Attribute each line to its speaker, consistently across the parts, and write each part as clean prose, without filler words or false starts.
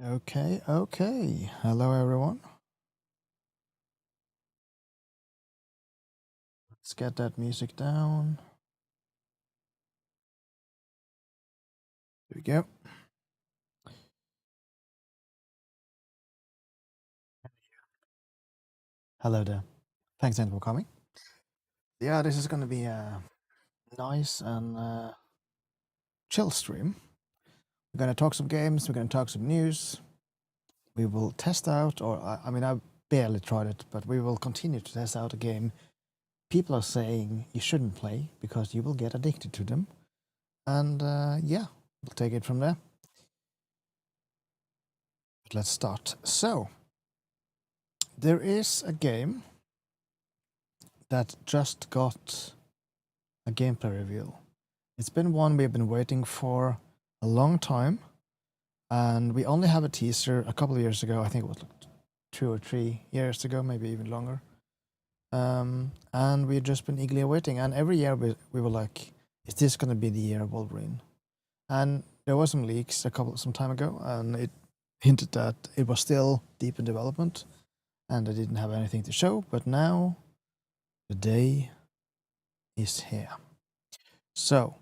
Speaker 1: Okay. Hello, everyone. Let's get that music down. Here we go. Hello there. Thanks again for coming. Yeah, this is going to be a nice and chill stream. We're going to talk some games. We're going to talk some news. We will test out, or I mean, I barely tried it, but we will continue to test out a game people are saying you shouldn't play because you will get addicted to them. And yeah, we'll take it from there. But let's start. So, there is a game that just got a gameplay reveal. It's been one we've been waiting for a long time, and we only have a teaser a couple of years ago. I think it was like 2 or 3 years ago, maybe even longer. And we've just been eagerly waiting. And every year we were like, is this going to be the year of Wolverine? And there were some leaks some time ago, and it hinted that it was still deep in development, and they didn't have anything to show. But now, the day is here. So,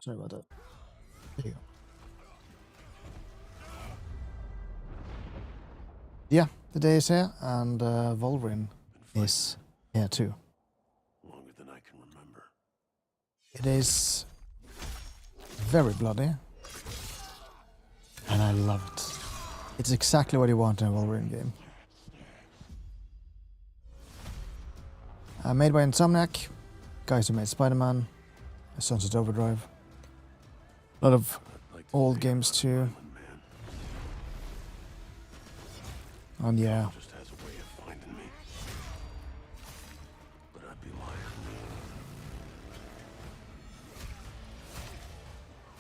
Speaker 1: sorry about that. There you go. Yeah, the day is here, and Wolverine is here too.
Speaker 2: Longer than I can remember.
Speaker 1: It is very bloody, and I love it. It's exactly what you want in a Wolverine game. Made by Insomniac, guys who made Spider-Man, Sunset Overdrive. A lot of old games too. And yeah.
Speaker 2: Just has a way of finding me. But I'd be lying.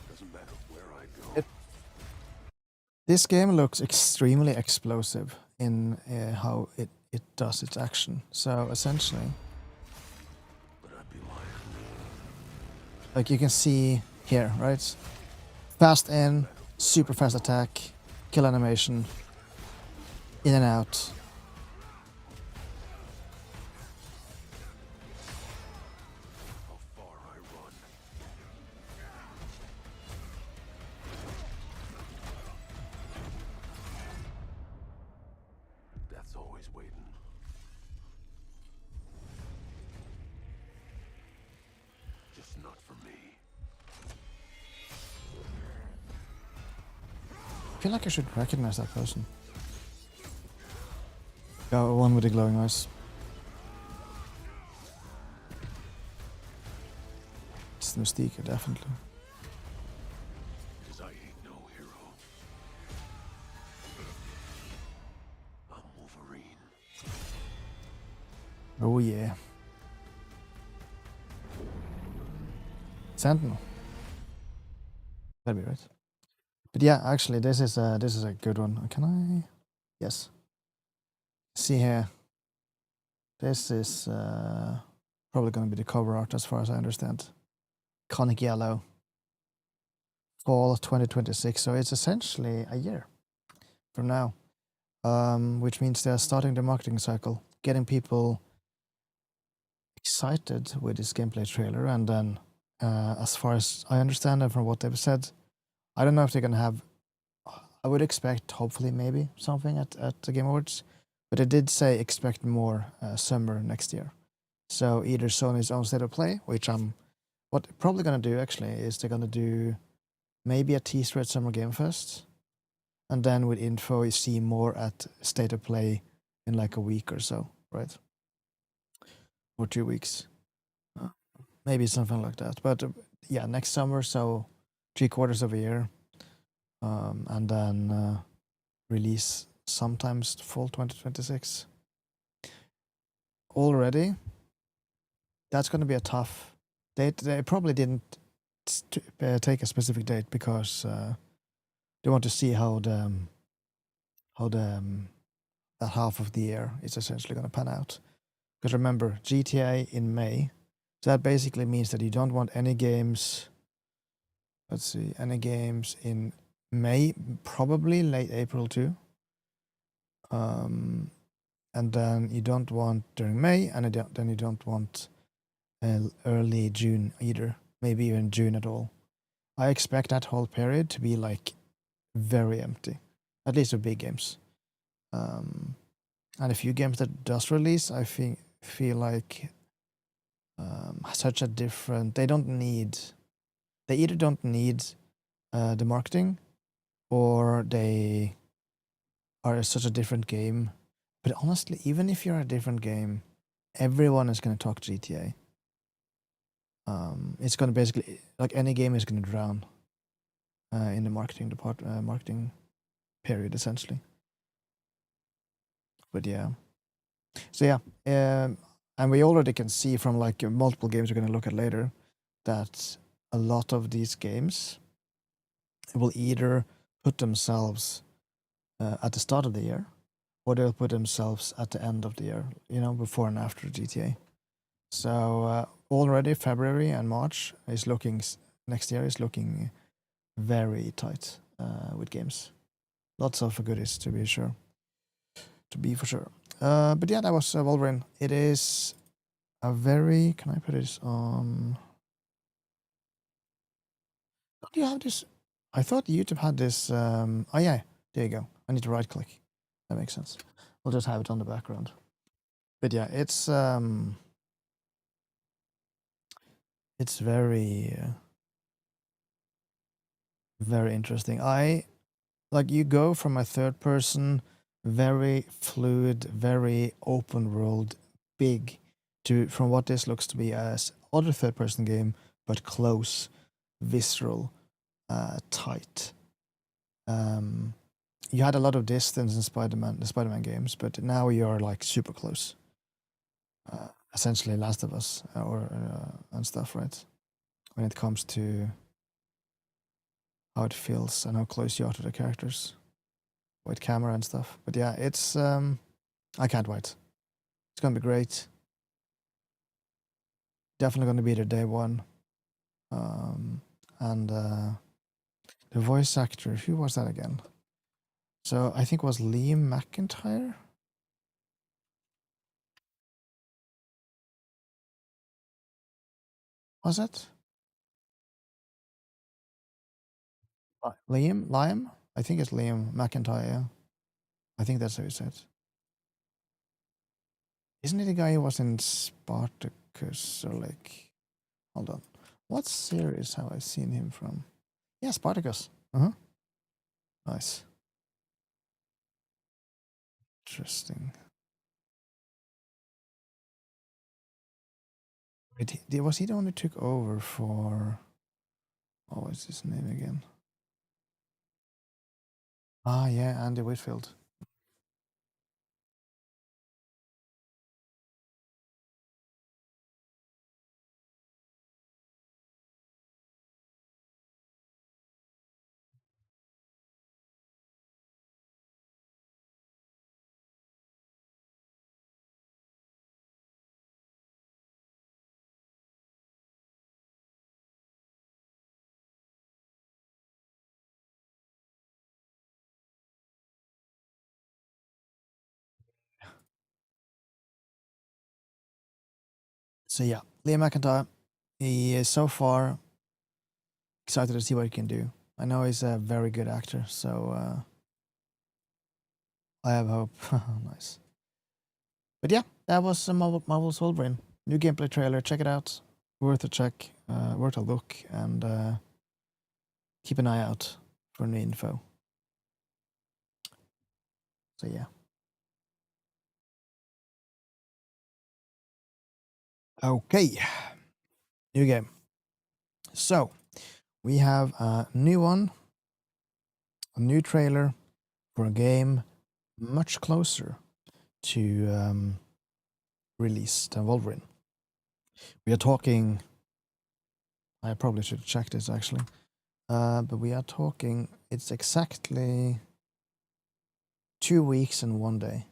Speaker 2: Doesn't matter where I go.
Speaker 1: This game looks extremely explosive in how it does its action. So essentially,
Speaker 2: But I'd be lying.
Speaker 1: like you can see here, right? Fast in, super fast attack, kill animation, in and out.
Speaker 2: How far I run. That's always waiting. Just not for me.
Speaker 1: I feel like I should recognize that person. Yeah, one with the glowing eyes. It's the Mystique, definitely.
Speaker 2: Because I ain't no hero. I'm Wolverine.
Speaker 1: Oh yeah. Sentinel. That'd be right. But yeah, actually, this is a good one. Can I? Yes. See here. This is probably going to be the cover art, as far as I understand. Iconic yellow. Fall 2026. So it's essentially a year from now, which means they're starting the marketing cycle, getting people excited with this gameplay trailer, and then, as far as I understand and from what they've said, I don't know if they're gonna have. I would expect, hopefully, maybe something at the Game Awards, but they did say expect more summer next year. So either Sony's own state of play, which what they're probably gonna do actually is they're gonna do maybe a teaser at Summer Game Fest, and then with info you see more at state of play in like a week or so, right? Or 2 weeks. Maybe something like that. But yeah, next summer, so 3/4 of a year. And then release sometimes fall 2026. Already, that's going to be a tough date. They probably didn't take a specific date because they want to see how that half of the year is essentially going to pan out. Because remember, GTA in May, So that basically means that you don't want any games. Let's see, any games in May, probably late April too. And then you don't want during May, and then you don't want early June either. Maybe even June at all. I expect that whole period to be like very empty, at least with big games. And a few games that does release, I feel like such a different. They don't need. They either don't need the marketing, or they are such a different game. But honestly, even if you're a different game, everyone is going to talk GTA. It's going to basically, like, any game is going to drown in the marketing period, essentially. But yeah, so yeah, and we already can see from like multiple games we're going to look at later that a lot of these games will either put themselves at the start of the year, or they'll put themselves at the end of the year, before and after GTA. So already February and March is looking, next year is looking very tight with games. Lots of goodies to be sure. But yeah, that was Wolverine. It is a very. Can I put this on? Do you have this? I thought YouTube had this. Oh yeah, there you go. I need to right click. That makes sense. We'll just have it on the background. But yeah, it's very very interesting. Like, you go from a third person, very fluid, very open world, big, to from what this looks to be as other third person game, but close, visceral, tight. You had a lot of distance in the Spider-Man games, but now you're like super close. Essentially, Last of Us and stuff, right? When it comes to how it feels and how close you are to the characters with camera and stuff. But yeah, it's I can't wait. It's gonna be great. Definitely gonna be there day one. And the voice actor, who was that again? So I think it was Liam McIntyre. Was it? Liam? I think it's Liam McIntyre. Yeah. I think that's how you said it. Isn't he the guy who was in Spartacus or like? Hold on. What series have I seen him from? Yeah, Spartacus. Nice. Interesting. Wait, was he the one who took over for? What was his name again? Ah, yeah, Andy Whitfield. So yeah, Liam McIntyre. He is so far excited to see what he can do. I know he's a very good actor, so I have hope. Nice. But yeah, that was Marvel's Wolverine. New gameplay trailer. Check it out. Worth a check. Worth a look. And keep an eye out for new info. So yeah. Okay. New game. So we have a new one. A new trailer for a game much closer to release than Wolverine. We are talking. I probably should check this actually. But we are talking. It's exactly 2 weeks and 1 day.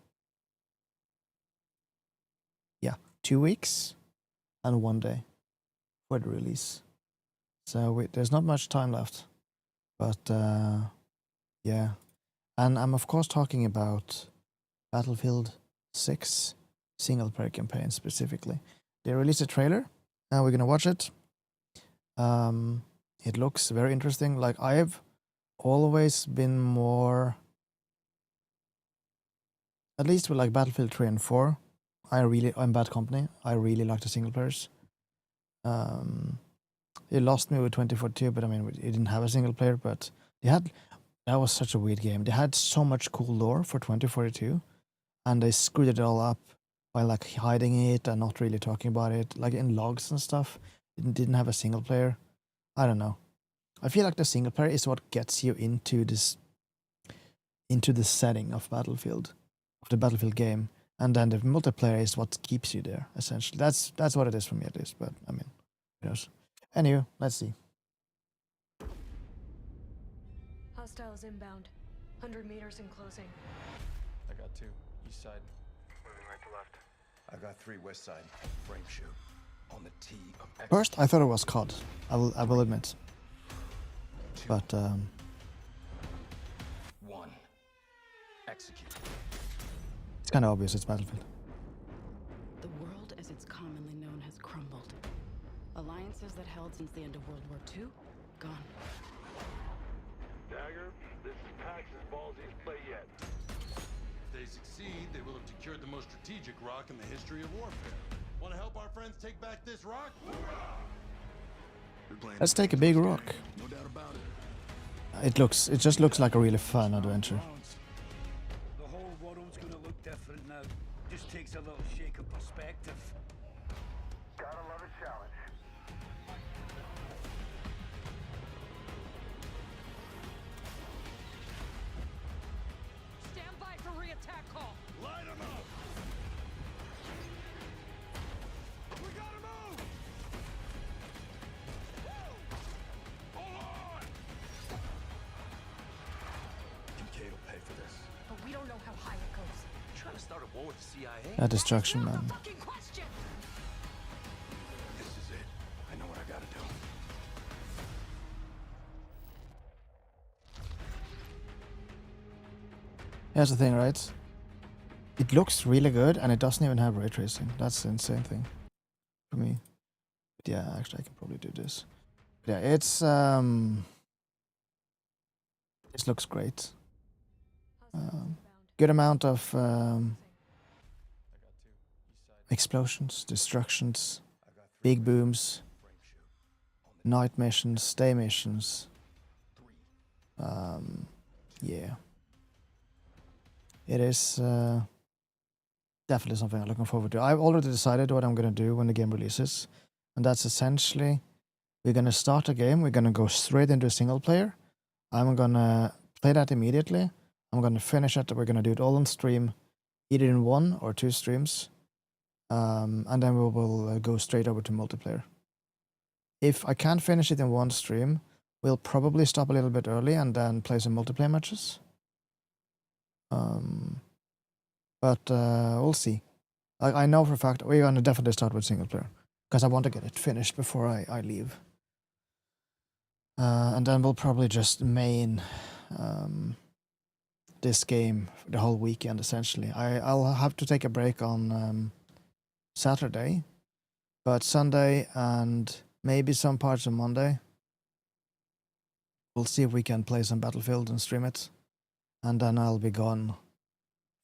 Speaker 1: Yeah, 2 weeks and 1 day. for the release. So there's not much time left, but yeah. And I'm of course talking about Battlefield 6 single player campaign specifically. They released a trailer, and we're gonna watch it. It looks very interesting. Like, I've always been more, at least with like Battlefield 3 and 4. I'm Bad Company. I really like the single players. It lost me with 2042, but I mean, it didn't have a single player, but that was such a weird game. They had so much cool lore for 2042, and they screwed it all up by like hiding it and not really talking about it, like in logs and stuff. It didn't have a single player. I don't know. I feel like the single player is what gets you into the setting of the Battlefield game, and then the multiplayer is what keeps you there. Essentially, that's what it is for me at least. But I mean, who knows? Anyway, let's see.
Speaker 3: Hostiles inbound. 100 meters in closing.
Speaker 4: I got 2. East side.
Speaker 5: Moving right to left.
Speaker 2: I got 3 west side. Frame shoot. On the T of X.
Speaker 1: First, I thought it was COD. I will admit, but
Speaker 2: 1. Execute.
Speaker 1: it's kind of obvious it's Battlefield.
Speaker 6: The world as it's commonly known has crumbled. Alliances that held since the end of World War II, gone.
Speaker 5: Dagger, this is Pax's ballsiest play yet.
Speaker 7: If they succeed, they will have secured the most strategic rock in the history of warfare. Want to help our friends take back this rock?
Speaker 1: Let's take a big rock.
Speaker 7: No doubt about it.
Speaker 1: It just looks like a really fun adventure.
Speaker 8: The whole world's gonna look different now. Just takes a little shake of perspective.
Speaker 5: Gotta love a challenge.
Speaker 3: Stand by for re-attack call.
Speaker 7: Light them up! We gotta move! Hold on!
Speaker 2: Kincaid will pay for this.
Speaker 3: But we don't know how high it goes.
Speaker 2: You trying to start a war with the CIA?
Speaker 1: A distraction,
Speaker 3: Not
Speaker 1: man.
Speaker 3: the fucking question.
Speaker 2: This is it. I know what I gotta do.
Speaker 1: Here's the thing, right? It looks really good, and it doesn't even have ray tracing. That's the insane thing for me. But yeah, actually, I can probably do this. But yeah, this looks great. Good amount of
Speaker 4: I got 2. East side.
Speaker 1: explosions, destructions, big booms, night missions, day missions. Yeah. It is definitely something I'm looking forward to. I've already decided what I'm going to do when the game releases. And that's essentially, we're going to start a game. We're going to go straight into a single player. I'm going to play that immediately. I'm going to finish it. We're going to do it all on stream, either in 1 or 2 streams. And then we will go straight over to multiplayer. If I can't finish it in 1 stream, we'll probably stop a little bit early and then play some multiplayer matches. But we'll see. I know for a fact we're going to definitely start with single player, because I want to get it finished before I leave. And then we'll probably just main this game the whole weekend, essentially. I'll have to take a break on Saturday, but Sunday and maybe some parts of Monday, we'll see if we can play some Battlefield and stream it. And then I'll be gone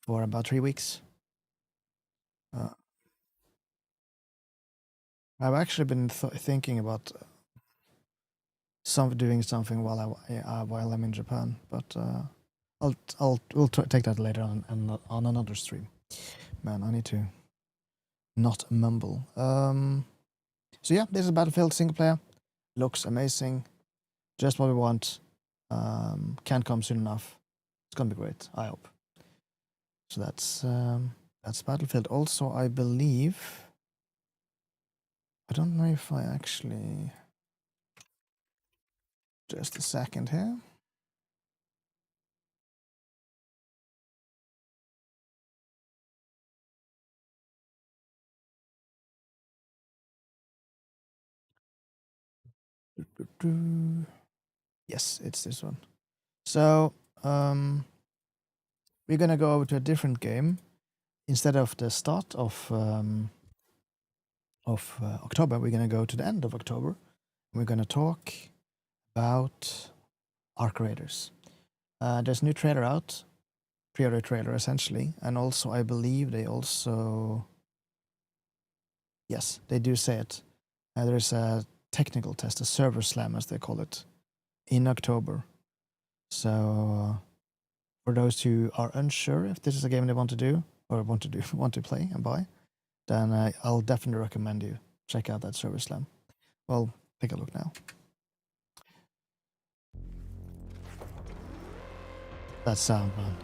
Speaker 1: for about 3 weeks. I've actually been thinking about doing something while I'm in Japan, but we'll take that later on another stream. Man, I need to not mumble. So yeah, this is Battlefield single player. Looks amazing. Just what we want. Can't come soon enough. It's gonna be great, I hope. So that's Battlefield. Also, I believe, I don't know if I actually, just a second here. Yes, it's this one. So we're gonna go over to a different game instead of the start of October. We're gonna go to the end of October. We're gonna talk about Arc Raiders. There's a new trailer out, pre-order trailer essentially, and also I believe they also, yes, they do say it. There's a technical test, a server slam as they call it, in October. So for those who are unsure if this is a game they want to do or want to play and buy, then I'll definitely recommend you check out that server slam. Well, take a look now. That sound, man.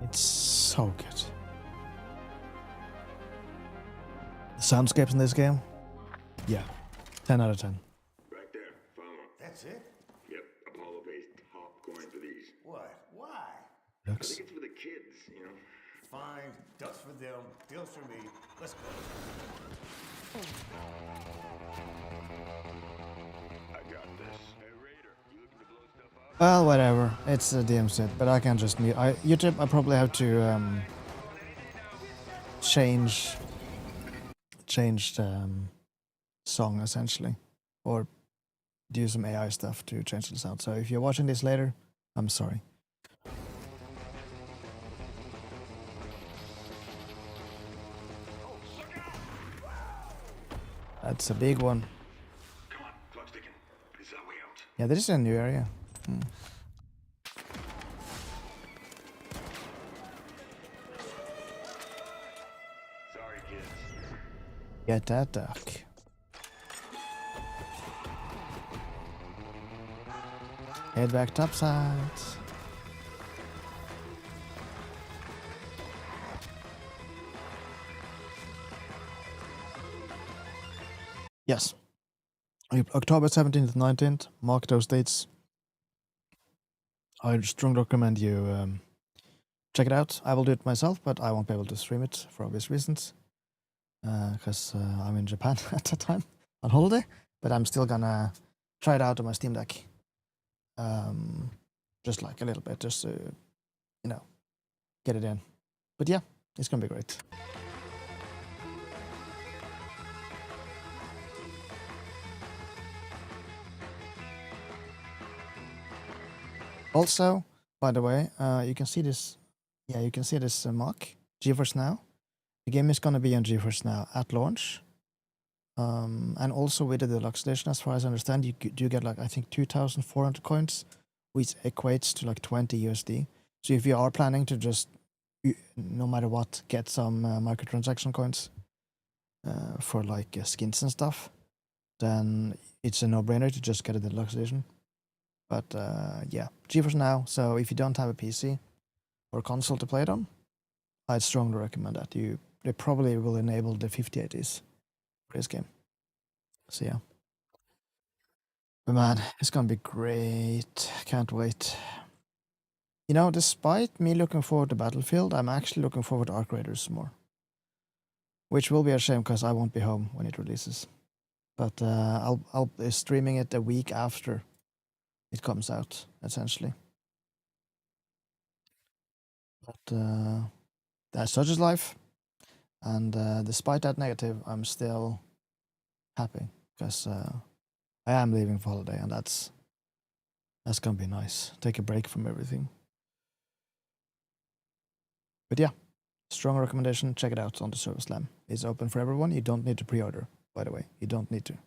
Speaker 1: It's so good. The soundscapes in this game, yeah, 10 out of 10.
Speaker 9: Right there, follow.
Speaker 5: That's it?
Speaker 9: Yep, Apollo pays top coin for these.
Speaker 5: What? Why?
Speaker 9: I
Speaker 1: Looks.
Speaker 9: think it's for the kids, you know.
Speaker 5: Fine. Ducks for them, deals for me. Let's go.
Speaker 9: I got this. Hey, Raider, you looking to blow stuff up?
Speaker 1: Well, whatever. It's a DM set, but I can just mute. YouTube, I probably have to change the song essentially, or do some AI stuff to change the sound. So if you're watching this later, I'm sorry. That's a big one.
Speaker 9: Come on, clock's ticking. This is our way out.
Speaker 1: Yeah, this is a new area.
Speaker 9: Sorry, kids.
Speaker 1: Get that duck. Head back topside. Yes. October 17th, 19th. Mark those dates. I strongly recommend you check it out. I will do it myself, but I won't be able to stream it for obvious reasons. Because I'm in Japan at the time on holiday. But I'm still gonna try it out on my Steam Deck. Just like a little bit, just to, you know, get it in. But yeah, it's gonna be great. Also, by the way, you can see this. Yeah, you can see this mark, GeForce Now. The game is gonna be on GeForce Now at launch. And also with the deluxe edition, as far as I understand, you do get like I think 2,400 coins, which equates to like 20 USD. So if you are planning to just, no matter what, get some microtransaction coins for like skins and stuff, then it's a no-brainer to just get a deluxe edition. But yeah, GeForce Now. So if you don't have a PC or console to play it on, I'd strongly recommend that. They probably will enable the 5080s for this game. So yeah. But man, it's gonna be great. Can't wait. You know, despite me looking forward to Battlefield, I'm actually looking forward to Arc Raiders more. Which will be a shame because I won't be home when it releases. But I'll be streaming it a week after it comes out, essentially. But that's such is life. And despite that negative, I'm still happy because I am leaving for holiday, and that's gonna be nice. Take a break from everything. But yeah, strong recommendation. Check it out on the Server Slam. It's open for everyone. You don't need to pre-order, by the way. You don't need to.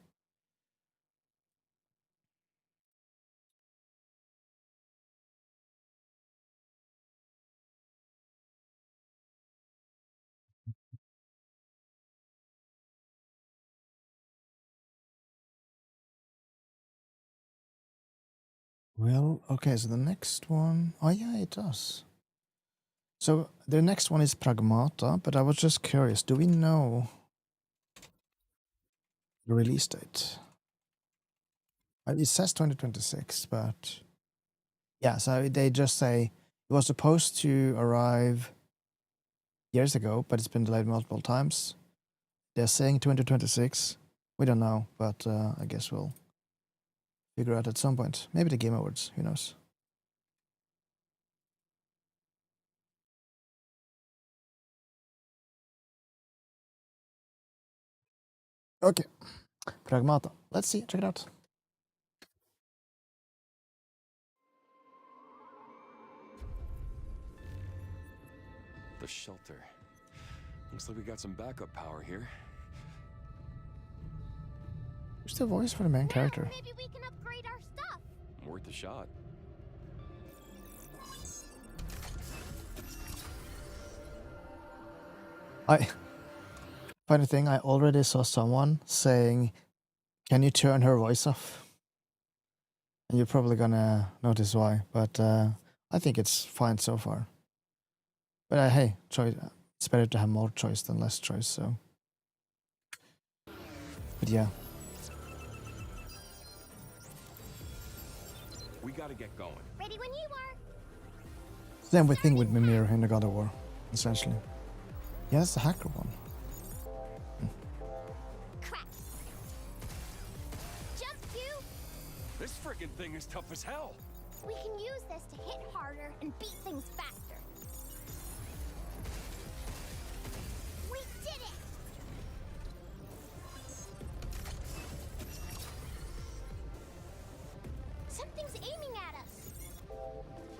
Speaker 1: Well, okay, so the next one, oh yeah, it does. So the next one is Pragmata, but I was just curious, do we know the release date? It says 2026, but yeah, so they just say it was supposed to arrive years ago, but it's been delayed multiple times. They're saying 2026, We don't know, but I guess we'll figure out at some point. Maybe the Game Awards, who knows? Okay, Pragmata. Let's see, check it out.
Speaker 10: The shelter. Looks like we got some backup power here.
Speaker 1: Who's the voice for the main character?
Speaker 11: Maybe we can upgrade our stuff.
Speaker 10: Worth a shot.
Speaker 1: Funny thing, I already saw someone saying, "Can you turn her voice off?" And you're probably gonna notice why, but I think it's fine so far. But hey, choice. It's better to have more choice than less choice. So, but yeah,
Speaker 10: We gotta get going.
Speaker 11: Ready when you are.
Speaker 1: same thing with Mimir in the God of War, essentially. Yeah, that's the hacker one.
Speaker 11: Crack. Jump, you.
Speaker 10: This friggin' thing is tough as hell.
Speaker 11: We can use this to hit harder and beat things faster. We did it! Something's aiming at us.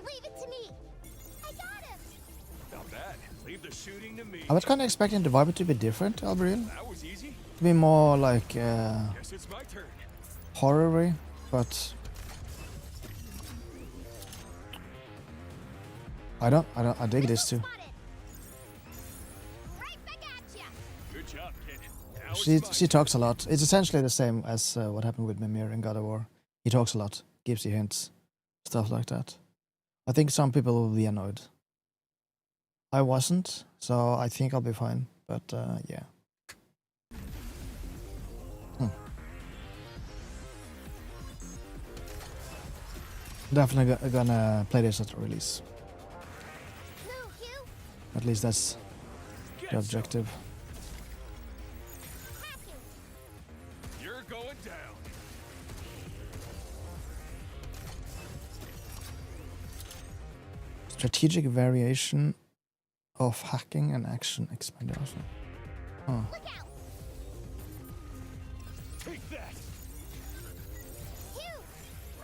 Speaker 11: Leave it to me. I got him.
Speaker 10: Not bad. Leave the shooting to me.
Speaker 1: I was kind of expecting the vibe to be different, I'll be real.
Speaker 10: That was easy.
Speaker 1: To be more like
Speaker 10: Guess it's my turn.
Speaker 1: horror-y, but I dig this too.
Speaker 11: Spotted. Right back at ya.
Speaker 10: Good job, kid. Now
Speaker 1: She
Speaker 10: it's
Speaker 1: she talks a lot. It's essentially the same as what happened with Mimir in God of War. He talks a lot, gives you hints, stuff like that. I think some people will be annoyed. I wasn't, so I think I'll be fine. But yeah. Definitely gonna play this at the release.
Speaker 11: Move, you.
Speaker 1: At least that's the objective.
Speaker 11: Hacking.
Speaker 10: You're going down.
Speaker 1: Strategic variation of hacking and action expanded. Oh.
Speaker 11: Look out.
Speaker 10: Take that.
Speaker 11: You.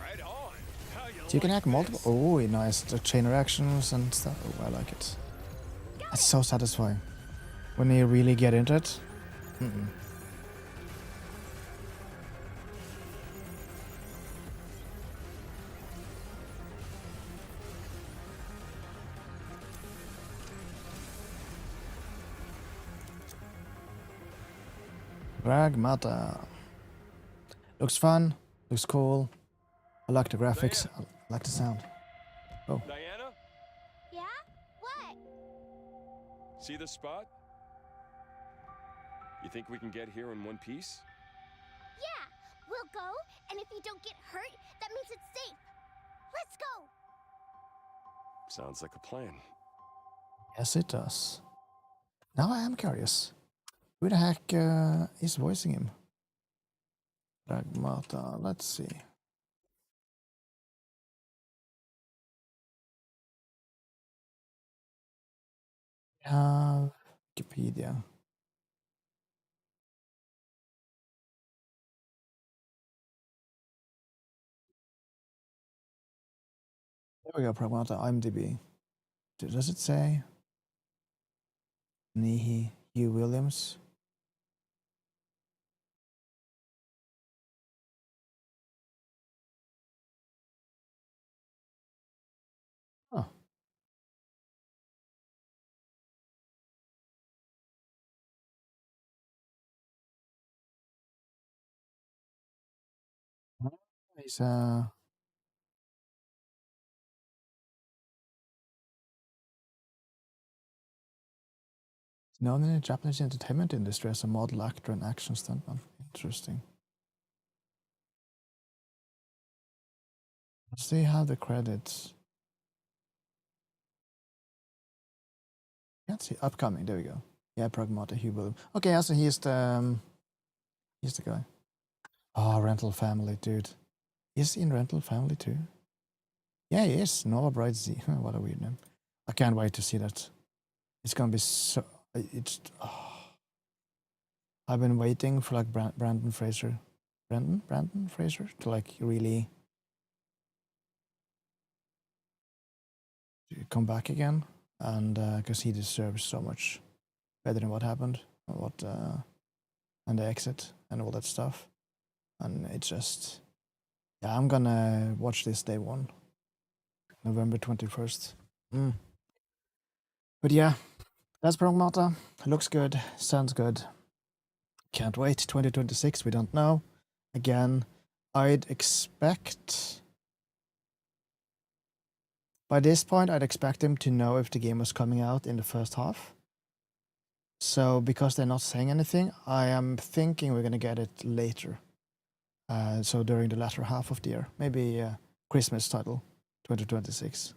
Speaker 10: Right on. How you
Speaker 1: So you can
Speaker 10: like
Speaker 1: hack multiple.
Speaker 10: this?
Speaker 1: Oh, nice. The chain reactions and stuff. Oh, I like it. That's so satisfying when you really get into it. Pragmata. Looks fun. Looks cool. I like the graphics. I like the sound.
Speaker 10: Diana,
Speaker 11: Yeah? What?
Speaker 10: see this spot? You think we can get here in one piece?
Speaker 11: Yeah. We'll go, and if you don't get hurt, that means it's safe. Let's go.
Speaker 10: Sounds like a plan.
Speaker 1: Yes, it does. Now I am curious. Who the heck is voicing him? Pragmata. Let's see. We have Wikipedia. There we go, Pragmata. IMDb. Does it say? Nihi Hugh Williams. Oh. He's known in the Japanese entertainment industry as a model actor and action stuntman. Interesting. Let's see how the credits. Can't see upcoming. There we go. Yeah, Pragmata Hugh Williams. Okay, so he's He's the guy. Oh, Rental Family, dude. Is he in Rental Family too? Yeah, he is. Noah Bright Z. What a weird name. I can't wait to see that. It's gonna be so. It's. Oh. I've been waiting for like Brandon Fraser, Brandon Fraser to like really come back again, and because he deserves so much better than what happened, and the exit and all that stuff, and it's just, yeah, I'm gonna watch this day one, November 21st. But yeah, that's Pragmata. Looks good, sounds good. Can't wait. 2026. We don't know. Again, I'd expect. By this point, I'd expect them to know if the game was coming out in the first half. So, because they're not saying anything, I am thinking we're going to get it later. So, during the latter half of the year. Maybe Christmas title, 2026.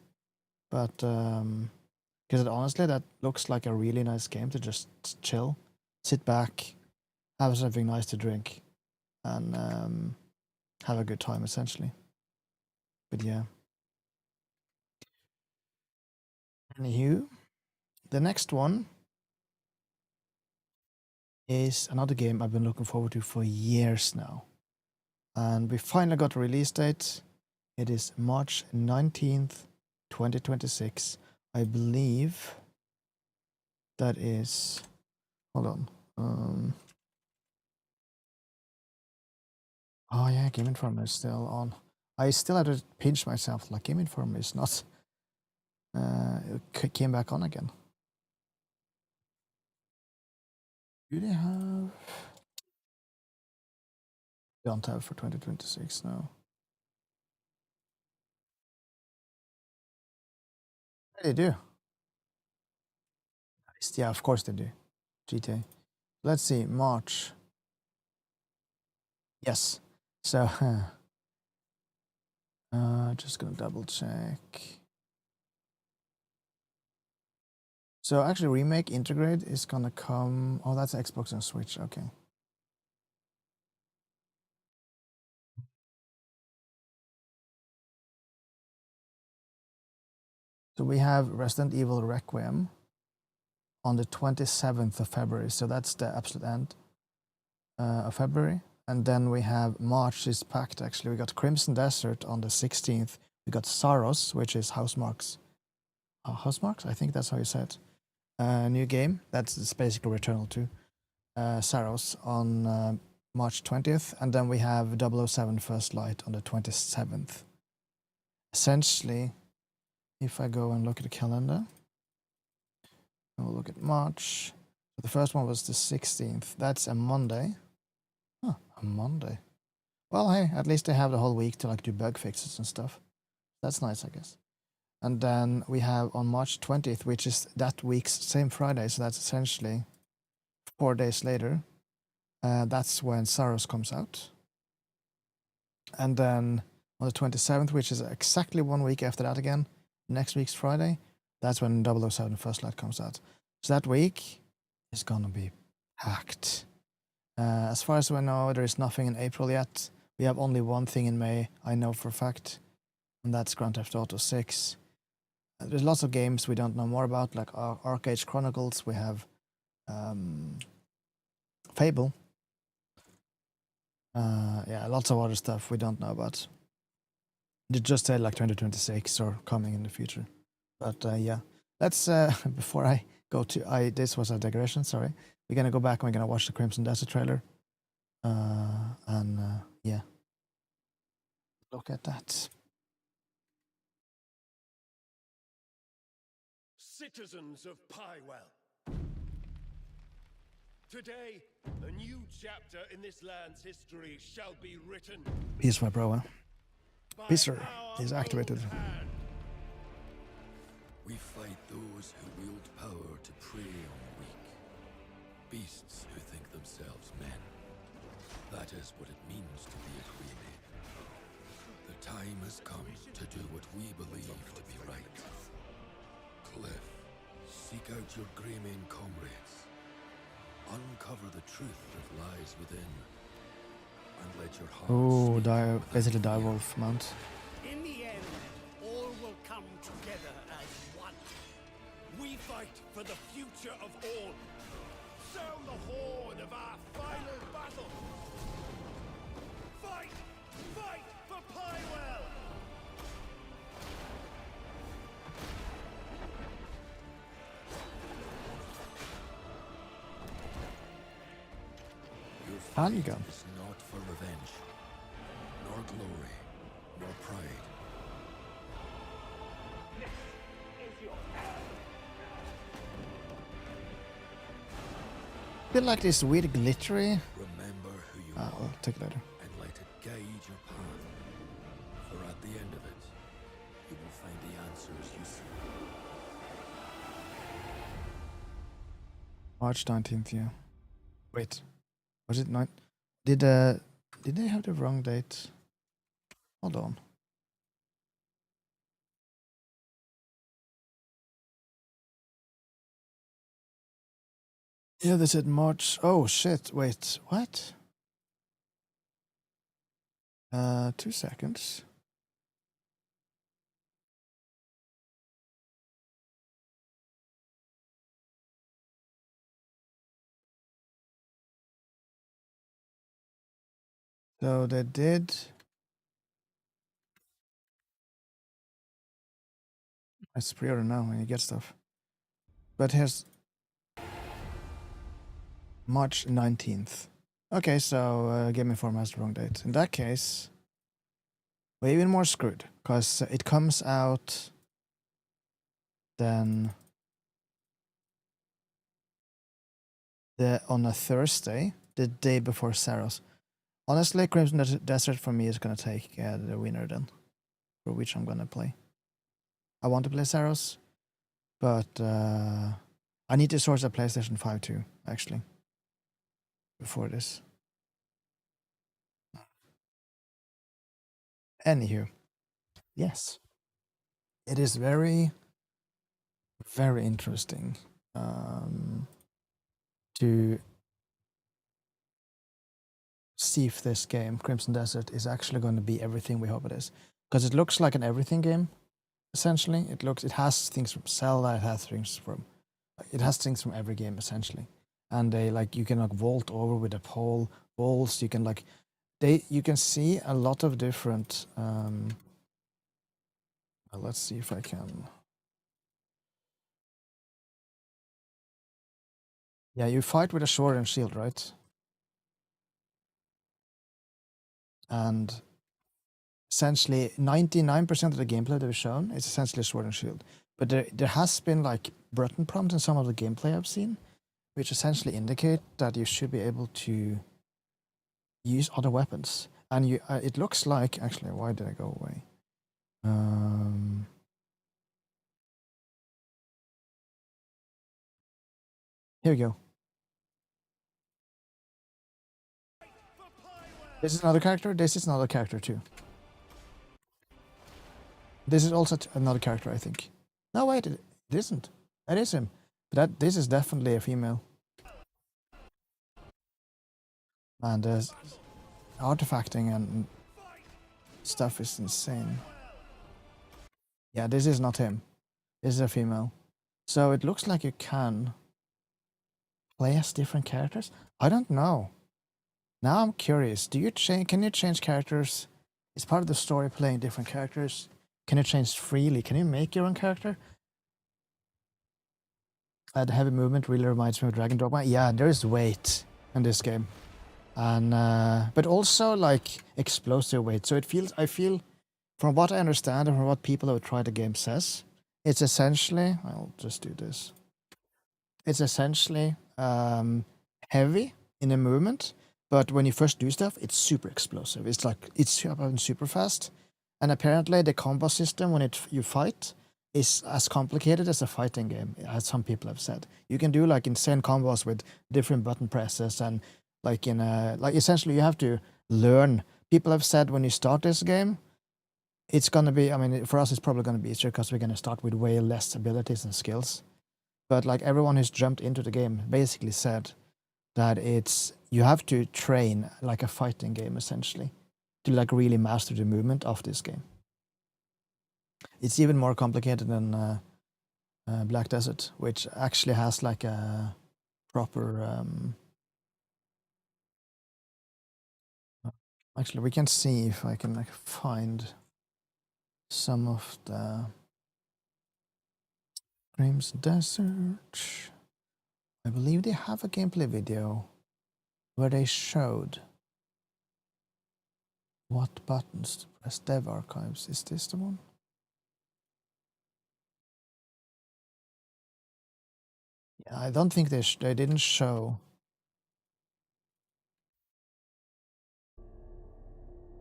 Speaker 1: But, because honestly, that looks like a really nice game to just chill, sit back, have something nice to drink, and have a good time, essentially. But yeah. Anywho, the next one is another game I've been looking forward to for years now. And we finally got a release date. It is March 19th, 2026. I believe that is... Hold on. Oh yeah, Game Informer is still on. I still have to pinch myself, like Game Informer is not... it came back on again. Do they have... Don't have for 2026 now. They do. Yeah, of course they do. GTA. Let's see, March. Yes. So, just gonna double check. So actually, Remake Integrate is gonna come. Oh, that's Xbox and Switch. Okay. So we have Resident Evil Requiem on the 27th of February. So that's the absolute end of February. And then we have March is packed, actually. We got Crimson Desert on the 16th. We got Saros, which is Housemarks. Housemarks? I think that's how you say it. New game. That's basically Returnal 2. Saros on March 20th. And then we have 007 First Light on the 27th. Essentially, if I go and look at the calendar, we'll look at March. The first one was the 16th. That's a Monday. Huh, a Monday. Well, hey, at least they have the whole week to like do bug fixes and stuff. That's nice, I guess. And then we have on March 20th, which is that week's same Friday, so that's essentially 4 days later. That's when Saros comes out. And then on the 27th, which is exactly 1 week after that again, next week's Friday, that's when 007 First Light comes out. So that week is gonna be packed. As far as we know, there is nothing in April yet. We have only one thing in May, I know for a fact, and that's Grand Theft Auto 6. There's lots of games we don't know more about, like Arcade Chronicles. We have Fable. Yeah, lots of other stuff we don't know about. They just said like 2026 or coming in the future. But yeah, let's, before I go to, this was a digression, sorry. We're gonna go back and we're gonna watch the Crimson Desert trailer. And yeah, look at that.
Speaker 5: Citizens of Pywell. Today, a new chapter in this land's history shall be written.
Speaker 1: Peace, my bro. Peacer is activated.
Speaker 10: We fight those who wield power to prey on the weak. Beasts who think themselves men. That is what it means to be a Remake. The time has come to do what we believe to be right. Cliff, seek out your Greymane comrades. Uncover the truth that lies within and let your heart
Speaker 1: Oh,
Speaker 10: sleep.
Speaker 1: basically direwolf mount.
Speaker 5: In the end, all will come together as one. We fight for the future of all. Sound the horn of our final battle. Fight! Fight for Pywell!
Speaker 10: Your
Speaker 1: Handgun.
Speaker 10: fight is not for revenge, nor glory, nor pride.
Speaker 1: Feel like this weird glittery.
Speaker 10: Remember who you
Speaker 1: I'll
Speaker 10: are
Speaker 1: take it later.
Speaker 10: and let it guide your path. For at the end of it, you will find the answers you seek.
Speaker 1: March 19th, yeah. Wait. Was it 9? Did they have the wrong date? Hold on. Yeah, they said March. Oh shit, wait, what? 2 seconds. So they did. I pre-order now when you get stuff. But here's March 19th. Okay, so Game Informer has the wrong date. In that case, we're even more screwed because it comes out then on a Thursday, the day before Saros. Honestly, Crimson Desert for me is gonna take the winner then, for which I'm gonna play. I want to play Saros, but I need to source a PlayStation 5 too, actually, before this. Anywho, yes, it is very, very interesting to see if this game, Crimson Desert, is actually going to be everything we hope it is. Because it looks like an everything game, essentially. It has things from Zelda, it has things from every game, essentially. And you can vault over with a pole, walls, you can you can see a lot of different let's see if I can. Yeah, you fight with a sword and shield, right? And essentially 99% of the gameplay they've shown is essentially sword and shield. But there has been button prompts in some of the gameplay I've seen, which essentially indicate that you should be able to use other weapons. And it looks like, actually, why did I go away? Here we go. This is another character. This is another character too. This is also another character, I think. No, wait, it isn't. That is him. But this is definitely a female. And artifacting and stuff is insane. Yeah, this is not him. This is a female. So it looks like you can play as different characters. I don't know. Now I'm curious. Can you change characters? Is part of the story playing different characters? Can you change freely? Can you make your own character? The heavy movement really reminds me of Dragon Dogma. Yeah, there is weight in this game. And but also explosive weight. So I feel from what I understand and from what people who have tried the game says, it's essentially, I'll just do this. It's essentially heavy in the movement, but when you first do stuff, it's super explosive. It's super fast. And apparently the combo system when you fight is as complicated as a fighting game, as some people have said. You can do insane combos with different button presses and essentially you have to learn. People have said when you start this game, it's gonna be, for us it's probably gonna be easier because we're gonna start with way less abilities and skills. But everyone who's jumped into the game basically said that you have to train like a fighting game essentially to like really master the movement of this game. It's even more complicated than Black Desert, which actually has like a proper. Actually, we can see if I can like find some of the Crimson Desert. I believe they have a gameplay video where they showed what buttons to press. Dev archives. Is this the one? Yeah, I don't think they didn't show.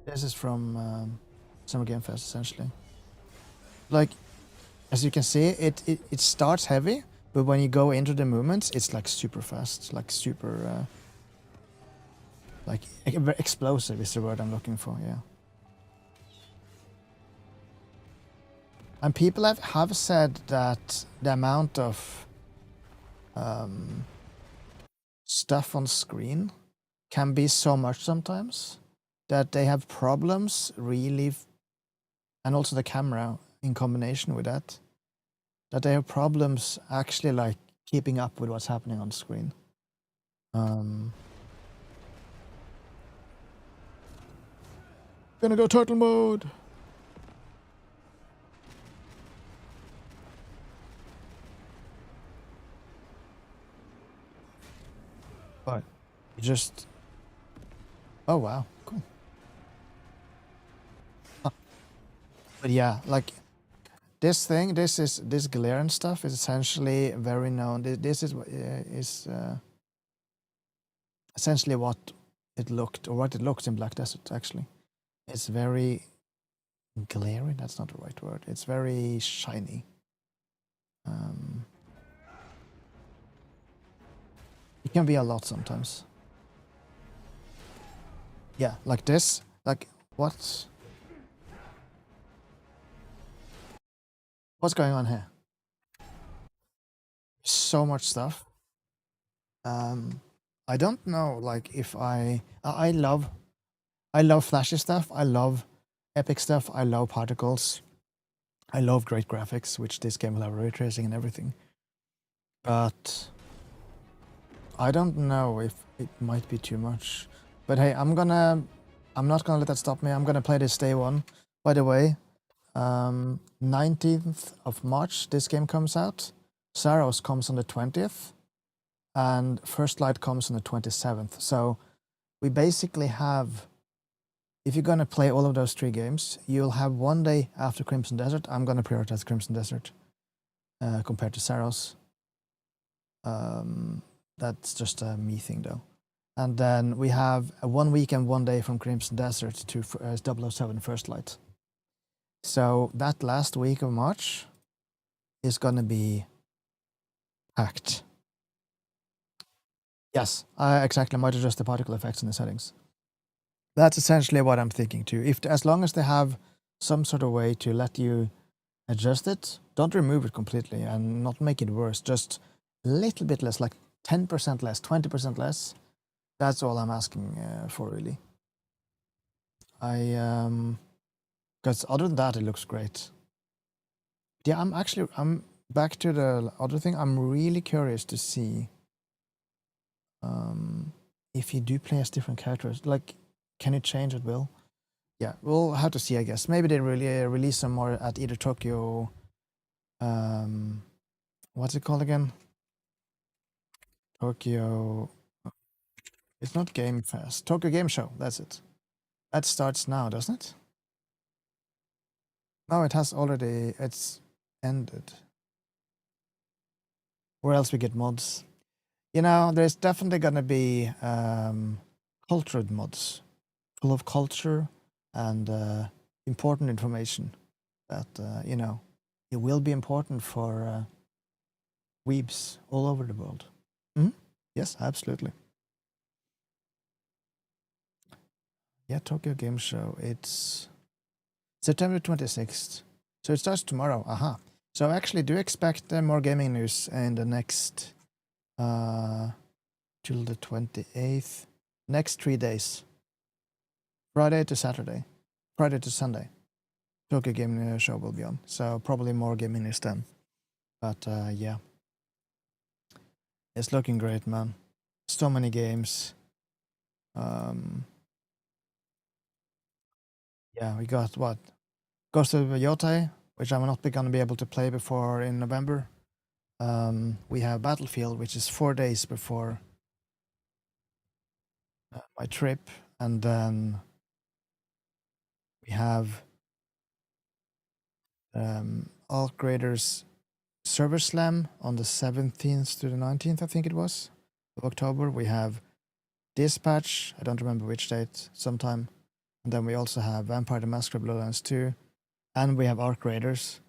Speaker 1: This is from Summer Game Fest essentially. Like, as you can see, it starts heavy, but when you go into the movements, it's like super fast, like super, like explosive is the word I'm looking for. Yeah. And people have said that the amount of stuff on screen can be so much sometimes that they have problems really, and also the camera in combination with that they have problems actually like keeping up with what's happening on screen. Gonna go turtle mode. But you just. Oh wow, cool. Huh. But yeah, like this glare and stuff is essentially very known. This is essentially what it looks in Black Desert. Actually, it's very glaring. That's not the right word. It's very shiny. It can be a lot sometimes. Yeah, like this. Like what's going on here? So much stuff. I don't know, like if I love flashy stuff. I love epic stuff. I love particles. I love great graphics, which this game will have ray tracing and everything. But I don't know if it might be too much. But hey, I'm not gonna let that stop me. I'm gonna play this day one. By the way, 19th of March this game comes out. Saros comes on the 20th. And First Light comes on the 27th. So we basically have, if you're going to play all of those 3 games, you'll have one day after Crimson Desert. I'm going to prioritize Crimson Desert compared to Saros. That's just a me thing though. And then we have a 1 week and 1 day from Crimson Desert to 007 First Light. So that last week of March is going to be packed. Yes, I exactly might adjust the particle effects in the settings. That's essentially what I'm thinking too. As long as they have some sort of way to let you adjust it, don't remove it completely and not make it worse. Just a little bit less, like 10% less, 20% less. That's all I'm asking for, really. Because other than that, it looks great. Yeah, I'm back to the other thing. I'm really curious to see if you do play as different characters. Like, can you change at will? Yeah, we'll have to see, I guess. Maybe they really release some more at either Tokyo. What's it called again? Tokyo. It's not Game Fest. Tokyo Game Show. That's it. That starts now, doesn't it? No, it has already. It's ended. Where else we get mods? You know, there's definitely gonna be cultured mods, full of culture and important information. That you know, it will be important for weebs all over the world. Mm-hmm. Yes, absolutely. Yeah, Tokyo Game Show. It's September 26th. So it starts tomorrow. Aha. So I actually do expect more gaming news in the next 2 till the 28th. Next 3 days. Friday to Saturday. Friday to Sunday. Tokyo Game Show will be on. So probably more gaming news then. But yeah. It's looking great, man. So many games. Yeah, we got what? Ghost of Yotai, which I'm not going to be able to play before in November. We have Battlefield, which is 4 days before my trip. And then we have Alt Graders Server Slam on the 17th to the 19th, I think it was, of October. We have Dispatch, I don't remember which date, sometime. And then we also have Vampire the Masquerade Bloodlines 2. And we have Arc Raiders.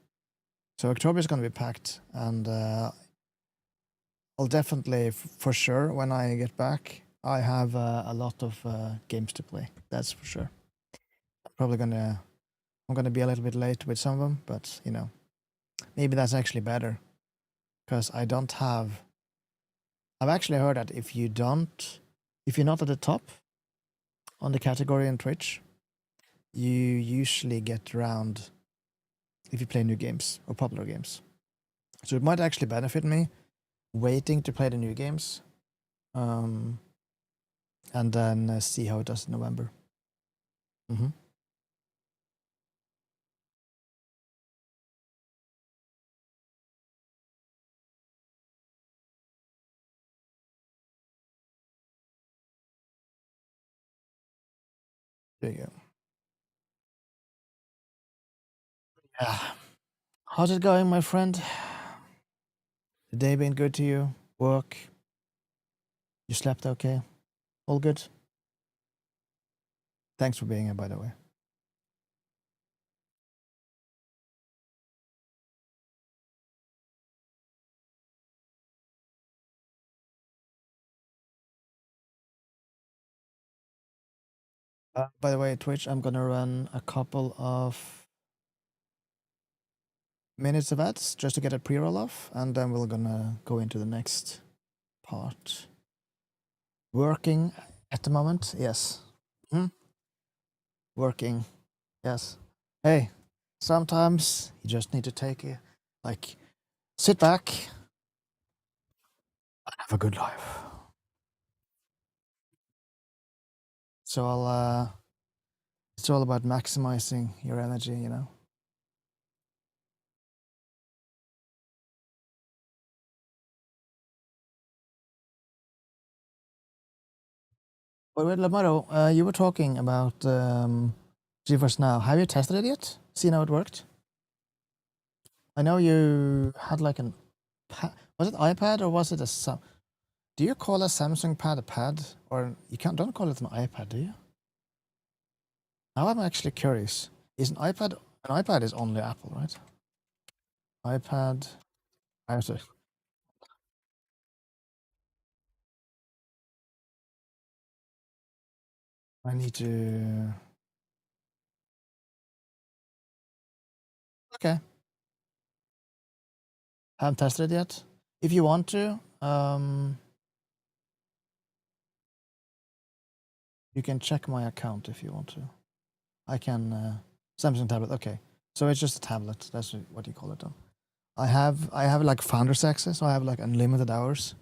Speaker 1: So October is going to be packed. And I'll definitely, for sure, when I get back, I have a lot of games to play. That's for sure. I'm gonna be a little bit late with some of them, but you know, maybe that's actually better, because I don't have. I've actually heard that if you're not at the top on the category in Twitch, you usually get around if you play new games or popular games. So it might actually benefit me waiting to play the new games, and then see how it does in November. There you go. Yeah. How's it going, my friend? The day been good to you? Work? You slept okay? All good? Thanks for being here, by the way. By the way, Twitch, I'm gonna run a couple of minutes of ads just to get a pre-roll off, and then we're gonna go into the next part. Working at the moment? Yes. Working. Yes. Hey, sometimes you just need to take it, like, sit back and have a good life. So it's all about maximizing your energy, you know. But wait, Lamaro, you were talking about GeForce Now. Have you tested it yet? Seen how it worked? I know you had like an was it iPad or was it a do you call a Samsung pad a pad, or you don't call it an iPad, do you? Now I'm actually curious. Is an iPad is only Apple, right? iPad. I have to. I need to. Okay. Haven't tested it yet. If you want to, you can check my account if you want to. I can Samsung tablet. Okay, so it's just a tablet. That's what you call it, though. I have like founder's access. So I have like unlimited hours.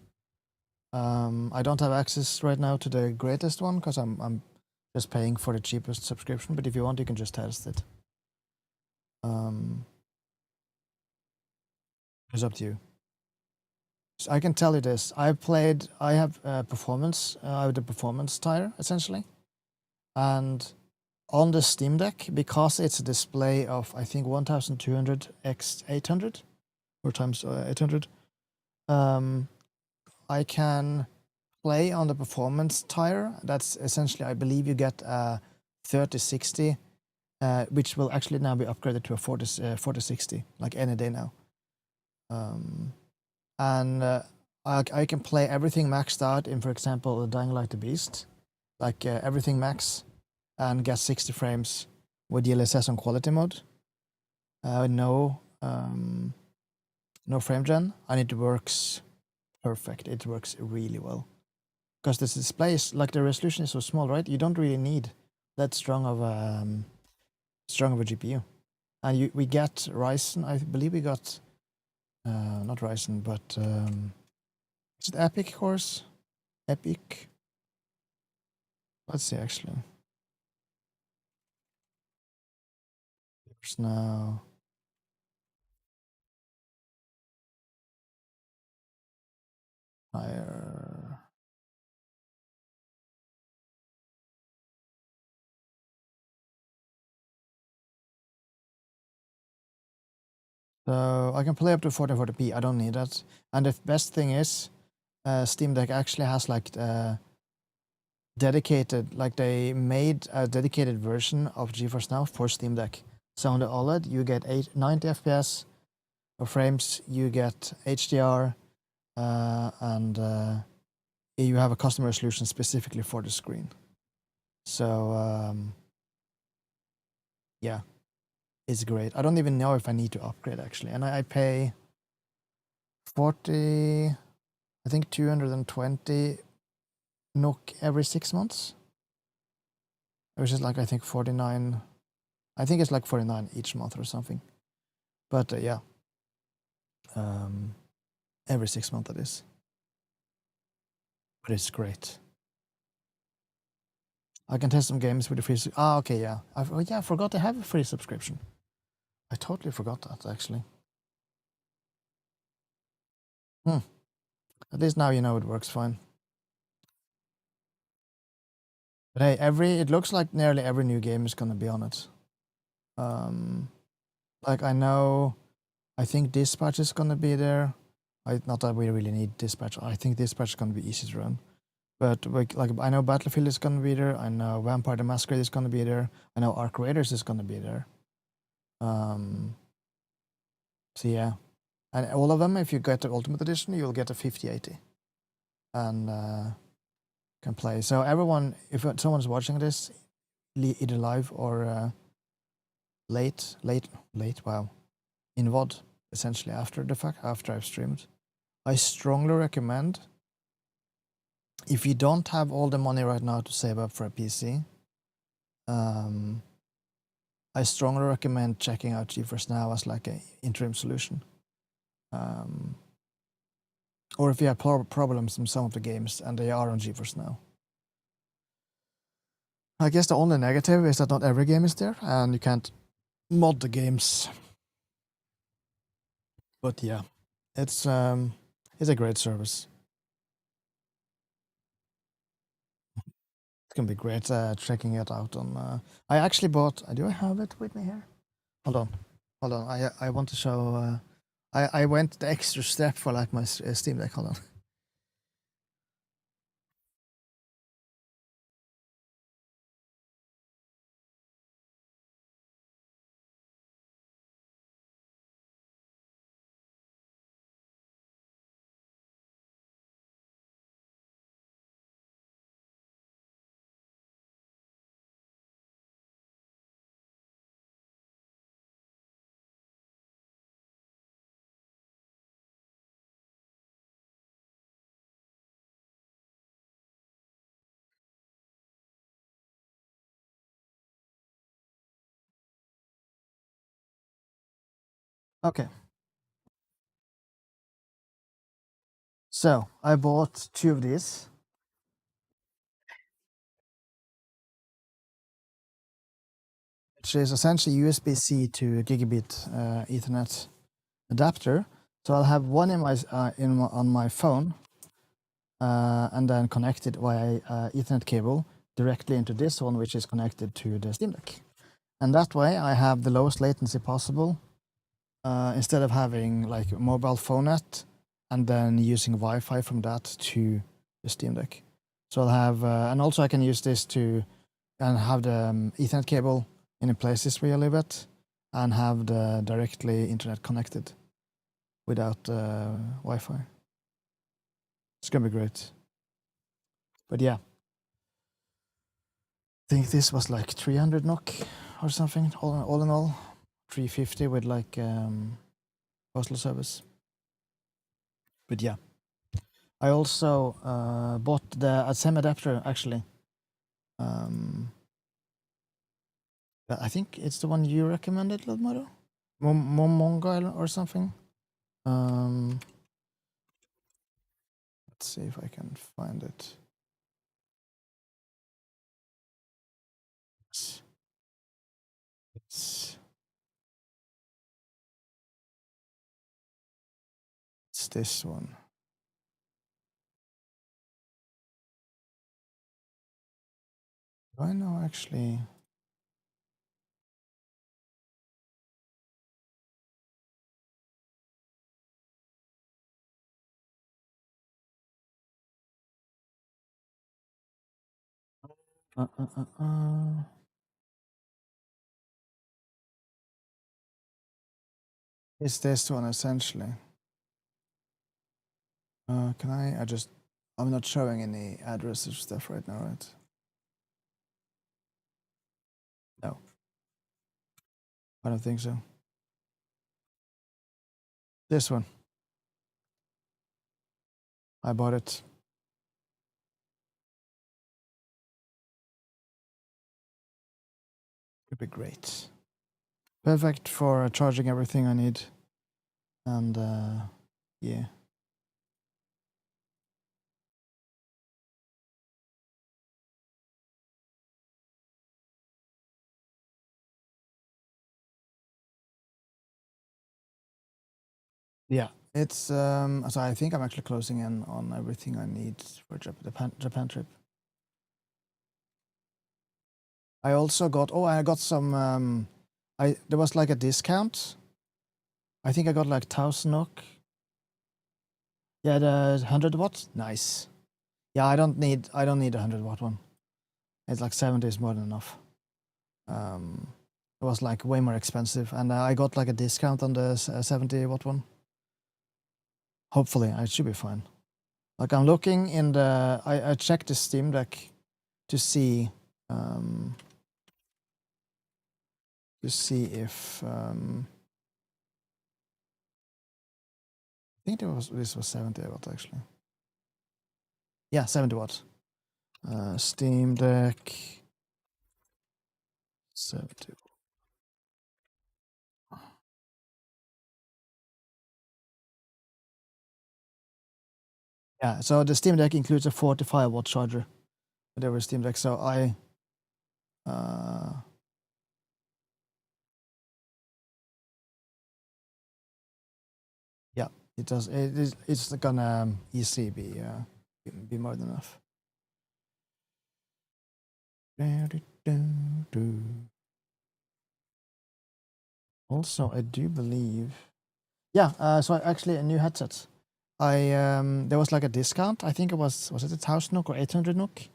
Speaker 1: I don't have access right now to the greatest one because I'm just paying for the cheapest subscription. But if you want, you can just test it. It's up to you. So I can tell you this. I have performance. I have the performance tire essentially, and on the Steam Deck, because it's a display of I think 1200 x 800 or times 800, I can play on the performance tire. That's essentially, I believe you get a 3060, which will actually now be upgraded to a 4060, like any day now. And I can play everything maxed out in, for example, Dying Light the Beast, like everything max, and get 60 frames with DLSS on quality mode. No frame gen, and it works perfect. It works really well. because this display is like the resolution is so small, right? You don't really need that strong of a GPU, and we get Ryzen. I believe we got not Ryzen, but is it Epic cores? Epic. Let's see actually. There's now. Higher. So I can play up to 1440p. I don't need that. And the best thing is, Steam Deck actually has like dedicated, like they made a dedicated version of GeForce Now for Steam Deck. So on the OLED, you get 90 FPS of frames, you get HDR, and you have a custom resolution specifically for the screen. So yeah, it's great. I don't even know if I need to upgrade actually, and I pay 40, I think 220 NOK every 6 months, which is like I think 49. I think it's like 49 each month or something. But yeah, every 6 months that is. But it's great. I can test some games with a free. Okay, yeah. I forgot to have a free subscription. I totally forgot that actually. At least now you know it works fine. But hey, it looks like nearly every new game is gonna be on it. Like I think Dispatch is gonna be there. Not that we really need Dispatch. I think Dispatch is gonna be easy to run. But like I know Battlefield is gonna be there. I know Vampire the Masquerade is gonna be there. I know Ark Raiders is gonna be there. So yeah, and all of them, if you get the Ultimate Edition, you'll get a 5080, and can play. So everyone, if someone's watching this, either live or late, wow, in VOD, essentially after the fact, after I've streamed, I strongly recommend. If you don't have all the money right now to save up for a PC, I strongly recommend checking out GeForce Now as like an interim solution. Or if you have problems in some of the games and they are on GeForce Now. I guess the only negative is that not every game is there and you can't mod the games. But yeah, it's a great service. It's gonna be great checking it out on. I actually bought. Do I have it with me here? Hold on. I want to show. I went the extra step for like my Steam Deck. Hold on. Okay. So I bought 2 of these. Which is essentially USB-C to gigabit Ethernet adapter. So I'll have one in on my phone, and then connect it via Ethernet cable directly into this one, which is connected to the Steam Deck. And that way, I have the lowest latency possible, instead of having like a mobile phone net and then using Wi-Fi from that to the Steam Deck. So I'll have, and also I can use this to, and have the Ethernet cable in the places where I live at, and have the directly internet connected without Wi-Fi. It's gonna be great. But yeah, I think this was like 300 NOK or something, all in all, 350 with like postal service. But yeah, I also bought the same adapter actually. I think it's the one you recommended, Ladmaro? Momonga or something. Let's see if I can find it. It's this one. Do I know actually? It's this one essentially. Can I just... I'm not showing any address or stuff right now, right? No. I don't think so. This one. I bought it. It'd be great. Perfect for charging everything I need. And yeah. Yeah, it's so I think I'm actually closing in on everything I need for Japan trip. I also got I got some there was like a discount. I think I got like 1,000 NOK. Yeah, the 100 watt. Nice. Yeah, I don't need a 100 watt one. It's like 70 is more than enough. It was like way more expensive, and I got like a discount on the 70 watt one. Hopefully, it should be fine. Like I'm looking in the I checked the Steam Deck to see if I think this was 70 watt actually. Yeah, 70 watt. Steam Deck 70. Yeah, so the Steam Deck includes a 45 watt charger. Whatever Steam Deck. So I yeah, it does. It's gonna easily be more than enough. Also, I do believe. Yeah, so actually a new headset. There was like a discount. I think it was it 1,000 NOK or 800 NOK?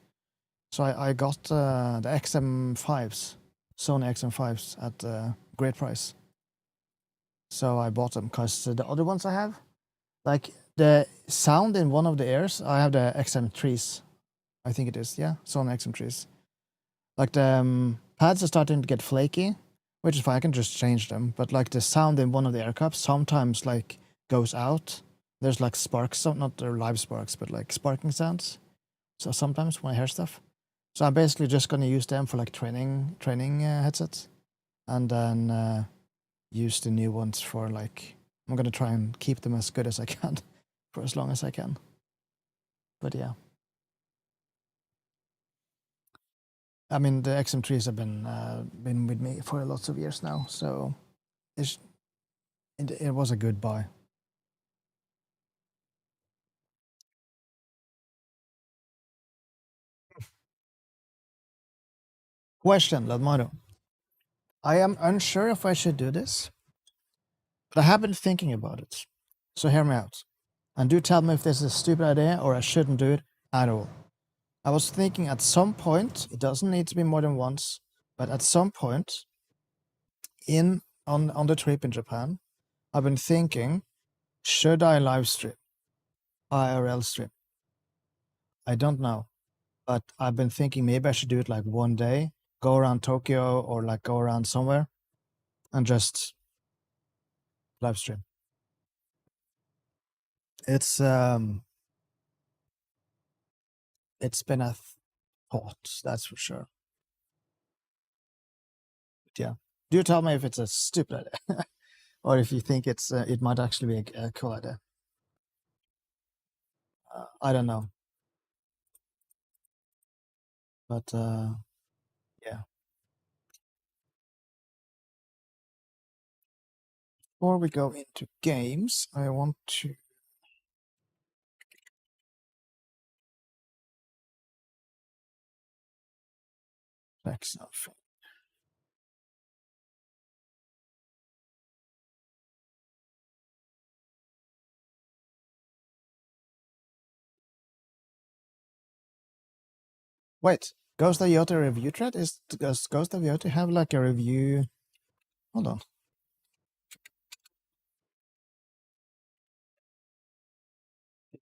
Speaker 1: So I got the XM5s, Sony XM5s at a great price. So I bought them because the other ones I have, like the sound in one of the ears, I have the XM3s. I think it is, yeah, Sony XM3s. Like the pads are starting to get flaky, which is fine. I can just change them. But like the sound in one of the air cups sometimes like goes out. There's like sparks, so not the live sparks, but like sparking sounds. So sometimes when I hear stuff, so I'm basically just gonna use them for like training headsets, and then use the new ones for like I'm gonna try and keep them as good as I can for as long as I can. But yeah. I mean, the XM3s have been with me for lots of years now, so it was a good buy. Question, Ladmaro. I am unsure if I should do this, but I have been thinking about it. So hear me out. And do tell me if this is a stupid idea or I shouldn't do it at all. I was thinking at some point, it doesn't need to be more than once, but at some point on the trip in Japan, I've been thinking, should I live stream? IRL stream? I don't know. But I've been thinking maybe I should do it like one day, go around Tokyo or like go around somewhere and just live stream. It's it's been a thought, that's for sure. But yeah, do tell me if it's a stupid idea, or if you think it might actually be a cool idea. I don't know, but yeah. Before we go into games, I want to check something. Wait, Ghost of Yota review thread? Does Ghost of Yota have like a review? Hold on.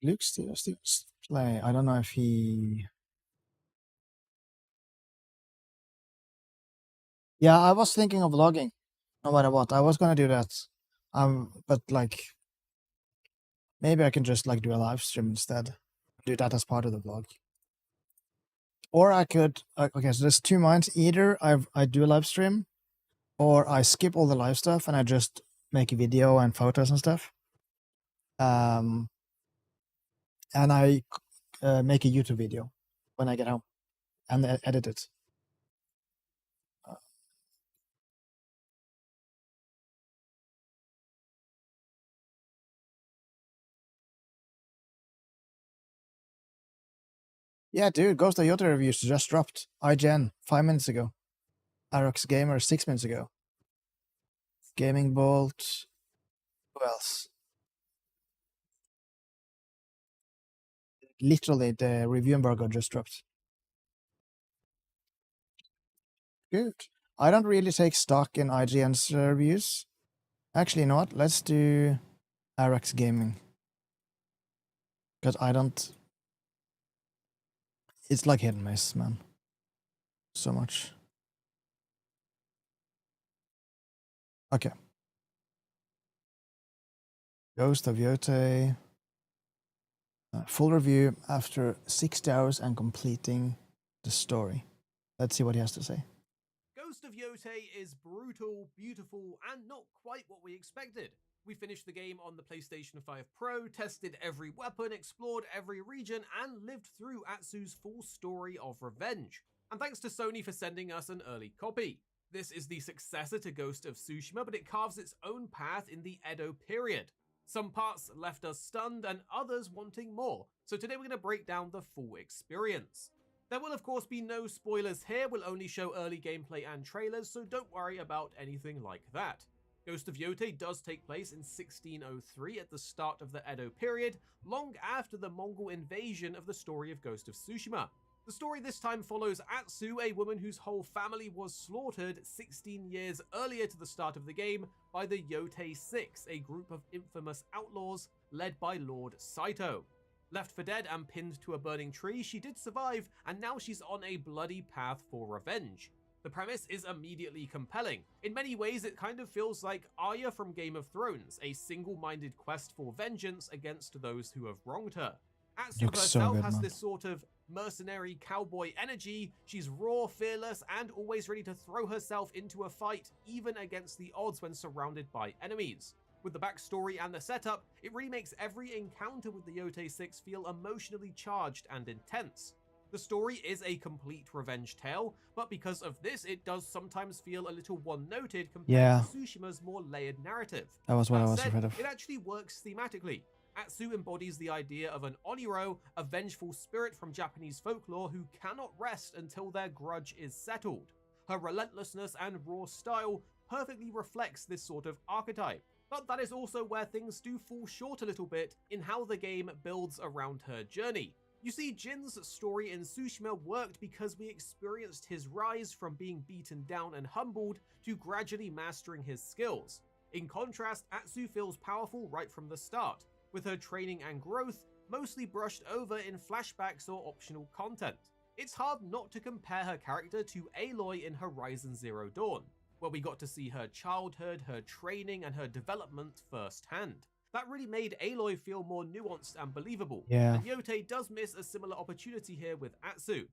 Speaker 1: Luke Stevens play. I don't know if he. Yeah, I was thinking of vlogging. No matter what, I was gonna do that. But like, maybe I can just like do a live stream instead. Do that as part of the vlog. Or I could. Okay, so there's two minds. Either I do a live stream, or I skip all the live stuff and I just make a video and photos and stuff. And I make a YouTube video when I get home and edit it. Yeah, dude, Ghost of Yota reviews just dropped. IGN 5 minutes ago. Arox Gamer 6 minutes ago. Gaming Bolt. Who else? Literally, the review embargo just dropped. Good. I don't really take stock in IGN's reviews. Actually, you know what? Let's do Arox Gaming. Because I don't... It's like hit and miss, man. So much. Okay. Ghost of Yota. Full review after 60 hours and completing the story. Let's see what he has to say.
Speaker 12: Ghost of Yota is brutal, beautiful, and not quite what we expected. We finished the game on the PlayStation 5 Pro, tested every weapon, explored every region, and lived through Atsu's full story of revenge. And thanks to Sony for sending us an early copy. This is the successor to Ghost of Tsushima, but it carves its own path in the Edo period. Some parts left us stunned and others wanting more, so today we're going to break down the full experience. There will of course be no spoilers here, we'll only show early gameplay and trailers, so don't worry about anything like that. Ghost of Yota does take place in 1603 at the start of the Edo period, long after the Mongol invasion of the story of Ghost of Tsushima. The story this time follows Atsu, a woman whose whole family was slaughtered 16 years earlier to the start of the game by the Yotei Six, a group of infamous outlaws led by Lord Saito. Left for dead and pinned to a burning tree, she did survive, and now she's on a bloody path for revenge. The premise is immediately compelling. In many ways, it kind of feels like Arya from Game of Thrones, a single-minded quest for vengeance against those who have wronged her. Atsu herself has this sort of mercenary cowboy energy. She's raw, fearless, and always ready to throw herself into a fight, even against the odds when surrounded by enemies. With the backstory and the setup, it really makes every encounter with the Yotei Six feel emotionally charged and intense. The story is a complete revenge tale, but because of this, it does sometimes feel a little one-noted compared to Tsushima's more layered narrative.
Speaker 1: That was what I was afraid of.
Speaker 12: It actually works thematically. Atsu embodies the idea of an oniro, a vengeful spirit from Japanese folklore who cannot rest until their grudge is settled. Her relentlessness and raw style perfectly reflects this sort of archetype. But that is also where things do fall short a little bit in how the game builds around her journey. You see, Jin's story in Tsushima worked because we experienced his rise from being beaten down and humbled to gradually mastering his skills. In contrast, Atsu feels powerful right from the start, with her training and growth mostly brushed over in flashbacks or optional content. It's hard not to compare her character to Aloy in Horizon Zero Dawn, where we got to see her childhood, her training, and her development firsthand. That really made Aloy feel more nuanced and believable,
Speaker 1: Yeah.
Speaker 12: and Yotei does miss a similar opportunity here with Atsu.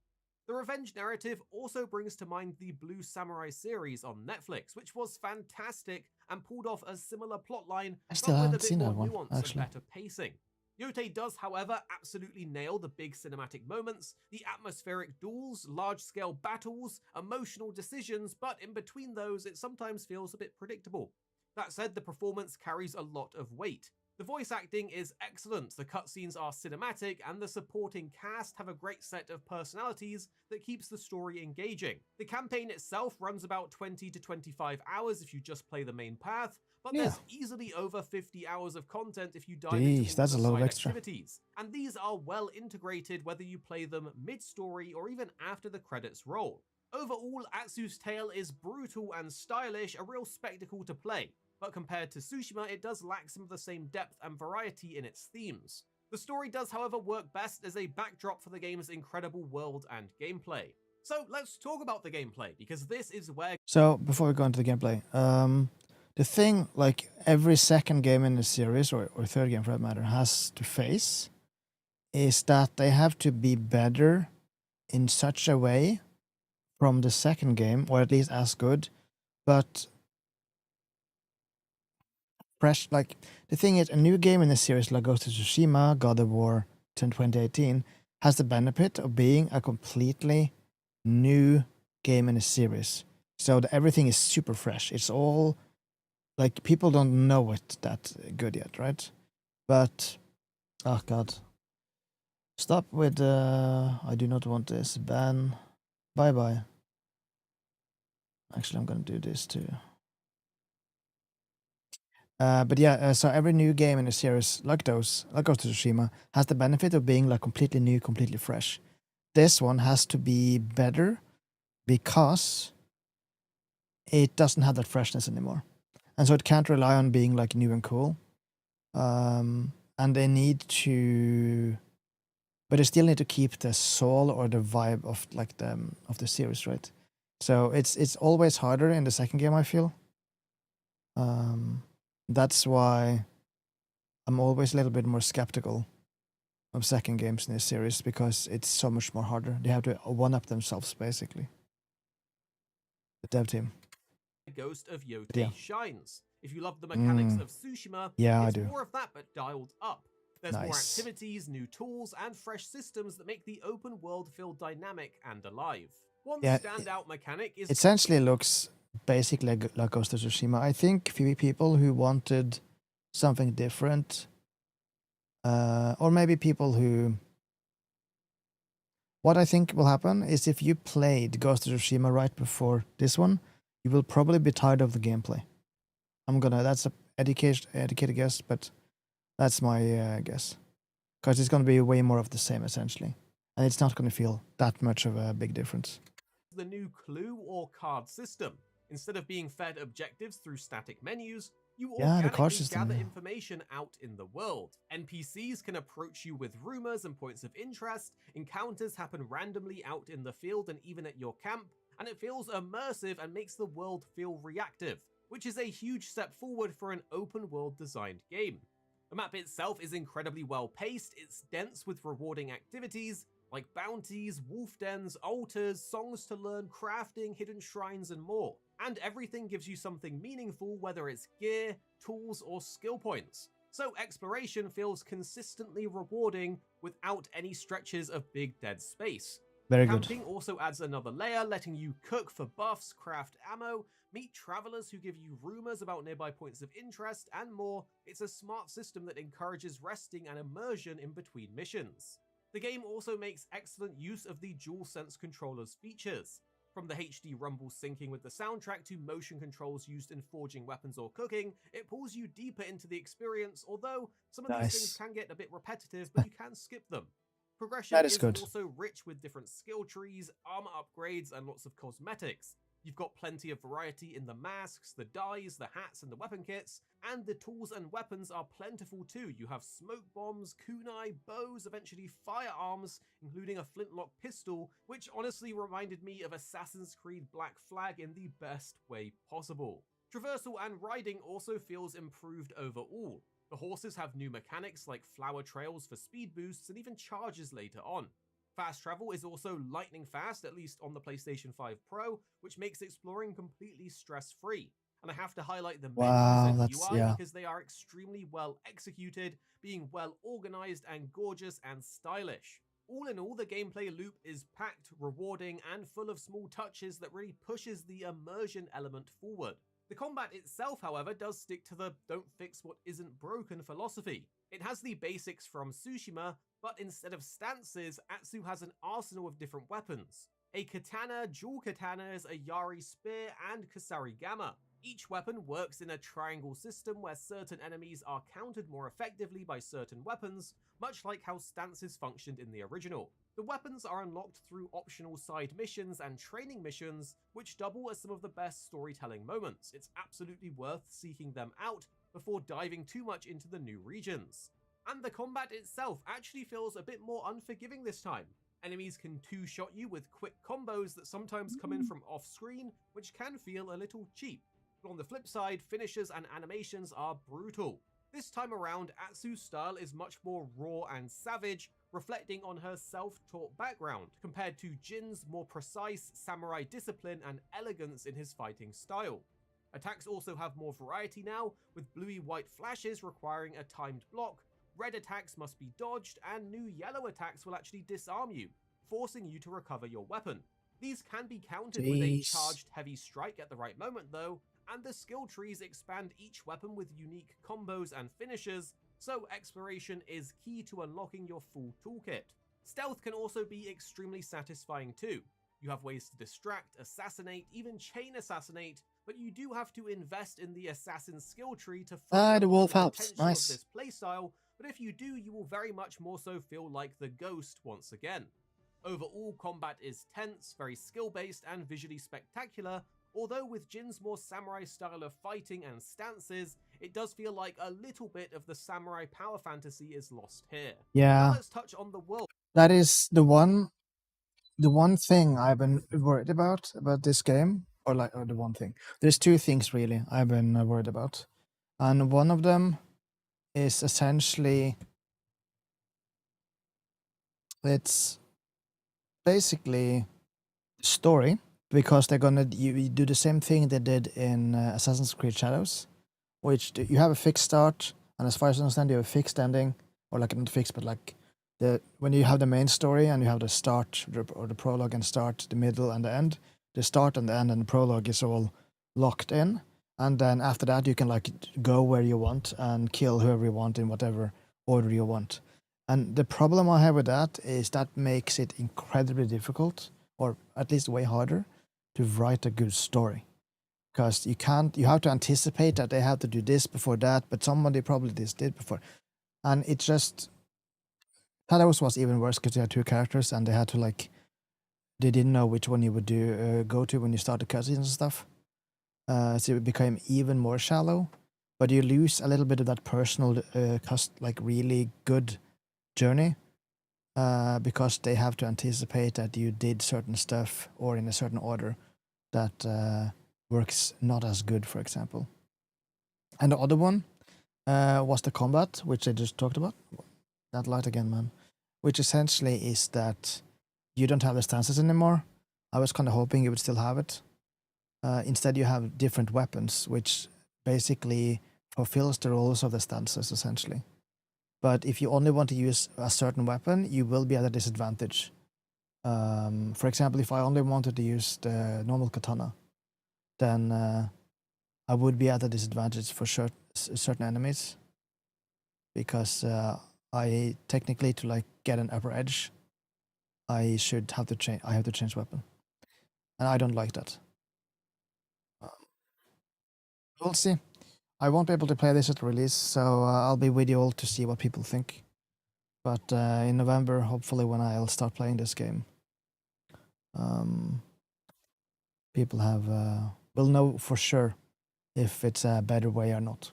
Speaker 12: The revenge narrative also brings to mind the Blue Samurai series on Netflix, which was fantastic and pulled off a similar plotline,
Speaker 1: I still
Speaker 12: but with a
Speaker 1: haven't
Speaker 12: bit
Speaker 1: seen
Speaker 12: more
Speaker 1: that one,
Speaker 12: nuance and
Speaker 1: actually.
Speaker 12: better pacing. Yotei does, however, absolutely nail the big cinematic moments, the atmospheric duels, large-scale battles, emotional decisions, but in between those, it sometimes feels a bit predictable. That said, the performance carries a lot of weight. The voice acting is excellent, the cutscenes are cinematic, and the supporting cast have a great set of personalities that keeps the story engaging. The campaign itself runs about 20 to 25 hours if you just play the main path, but
Speaker 1: Yeah.
Speaker 12: there's easily over 50 hours of content if you dive into
Speaker 1: Jeez,
Speaker 12: all
Speaker 1: that's
Speaker 12: the
Speaker 1: a lot of
Speaker 12: side
Speaker 1: extra.
Speaker 12: activities. And these are well integrated whether you play them mid-story or even after the credits roll. Overall, Atsu's Tale is brutal and stylish, a real spectacle to play, but compared to Tsushima, it does lack some of the same depth and variety in its themes. The story does, however, work best as a backdrop for the game's incredible world and gameplay. So let's talk about the gameplay, because this is where...
Speaker 1: So, before we go into the gameplay, the thing, like, every second game in the series, or third game for that matter, has to face is that they have to be better in such a way from the second game, or at least as good, but fresh. Like, the thing is, a new game in the series like Ghost of Tsushima, God of War 2018, has the benefit of being a completely new game in the series. So everything is super fresh. It's all, like, people don't know it that good yet, right? But, oh god. Stop with, I do not want this. Ban. Bye-bye. Actually, I'm gonna do this too. But yeah, so every new game in the series, like Ghost of Tsushima, has the benefit of being like completely new, completely fresh. This one has to be better because it doesn't have that freshness anymore. And so it can't rely on being like new and cool. And they need to, but they still need to keep the soul or the vibe of like of the series, right? So it's always harder in the second game, I feel. That's why I'm always a little bit more skeptical of second games in this series, because it's so much more harder. They have to one-up themselves, basically. The dev team.
Speaker 12: Ghost of Yotei
Speaker 1: Yeah.
Speaker 12: shines. If you love the mechanics of Tsushima,
Speaker 1: Yeah,
Speaker 12: it's
Speaker 1: I do.
Speaker 12: more of that but dialed up. There's more
Speaker 1: Nice.
Speaker 12: activities, new tools, and fresh systems that make the open world feel dynamic and alive. One
Speaker 1: Yeah,
Speaker 12: standout mechanic is...
Speaker 1: essentially looks basically like Ghost of Tsushima. I think few people who wanted something different, or maybe people who... What I think will happen is if you played Ghost of Tsushima right before this one, you will probably be tired of the gameplay. That's a educated guess, but that's my guess. Because it's gonna be way more of the same, essentially. And it's not gonna feel that much of a big difference.
Speaker 12: The new clue or card system. Instead of being fed objectives through static menus, you
Speaker 1: Yeah, the card
Speaker 12: organically
Speaker 1: system,
Speaker 12: gather
Speaker 1: yeah.
Speaker 12: information out in the world. NPCs can approach you with rumors and points of interest, encounters happen randomly out in the field and even at your camp, and it feels immersive and makes the world feel reactive, which is a huge step forward for an open world designed game. The map itself is incredibly well paced, it's dense with rewarding activities, like bounties, wolf dens, altars, songs to learn, crafting, hidden shrines, and more. And everything gives you something meaningful, whether it's gear, tools, or skill points. So exploration feels consistently rewarding without any stretches of big dead space.
Speaker 1: Very good.
Speaker 12: Camping also adds another layer, letting you cook for buffs, craft ammo, meet travelers who give you rumors about nearby points of interest, and more. It's a smart system that encourages resting and immersion in between missions. The game also makes excellent use of the DualSense controller's features. From the HD rumble syncing with the soundtrack to motion controls used in forging weapons or cooking, it pulls you deeper into the experience, although some of these things can get a bit repetitive, but you can skip them. Progression is
Speaker 1: good.
Speaker 12: also rich with different skill trees, armor upgrades, and lots of cosmetics. You've got plenty of variety in the masks, the dyes, the hats, and the weapon kits, and the tools and weapons are plentiful too. You have smoke bombs, kunai, bows, eventually firearms, including a flintlock pistol, which honestly reminded me of Assassin's Creed Black Flag in the best way possible. Traversal and riding also feels improved overall. The horses have new mechanics like flower trails for speed boosts and even charges later on. Fast travel is also lightning fast, at least on the PlayStation 5 Pro, which makes exploring completely stress-free. And I have to highlight the menus
Speaker 1: Wow,
Speaker 12: and
Speaker 1: that's
Speaker 12: UI
Speaker 1: yeah.
Speaker 12: because they are extremely well executed, being well organized and gorgeous and stylish. All in all, the gameplay loop is packed, rewarding, and full of small touches that really pushes the immersion element forward. The combat itself, however, does stick to the don't fix what isn't broken philosophy. It has the basics from Tsushima, but instead of stances, Atsu has an arsenal of different weapons. A katana, dual katanas, a Yari spear, and Kasari Gamma. Each weapon works in a triangle system where certain enemies are countered more effectively by certain weapons, much like how stances functioned in the original. The weapons are unlocked through optional side missions and training missions, which double as some of the best storytelling moments. It's absolutely worth seeking them out before diving too much into the new regions. And the combat itself actually feels a bit more unforgiving this time. Enemies can two-shot you with quick combos that sometimes come in from off-screen, which can feel a little cheap. But on the flip side, finishers and animations are brutal. This time around, Atsu's style is much more raw and savage, reflecting on her self-taught background, compared to Jin's more precise samurai discipline and elegance in his fighting style. Attacks also have more variety now, with bluey-white flashes requiring a timed block, red attacks must be dodged, and new yellow attacks will actually disarm you, forcing you to recover your weapon. These can be countered with a charged heavy strike at the right moment though, and the skill trees expand each weapon with unique combos and finishes, so exploration is key to unlocking your full toolkit. Stealth can also be extremely satisfying too. You have ways to distract, assassinate, even chain assassinate, but you do have to invest in the assassin skill tree to fully
Speaker 1: The wolf
Speaker 12: unlock the
Speaker 1: helps.
Speaker 12: potential
Speaker 1: Nice.
Speaker 12: of this playstyle, but if you do, you will very much more so feel like the ghost once again. Overall, combat is tense, very skill-based, and visually spectacular, although with Jin's more samurai style of fighting and stances, it does feel like a little bit of the samurai power fantasy is lost here.
Speaker 1: Yeah.
Speaker 12: Now let's touch on the world.
Speaker 1: That is the one thing I've been worried about this game, or the one thing. There's two things really I've been worried about, and one of them is essentially it's basically story, because they're gonna you do the same thing they did in Assassin's Creed Shadows, which you have a fixed start, and as far as I understand, you have a fixed ending, or like not fixed, but like when you have the main story and you have the start or the prologue and start, the middle and the end, the start and the end and the prologue is all locked in, and then after that you can like go where you want and kill whoever you want in whatever order you want. And the problem I have with that is that makes it incredibly difficult, or at least way harder, to write a good story. Because you have to anticipate that they have to do this before that, but somebody probably did before. And it just, Shadows was even worse because you had two characters and they had to they didn't know which one you would go to when you start the cutscenes and stuff. So it became even more shallow, but you lose a little bit of that personal, really good journey. Because they have to anticipate that you did certain stuff or in a certain order that works not as good, for example. And the other one was the combat, which I just talked about. That light again, man. Which essentially is that you don't have the stances anymore. I was kind of hoping you would still have it. Instead, you have different weapons, which basically fulfills the roles of the stances, essentially. But if you only want to use a certain weapon, you will be at a disadvantage. For example, if I only wanted to use the normal katana, then I would be at a disadvantage for certain enemies. Because I technically, to get an upper edge, I have to change weapon. And I don't like that. We'll see. I won't be able to play this at release, so I'll be with you all to see what people think. But in November, hopefully, when I'll start playing this game, people will know for sure if it's a better way or not.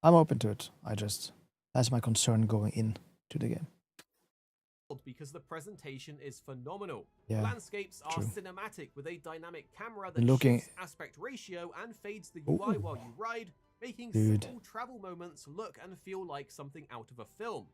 Speaker 1: I'm open to it. That's my concern going into the game.
Speaker 12: Because the presentation is phenomenal.
Speaker 1: Yeah,
Speaker 12: Landscapes are
Speaker 1: true.
Speaker 12: cinematic with a dynamic camera that
Speaker 1: Looking-
Speaker 12: shifts aspect ratio and fades the UI while you ride, making
Speaker 1: Dude.
Speaker 12: simple travel moments look and feel like something out of a film.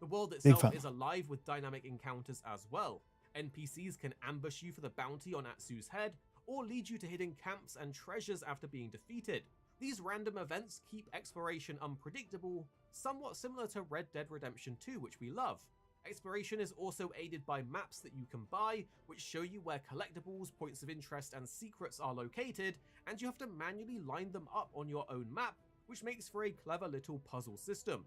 Speaker 12: The world
Speaker 1: Big
Speaker 12: itself
Speaker 1: fan.
Speaker 12: is alive with dynamic encounters as well. NPCs can ambush you for the bounty on Atsu's head, or lead you to hidden camps and treasures after being defeated. These random events keep exploration unpredictable, somewhat similar to Red Dead Redemption 2, which we love. Exploration is also aided by maps that you can buy, which show you where collectibles, points of interest, and secrets are located, and you have to manually line them up on your own map, which makes for a clever little puzzle system.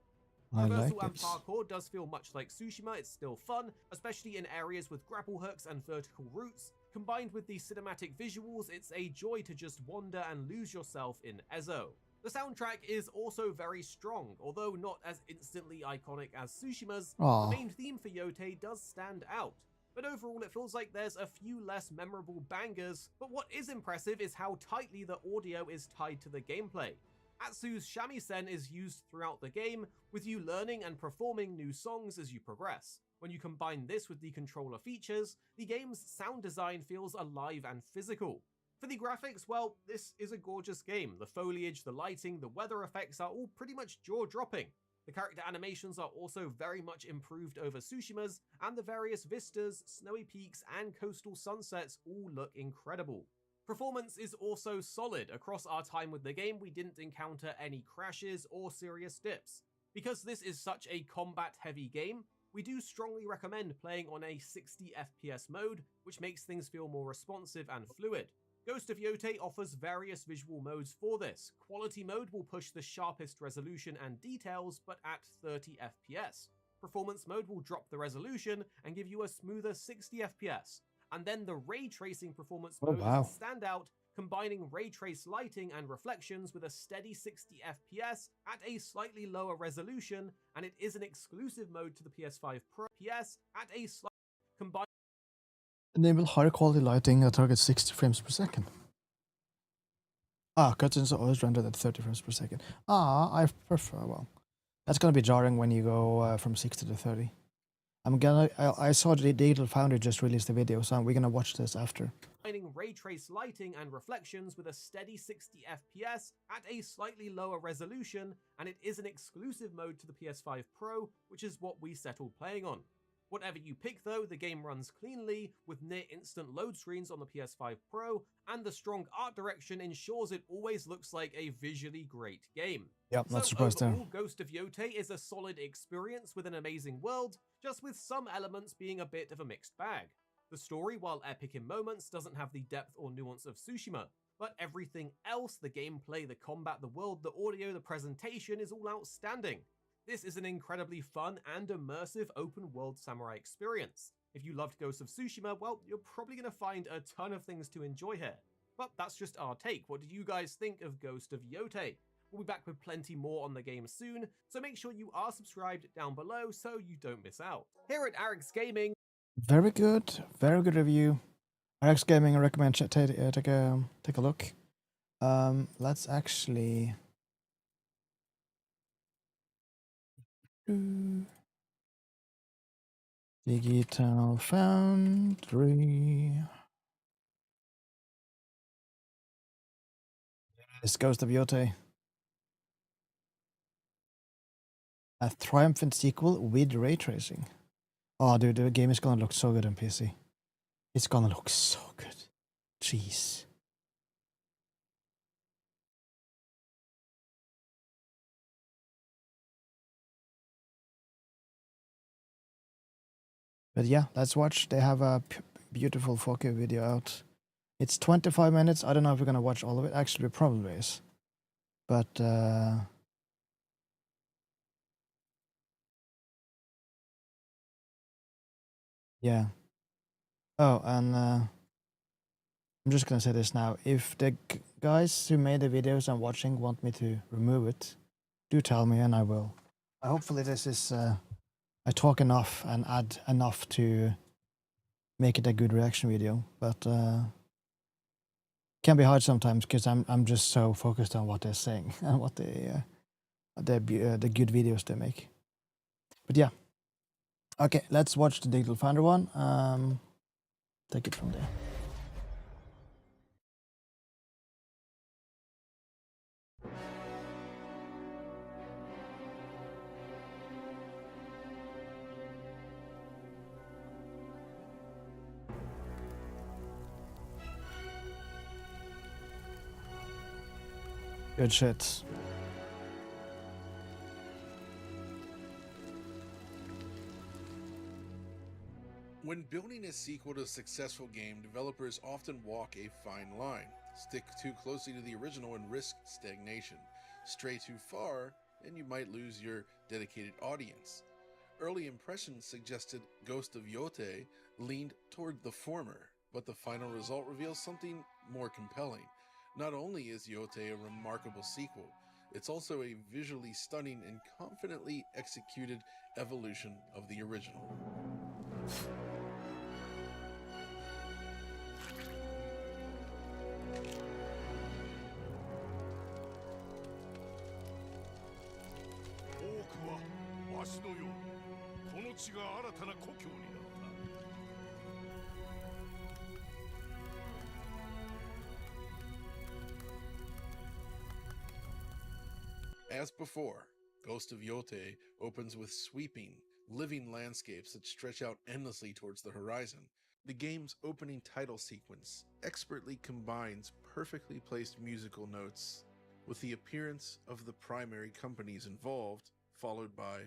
Speaker 1: I like
Speaker 12: Traversal and
Speaker 1: it.
Speaker 12: parkour does feel much like Tsushima. It's still fun, especially in areas with grapple hooks and vertical routes. Combined with the cinematic visuals, it's a joy to just wander and lose yourself in Ezo. The soundtrack is also very strong, although not as instantly iconic as Tsushima's.
Speaker 1: Aw.
Speaker 12: The main theme for Yote does stand out, but overall it feels like there's a few less memorable bangers. But what is impressive is how tightly the audio is tied to the gameplay. Atsu's shamisen is used throughout the game, with you learning and performing new songs as you progress. When you combine this with the controller features, the game's sound design feels alive and physical. For the graphics, well, this is a gorgeous game. The foliage, the lighting, the weather effects are all pretty much jaw-dropping. The character animations are also very much improved over Tsushima's, and the various vistas, snowy peaks, and coastal sunsets all look incredible. Performance is also solid. Across our time with the game, we didn't encounter any crashes or serious dips. Because this is such a combat-heavy game, we do strongly recommend playing on a 60 FPS mode, which makes things feel more responsive and fluid. Ghost of Yote offers various visual modes for this. Quality mode will push the sharpest resolution and details, but at 30 FPS. Performance mode will drop the resolution and give you a smoother 60 FPS. And then the ray tracing performance mode is a standout, combining ray trace lighting and reflections with a steady 60 FPS at a slightly lower resolution, and it is an exclusive mode to the PS5 Pro. PS at a combined.
Speaker 1: Enable higher quality lighting that targets 60 frames per second. Cutscenes are always rendered at 30 frames per second. I prefer, well, that's gonna be jarring when you go from 60 to 30. I saw the Digital Foundry just released a video, so we're gonna watch this after.
Speaker 12: Combining ray trace lighting and reflections with a steady 60 FPS at a slightly lower resolution, and it is an exclusive mode to the PS5 Pro, which is what we settled playing on. Whatever you pick though, the game runs cleanly, with near instant load screens on the PS5 Pro, and the strong art direction ensures it always looks like a visually great game.
Speaker 1: Yep, not surprised there.
Speaker 12: Overall, Ghost of Yote is a solid experience with an amazing world, just with some elements being a bit of a mixed bag. The story, while epic in moments, doesn't have the depth or nuance of Tsushima, but everything else, the gameplay, the combat, the world, the audio, the presentation, is all outstanding. This is an incredibly fun and immersive open-world samurai experience. If you loved Ghost of Tsushima, well, you're probably going to find a ton of things to enjoy here. But that's just our take. What did you guys think of Ghost of Yote? We'll be back with plenty more on the game soon, so make sure you are subscribed down below so you don't miss out. Here at Arix Gaming,
Speaker 1: very good review. Arix Gaming, I recommend take a look. Let's actually Digital Foundry. This Ghost of Yote. A triumphant sequel with ray tracing. Oh, dude, the game is gonna look so good on PC. It's gonna look so good. Jeez. But yeah, let's watch. They have a beautiful 4K video out. It's 25 minutes. I don't know if we're gonna watch all of it. Actually, it probably is. But yeah. Oh, and I'm just gonna say this now. If the guys who made the videos I'm watching want me to remove it, do tell me and I will. Hopefully this is I talk enough and add enough to make it a good reaction video, but can be hard sometimes because I'm just so focused on what they're saying and what the good videos they make. But yeah, okay, let's watch the Digital Foundry one. Take it from there. Good shit.
Speaker 13: When building a sequel to a successful game, developers often walk a fine line. Stick too closely to the original and risk stagnation. Stray too far, and you might lose your dedicated audience. Early impressions suggested Ghost of Yote leaned toward the former, but the final result reveals something more compelling. Not only is Yote a remarkable sequel, it's also a visually stunning and confidently executed evolution of the original. As before, Ghost of Yote opens with sweeping, living landscapes that stretch out endlessly towards the horizon. The game's opening title sequence expertly combines perfectly placed musical notes with the appearance of the primary companies involved, followed by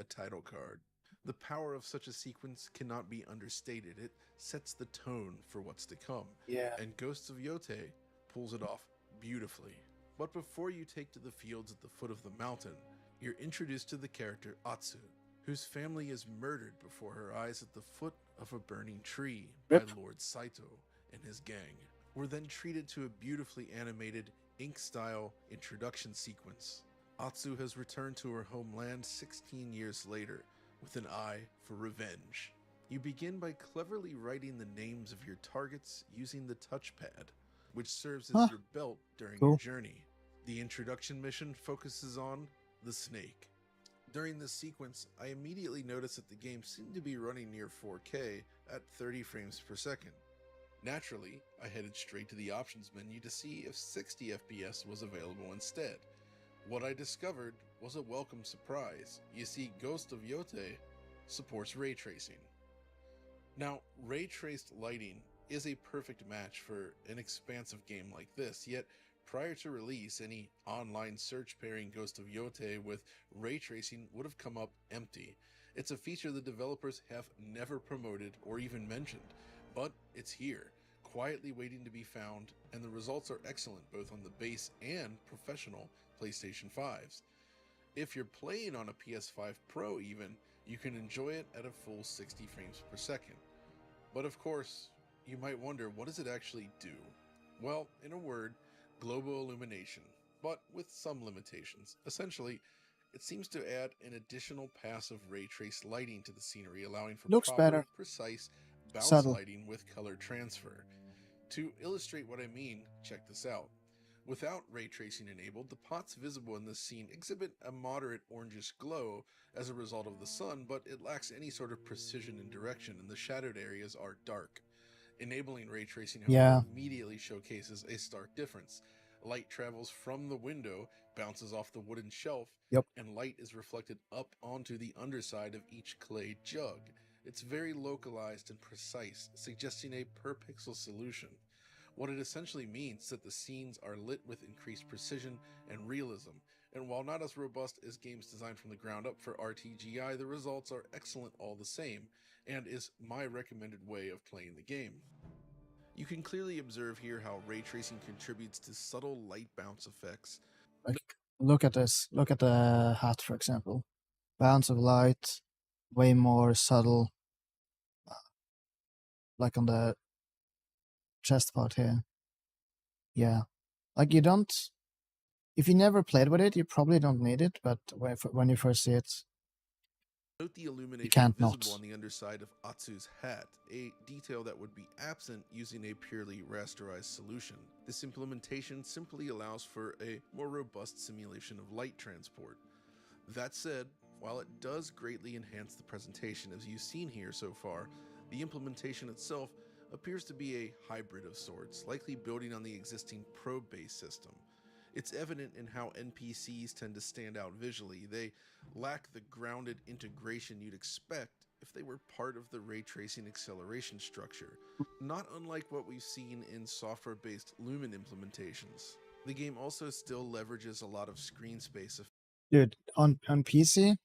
Speaker 13: a title card. The power of such a sequence cannot be understated. It sets the tone for what's to come.
Speaker 1: Yeah.
Speaker 13: And Ghosts of Yote pulls it off beautifully. But before you take to the fields at the foot of the mountain, you're introduced to the character Atsu, whose family is murdered before her eyes at the foot of a burning tree by Lord Saito and his gang. We're then treated to a beautifully animated, ink-style introduction sequence. Atsu has returned to her homeland 16 years later, with an eye for revenge. You begin by cleverly writing the names of your targets using the touchpad, which serves as your belt during your journey. The introduction mission focuses on the snake. During this sequence, I immediately noticed that the game seemed to be running near 4K at 30 frames per second. Naturally, I headed straight to the options menu to see if 60 FPS was available instead. What I discovered was a welcome surprise. You see, Ghost of Yote supports ray tracing. Now, ray-traced lighting is a perfect match for an expansive game like this, yet prior to release, any online search pairing Ghost of Yote with ray tracing would have come up empty. It's a feature the developers have never promoted or even mentioned, but it's here, quietly waiting to be found, and the results are excellent both on the base and professional PlayStation 5s. If you're playing on a PS5 Pro even, you can enjoy it at a full 60 frames per second. But of course, you might wonder, what does it actually do? Well, in a word, global illumination, but with some limitations. Essentially, it seems to add an additional pass of ray trace lighting to the scenery, allowing for proper, precise bounce lighting with color transfer. To illustrate what I mean, check this out. Without ray tracing enabled, the pots visible in this scene exhibit a moderate orangish glow as a result of the sun, but it lacks any sort of precision and direction, and the shadowed areas are dark. Enabling ray tracing, however, immediately showcases a stark difference. Light travels from the window, bounces off the wooden shelf, and light is reflected up onto the underside of each clay jug. It's very localized and precise, suggesting a per-pixel solution. What it essentially means is that the scenes are lit with increased precision and realism, and while not as robust as games designed from the ground up for RTGI, the results are excellent all the same, and is my recommended way of playing the game. You can clearly observe here how ray tracing contributes to subtle light bounce effects.
Speaker 1: Like, look at this. Look at the hat, for example. Bounce of light, way more subtle. Like on the chest part here. Yeah. Like you don't... If you never played with it, you probably don't need it, but when you first see it,
Speaker 13: Note the illumination visible on the underside of Atsu's hat, a detail that would be absent using a purely rasterized solution. This implementation simply allows for a more robust simulation of light transport. That said, while it does greatly enhance the presentation as you've seen here so far, the implementation itself appears to be a hybrid of sorts, likely building on the existing probe-based system. It's evident in how NPCs tend to stand out visually. They lack the grounded integration you'd expect if they were part of the ray tracing acceleration structure, not unlike what we've seen in software-based Lumen implementations. The game also still leverages a lot of screen space.
Speaker 1: Dude, on PC,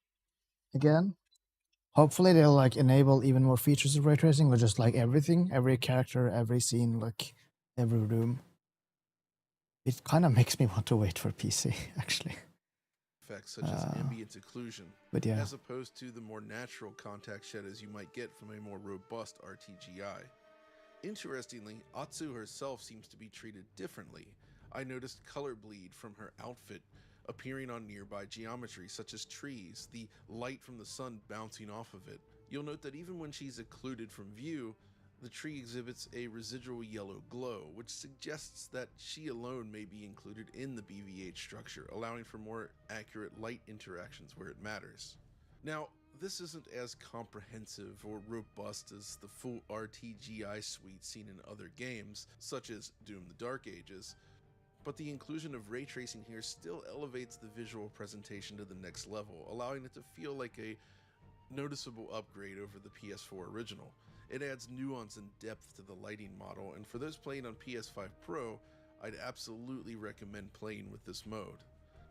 Speaker 1: again, hopefully they'll like enable even more features of ray tracing, or just like everything, every character, every scene, like every room. It kind of makes me want to wait for PC, actually.
Speaker 13: Effects such as ambient occlusion,
Speaker 1: but yeah.
Speaker 13: as opposed to the more natural contact shadows you might get from a more robust RTGI. Interestingly, Atsu herself seems to be treated differently. I noticed color bleed from her outfit appearing on nearby geometry such as trees, the light from the sun bouncing off of it. You'll note that even when she's occluded from view, the tree exhibits a residual yellow glow, which suggests that she alone may be included in the BVH structure, allowing for more accurate light interactions where it matters. Now, this isn't as comprehensive or robust as the full RTGI suite seen in other games, such as Doom the Dark Ages, but the inclusion of ray tracing here still elevates the visual presentation to the next level, allowing it to feel like a noticeable upgrade over the PS4 original. It adds nuance and depth to the lighting model, and for those playing on PS5 Pro, I'd absolutely recommend playing with this mode.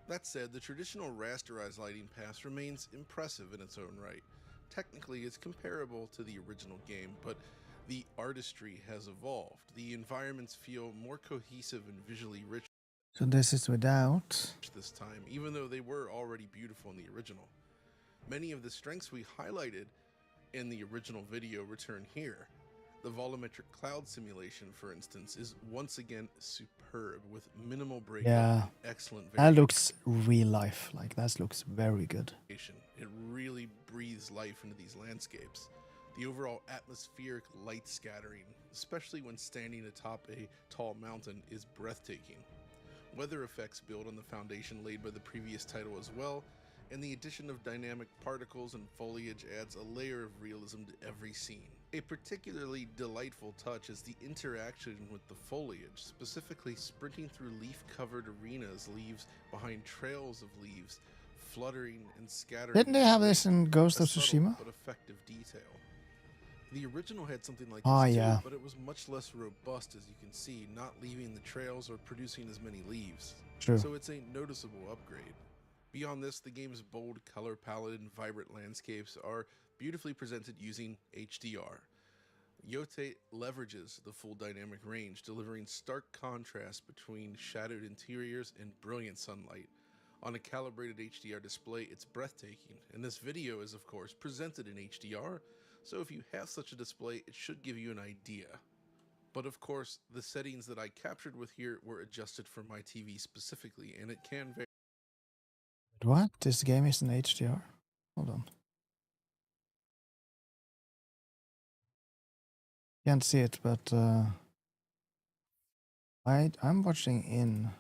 Speaker 13: That said, the traditional rasterized lighting path remains impressive in its own right. Technically, it's comparable to the original game, but the artistry has evolved. The environments feel more cohesive and visually rich.
Speaker 1: So this is without
Speaker 13: this time, even though they were already beautiful in the original. Many of the strengths we highlighted in the original video return here. The volumetric cloud simulation, for instance, is once again superb with minimal breakdown.
Speaker 1: Yeah,
Speaker 13: Excellent.
Speaker 1: That looks real life. Like that looks very good.
Speaker 13: It really breathes life into these landscapes. The overall atmospheric light scattering, especially when standing atop a tall mountain, is breathtaking. Weather effects build on the foundation laid by the previous title as well, and the addition of dynamic particles and foliage adds a layer of realism to every scene. A particularly delightful touch is the interaction with the foliage, specifically sprinting through leaf-covered arenas leaves behind trails of leaves, fluttering and scattering.
Speaker 1: Didn't they have this in Ghost of Tsushima?
Speaker 13: But effective detail. The original had something like
Speaker 1: this
Speaker 13: too, but it was much less robust, as you can see, not leaving the trails or producing as many leaves.
Speaker 1: True.
Speaker 13: So it's a noticeable upgrade. Beyond this, the game's bold color palette and vibrant landscapes are beautifully presented using HDR. Yote leverages the full dynamic range, delivering stark contrast between shadowed interiors and brilliant sunlight. On a calibrated HDR display, it's breathtaking, and this video is, of course, presented in HDR, so if you have such a display, it should give you an idea. But of course, the settings that I captured with here were adjusted for my TV specifically, and it can vary.
Speaker 1: What? This game is in HDR? Hold on. Can't see it, but I'm watching in.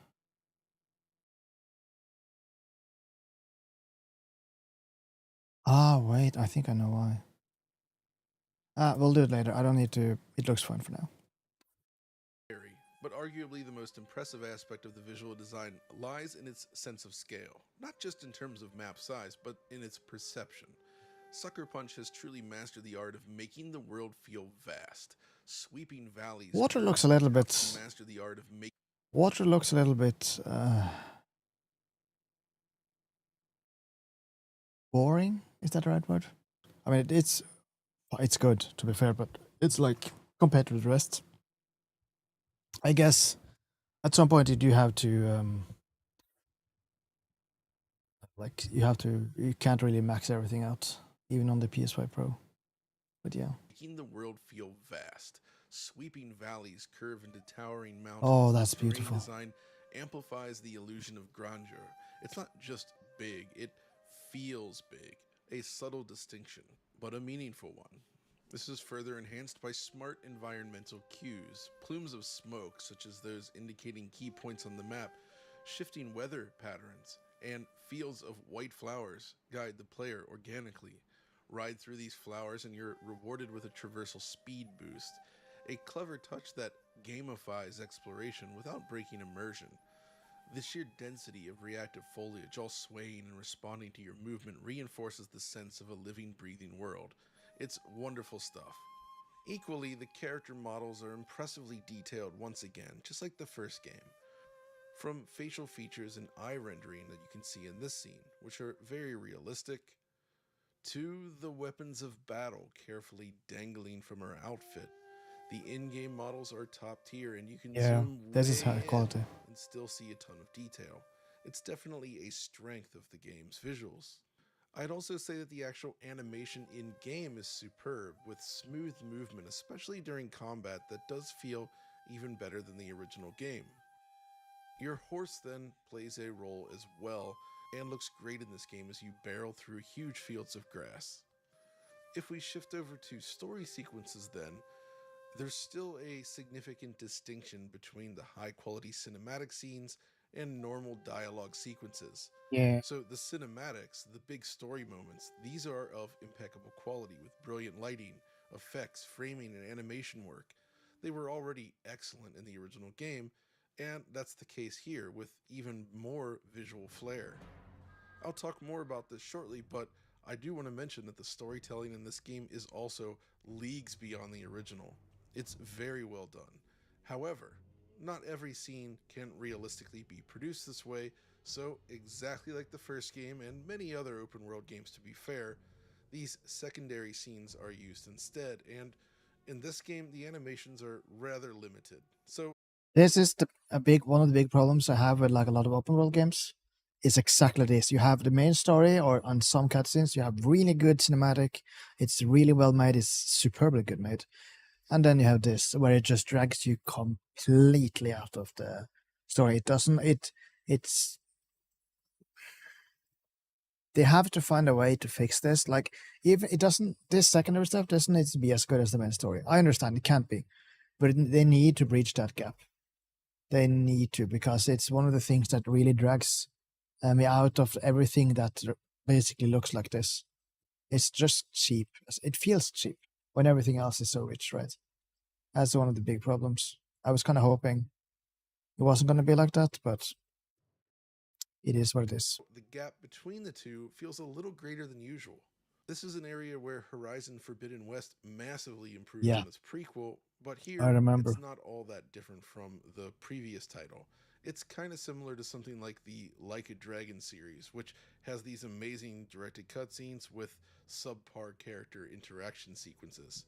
Speaker 1: Ah, wait, I think I know why. We'll do it later. I don't need to. It looks fine for now.
Speaker 13: But arguably the most impressive aspect of the visual design lies in its sense of scale, not just in terms of map size, but in its perception. Sucker Punch has truly mastered the art of making the world feel vast. Sweeping valleys.
Speaker 1: Water looks a little bit.
Speaker 13: Master the art of making.
Speaker 1: Water looks a little bit boring. Is that the right word? I mean, it's good to be fair, but it's like compared to the rest. I guess at some point you do have to you can't really max everything out, even on the PS5 Pro. But yeah.
Speaker 13: Making the world feel vast. Sweeping valleys curve into towering mountains.
Speaker 1: Oh, that's beautiful.
Speaker 13: Design amplifies the illusion of grandeur. It's not just big, it feels big. A subtle distinction, but a meaningful one. This is further enhanced by smart environmental cues, plumes of smoke such as those indicating key points on the map, shifting weather patterns, and fields of white flowers guide the player organically. Ride through these flowers and you're rewarded with a traversal speed boost, a clever touch that gamifies exploration without breaking immersion. The sheer density of reactive foliage, all swaying and responding to your movement, reinforces the sense of a living, breathing world. It's wonderful stuff. Equally, the character models are impressively detailed once again, just like the first game. From facial features and eye rendering that you can see in this scene, which are very realistic, to the weapons of battle carefully dangling from her outfit. The in-game models are top tier and you can
Speaker 1: Yeah,
Speaker 13: zoom
Speaker 1: this is
Speaker 13: way
Speaker 1: high
Speaker 13: in
Speaker 1: quality.
Speaker 13: and still see a ton of detail. It's definitely a strength of the game's visuals. I'd also say that the actual animation in-game is superb, with smooth movement, especially during combat, that does feel even better than the original game. Your horse then plays a role as well and looks great in this game as you barrel through huge fields of grass. If we shift over to story sequences then, there's still a significant distinction between the high quality cinematic scenes and normal dialogue sequences.
Speaker 1: Yeah.
Speaker 13: So the cinematics, the big story moments, these are of impeccable quality with brilliant lighting, effects, framing, and animation work. They were already excellent in the original game, and that's the case here with even more visual flair. I'll talk more about this shortly, but I do want to mention that the storytelling in this game is also leagues beyond the original. It's very well done. However, not every scene can realistically be produced this way, so exactly like the first game and many other open world games to be fair, these secondary scenes are used instead, and in this game the animations are rather limited. So
Speaker 1: This is one of the big problems I have with like a lot of open world games. Is exactly this. You have the main story, or on some cutscenes, you have really good cinematic. It's really well made. It's superbly good made. And then you have this where it just drags you completely out of the story. It doesn't. It's. They have to find a way to fix this. Like, even it doesn't. This secondary stuff doesn't need to be as good as the main story. I understand it can't be, but they need to breach that gap. They need to, because it's one of the things that really drags me out of everything that basically looks like this. It's just cheap. It feels cheap when everything else is so rich, right? That's one of the big problems. I was kind of hoping it wasn't going to be like that, but it is what it is.
Speaker 13: the gap between the two feels a little greater than usual. This is an area where Horizon Forbidden West massively improved
Speaker 1: Yeah.
Speaker 13: on its prequel, but
Speaker 1: I
Speaker 13: here
Speaker 1: remember.
Speaker 13: it's not all that different from the previous title. It's kind of similar to something like the Like a Dragon series, which has these amazing directed cutscenes with subpar character interaction sequences.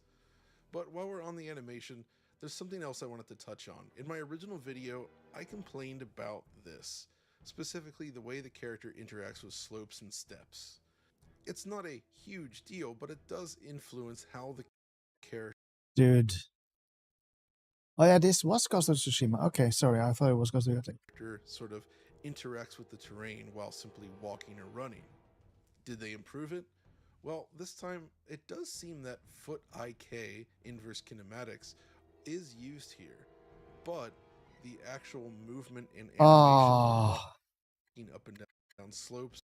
Speaker 13: But while we're on the animation, there's something else I wanted to touch on. In my original video, I complained about this, specifically the way the character interacts with slopes and steps. It's not a huge deal, but it does influence how the character
Speaker 1: Dude. Oh yeah, this was Ghost of Tsushima. Okay, sorry, I thought it was Ghost of Tsushima.
Speaker 13: sort of interacts with the terrain while simply walking or running. Did they improve it? Well, this time it does seem that foot IK, inverse kinematics, is used here, but the actual movement and animation walking up and down slopes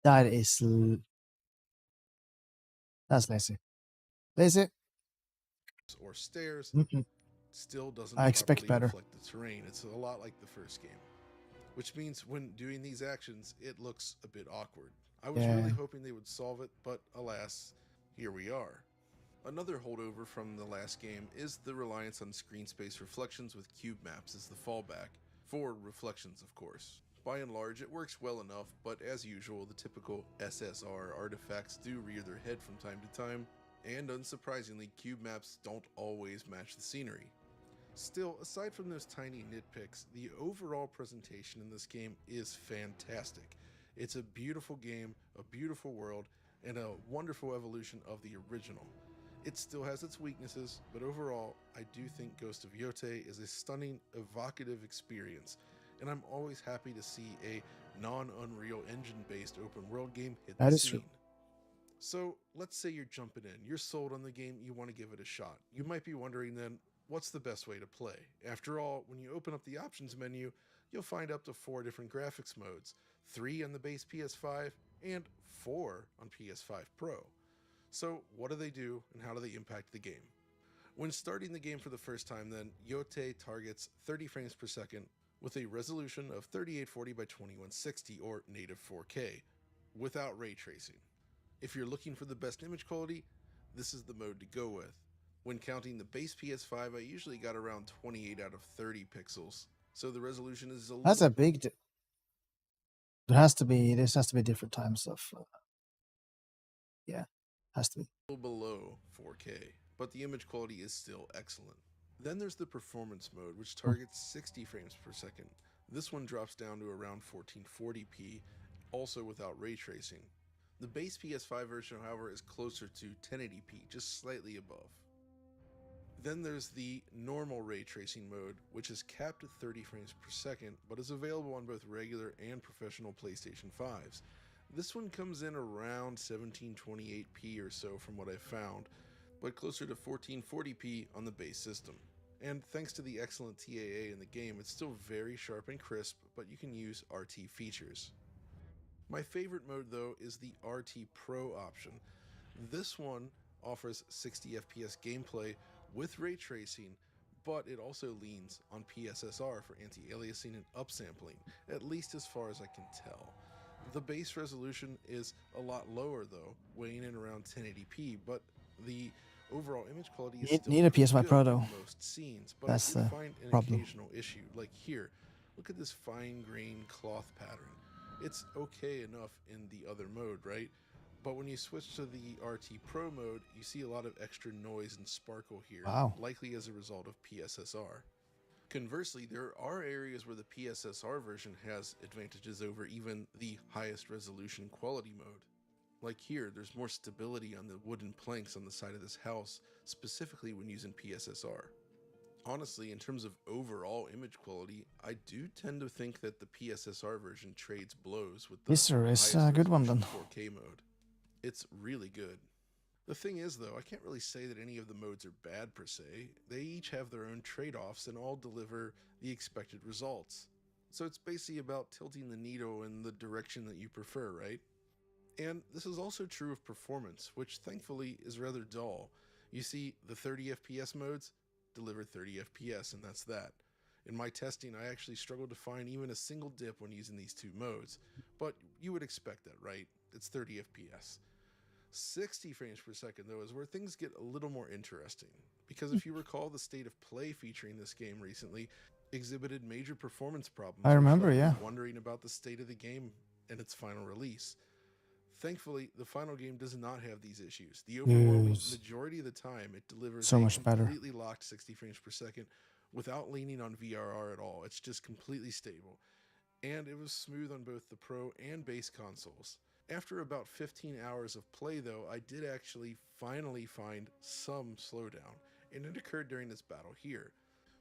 Speaker 1: That is that's lazy. Lazy.
Speaker 13: or stairs still doesn't
Speaker 1: I expect
Speaker 13: properly
Speaker 1: better.
Speaker 13: reflect the terrain. It's a lot like the first game, which means when doing these actions, it looks a bit awkward. I was really hoping they would solve it, but alas, here we are. Another holdover from the last game is the reliance on screen space reflections with cube maps as the fallback, for reflections of course. By and large, it works well enough, but as usual, the typical SSR artifacts do rear their head from time to time, and unsurprisingly, cube maps don't always match the scenery. Still, aside from those tiny nitpicks, the overall presentation in this game is fantastic. It's a beautiful game, a beautiful world, and a wonderful evolution of the original. It still has its weaknesses, but overall, I do think Ghost of Yotei is a stunning, evocative experience, and I'm always happy to see a non-Unreal Engine-based open world game hit the scene.
Speaker 1: True.
Speaker 13: So, let's say you're jumping in, you're sold on the game, you want to give it a shot. You might be wondering then, what's the best way to play? After all, when you open up the options menu, you'll find up to 4 different graphics modes, 3 on the base PS5 and 4 on PS5 Pro. So what do they do and how do they impact the game? When starting the game for the first time then, Yotei targets 30 frames per second with a resolution of 3840 by 2160 or native 4K, without ray tracing. If you're looking for the best image quality, this is the mode to go with. When counting the base PS5, I usually got around 28 out of 30 pixels, so the resolution is a
Speaker 1: That's
Speaker 13: little
Speaker 1: a big. There has to be. This has to be different times of. Yeah, has to be.
Speaker 13: below 4K, but the image quality is still excellent. Then there's the performance mode, which
Speaker 1: Hmm.
Speaker 13: targets 60 frames per second. This one drops down to around 1440p, also without ray tracing. The base PS5 version, however, is closer to 1080p, just slightly above. Then there's the normal ray tracing mode, which is capped at 30 frames per second, but is available on both regular and professional PlayStation 5s. This one comes in around 1728p or so from what I've found, but closer to 1440p on the base system. And thanks to the excellent TAA in the game, it's still very sharp and crisp, but you can use RT features. My favorite mode though is the RT Pro option. This one offers 60 FPS gameplay with ray tracing, but it also leans on PSSR for anti-aliasing and upsampling, at least as far as I can tell. The base resolution is a lot lower though, weighing in around 1080p, but the overall image quality is still
Speaker 1: Need a
Speaker 13: pretty
Speaker 1: PS5
Speaker 13: good
Speaker 1: Pro
Speaker 13: in
Speaker 1: though.
Speaker 13: most scenes, but
Speaker 1: That's
Speaker 13: I do
Speaker 1: the
Speaker 13: find an
Speaker 1: problem.
Speaker 13: occasional issue, like here. Look at this fine-grained cloth pattern. It's okay enough in the other mode, right? But when you switch to the RT Pro mode, you see a lot of extra noise and sparkle here,
Speaker 1: Wow.
Speaker 13: likely as a result of PSSR. Conversely, there are areas where the PSSR version has advantages over even the highest resolution quality mode. Like here, there's more stability on the wooden planks on the side of this house, specifically when using PSSR. Honestly, in terms of overall image quality, I do tend to think that the PSSR version trades blows with the
Speaker 1: Visor is
Speaker 13: highest
Speaker 1: a good one
Speaker 13: resolution
Speaker 1: then.
Speaker 13: 4K mode. It's really good. The thing is though, I can't really say that any of the modes are bad per se. They each have their own trade-offs and all deliver the expected results. So it's basically about tilting the needle in the direction that you prefer, right? And this is also true of performance, which thankfully is rather dull. You see, the 30 FPS modes deliver 30 FPS, and that's that. In my testing, I actually struggled to find even a single dip when using these two modes, but you would expect that, right? It's 30 FPS. 60 frames per second, though, is where things get a little more interesting, because if you recall, the state of play featuring this game recently exhibited major performance problems,
Speaker 1: I
Speaker 13: which
Speaker 1: remember,
Speaker 13: left me
Speaker 1: yeah.
Speaker 13: wondering about the state of the game and its final release. Thankfully, the final game does not have these issues. The overwhelming
Speaker 1: Yes.
Speaker 13: majority of the time, it delivers
Speaker 1: So
Speaker 13: a
Speaker 1: much better.
Speaker 13: completely locked 60 frames per second without leaning on VRR at all. It's just completely stable. And it was smooth on both the Pro and base consoles. After about 15 hours of play though, I did actually finally find some slowdown, and it occurred during this battle here.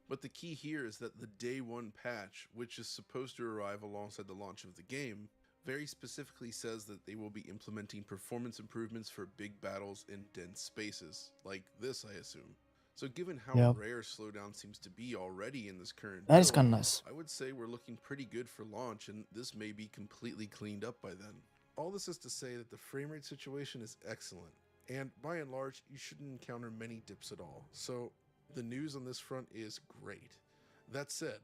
Speaker 13: But the key here is that the day one patch, which is supposed to arrive alongside the launch of the game, very specifically says that they will be implementing performance improvements for big battles in dense spaces, like this I assume. So given how
Speaker 1: Yep.
Speaker 13: rare slowdown seems to be already in this current
Speaker 1: That is
Speaker 13: build,
Speaker 1: kind of nice.
Speaker 13: I would say we're looking pretty good for launch, and this may be completely cleaned up by then. All this is to say that the frame rate situation is excellent, and by and large, you shouldn't encounter many dips at all, so the news on this front is great. That said,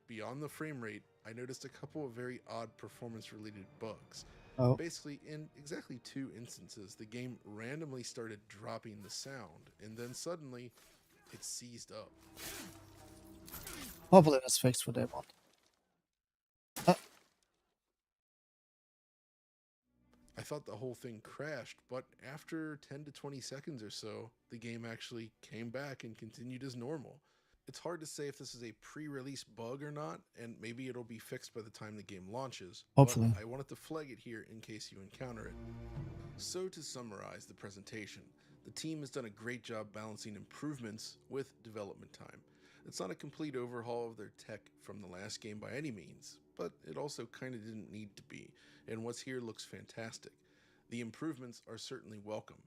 Speaker 13: beyond the frame rate, I noticed a couple of very odd performance related bugs.
Speaker 1: Oh.
Speaker 13: Basically, in exactly 2 instances, the game randomly started dropping the sound, and then suddenly, it seized up.
Speaker 1: Hopefully that's fixed for day one.
Speaker 13: I thought the whole thing crashed, but after 10 to 20 seconds or so, the game actually came back and continued as normal. It's hard to say if this is a pre-release bug or not, and maybe it'll be fixed by the time the game launches,
Speaker 1: Hopefully.
Speaker 13: but I wanted to flag it here in case you encounter it. So to summarize the presentation, the team has done a great job balancing improvements with development time. It's not a complete overhaul of their tech from the last game by any means, but it also kind of didn't need to be, and what's here looks fantastic. The improvements are certainly welcome.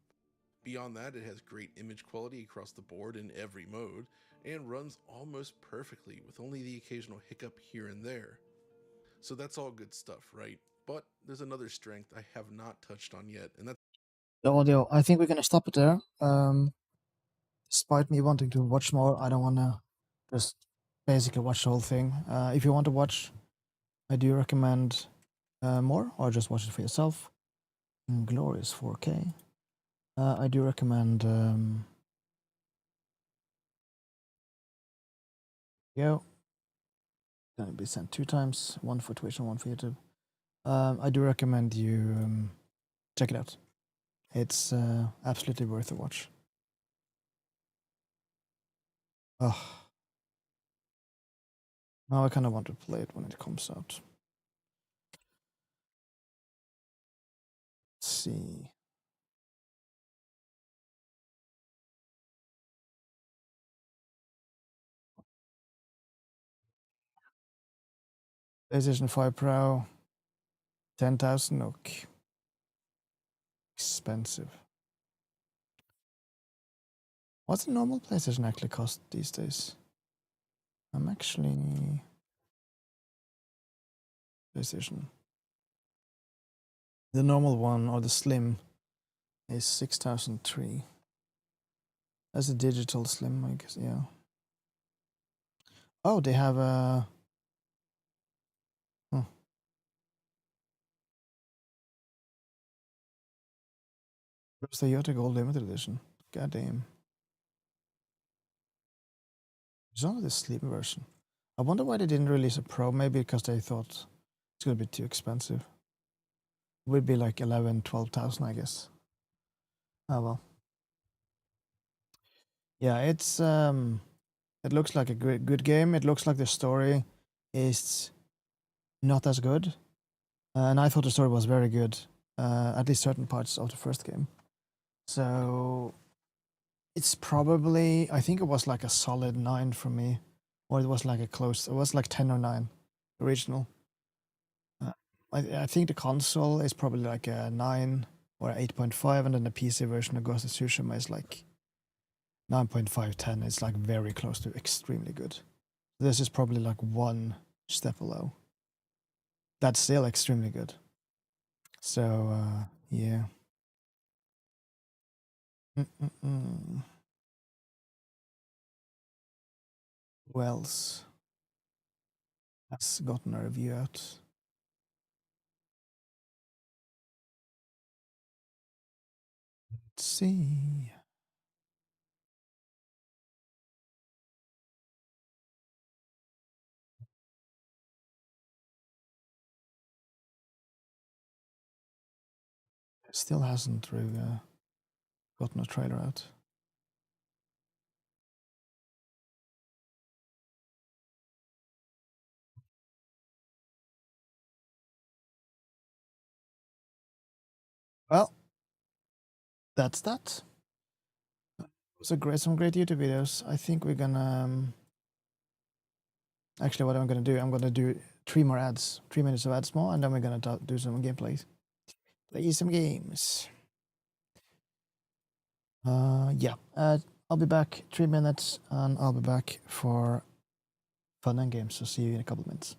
Speaker 13: Beyond that, it has great image quality across the board in every mode, and runs almost perfectly with only the occasional hiccup here and there. So that's all good stuff, right? But there's another strength I have not touched on yet, and that's
Speaker 1: The audio. I think we're gonna stop it there. Despite me wanting to watch more, I don't wanna just basically watch the whole thing. If you want to watch, I do recommend more, or just watch it for yourself. Glorious 4K. I do recommend Go. Gonna be sent 2 times, one for Twitch and one for YouTube. I do recommend you check it out. It's absolutely worth a watch. Oh, now I kind of want to play it when it comes out. Let's see. PlayStation 5 Pro, 10,000 NOK. Expensive. What's the normal PlayStation actually cost these days? I'm actually PlayStation. The normal one or the slim is 6,003. That's a digital slim, I guess. Yeah. Oh, they have a. Huh. Where's the Toyota Gold Limited Edition? God damn. It's only the slim version. I wonder why they didn't release a Pro. Maybe because they thought it's gonna be too expensive. It would be like 11, 12,000, I guess. Oh well. Yeah, it's it looks like a good game. It looks like the story is not as good, and I thought the story was very good. At least certain parts of the first game. So it's probably, I think it was like a solid 9 for me, or it was like a close. It was like 10 or 9, original. I think the console is probably like a 9 or 8.5, and then the PC version of Ghost of Tsushima is like 9.5, 10. It's like very close to extremely good. This is probably like one step below. That's still extremely good. So yeah. Who else has gotten a review out? Let's see. Still hasn't really gotten a trailer out. Well, that's that. So some great YouTube videos. I think we're gonna actually what I'm gonna do. I'm gonna do 3 more ads, 3 minutes of ads more, and then we're gonna do some gameplays. Play some games. Yeah. I'll be back 3 minutes, and I'll be back for fun and games. So see you in a couple of minutes.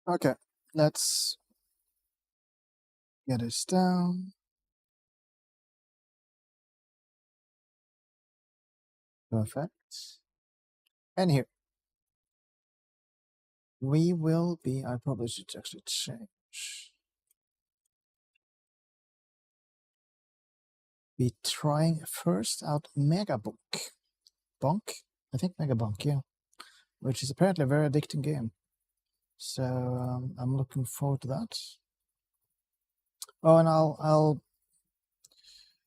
Speaker 1: Okay, let's get this down. Perfect. And here. We will be, I probably should actually change. Be trying first out Megabunk. Bonk? I think Megabunk, yeah. Which is apparently a very addicting game. So I'm looking forward to that. Oh, and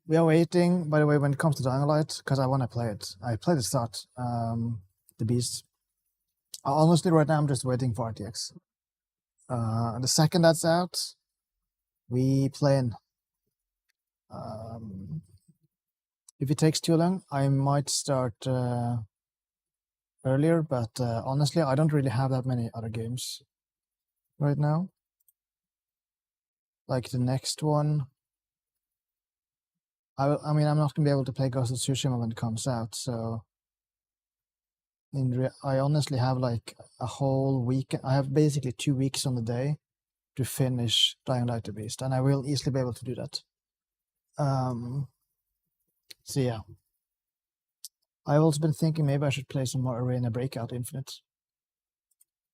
Speaker 1: we are waiting, by the way, when it comes to Dying Light, because I want to play it. I played the start, the Beast. Honestly, right now I'm just waiting for RTX. The second that's out, we play in. If it takes too long, I might start earlier, but honestly, I don't really have that many other games right now. Like the next one, I mean, I'm not gonna be able to play Ghost of Tsushima when it comes out, so I honestly have like a whole week. I have basically 2 weeks on the day to finish Dying Light the Beast, and I will easily be able to do that. So yeah, I've also been thinking maybe I should play some more Arena Breakout Infinite,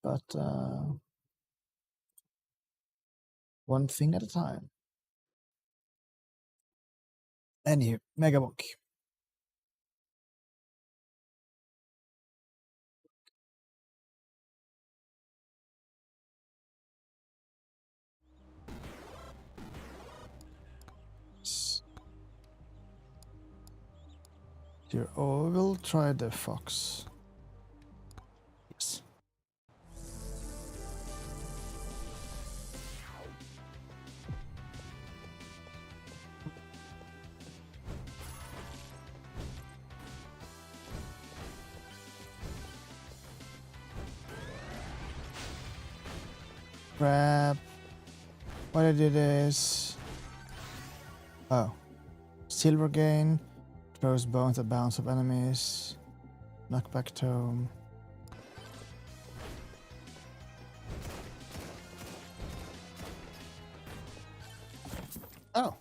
Speaker 1: but one thing at a time. Anywho, Megabunk. Here, oh, we'll try the fox. Yes. Crap. Why did I do this? Oh. Silver gain. Throws bones at bounce of enemies. Knockback tome. Oh.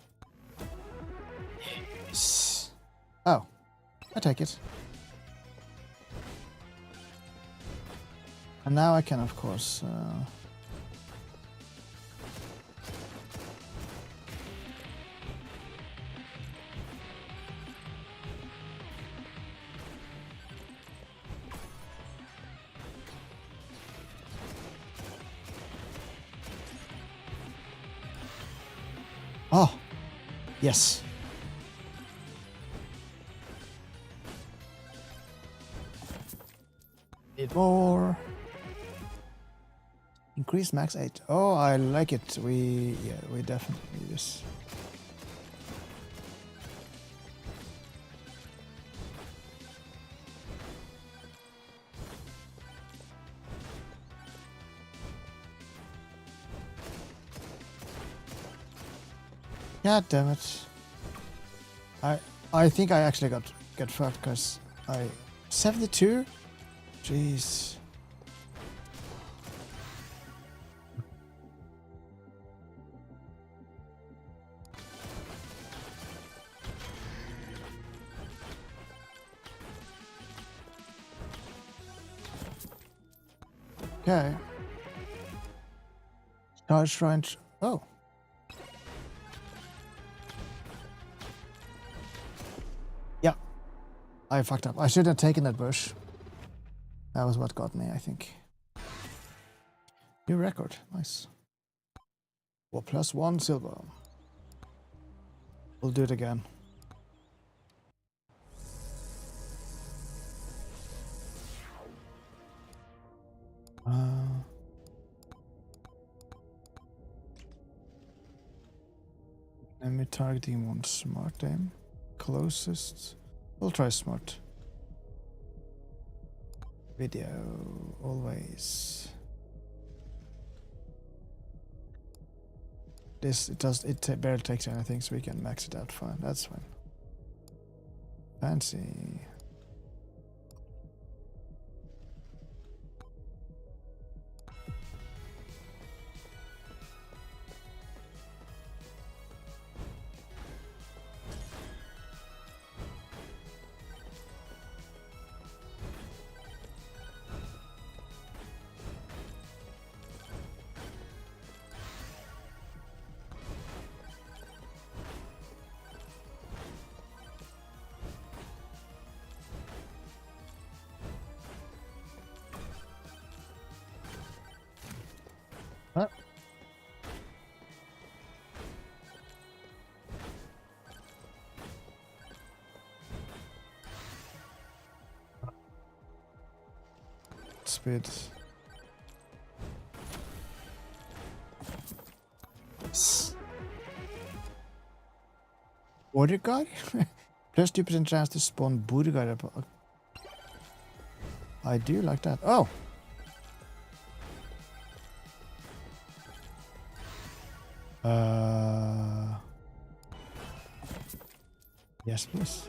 Speaker 1: Yes. Oh. I take it. And now I can, of course... Oh, yes. Need more. Increase max 8. Oh, I like it. We definitely need this. God damn it. I think I actually got fucked because 72? Jeez. Okay. Charge range. Oh. Yeah. I fucked up. I should have taken that bush. That was what got me, I think. New record. Nice. Well, +1 silver. We'll do it again. Enemy targeting one smart aim. Closest. We'll try smart. Video always. This it barely takes anything, so we can max it out fine. That's fine. Fancy. speed. Burger? Plus 2% chance to spawn burger. I do like that. Oh! Yes, please.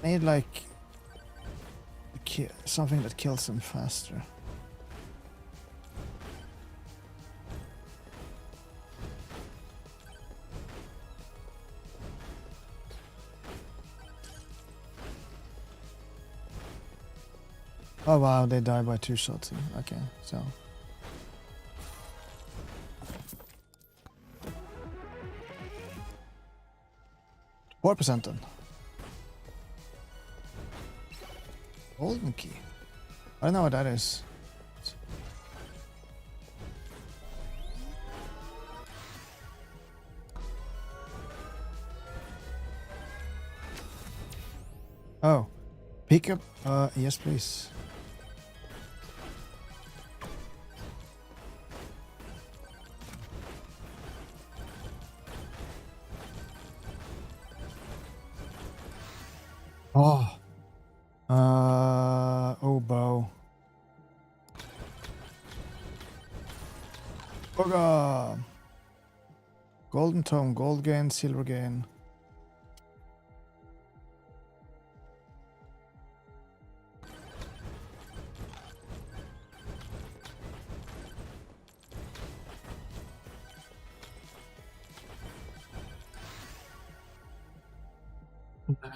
Speaker 1: Need like something that kills them faster. Oh wow, they die by 2 shots. Okay, so. What percent then? Golden key. I don't know what that is. Oh, pick up. Yes, please. Oh. Bow. Boga. Golden tome, gold gain, silver gain.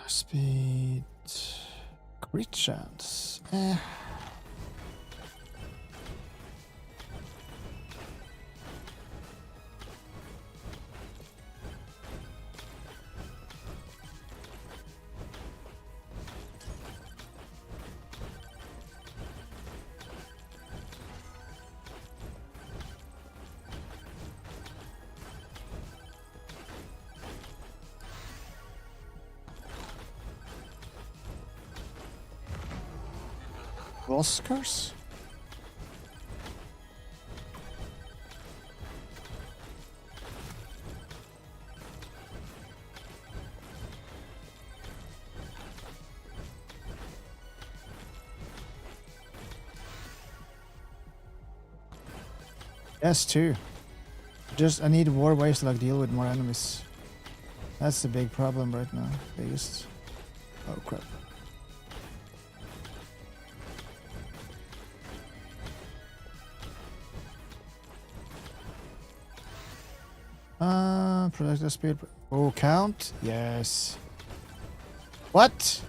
Speaker 1: Speed. Crit chance. Oscars? Yes, too. I need war ways to like deal with more enemies. That's the big problem right now. Biggest. Oh crap. Projectile speed. Oh, count? Yes. What?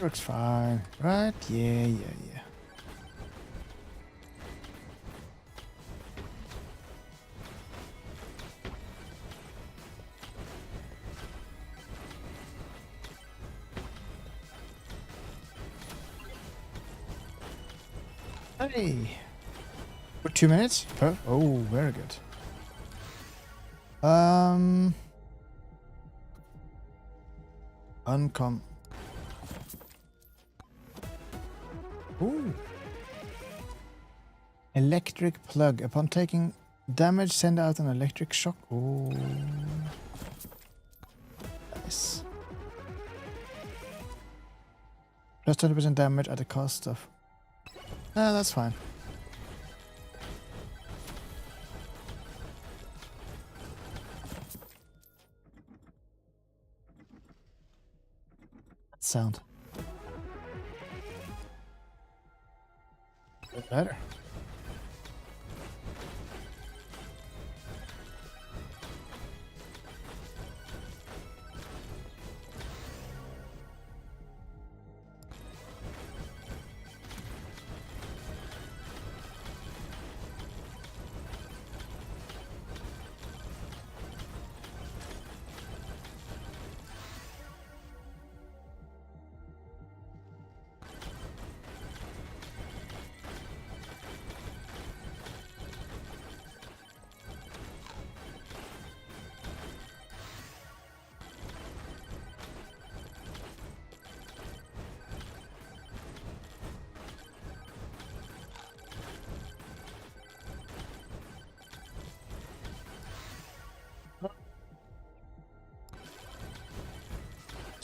Speaker 1: Works fine, right? Yeah. Hey. For 2 minutes? Oh, very good. Uncom. Ooh. Electric plug. Upon taking damage, send out an electric shock. Ooh. Nice. Plus 20% damage at the cost of... Ah, that's fine. That sound. Bit better.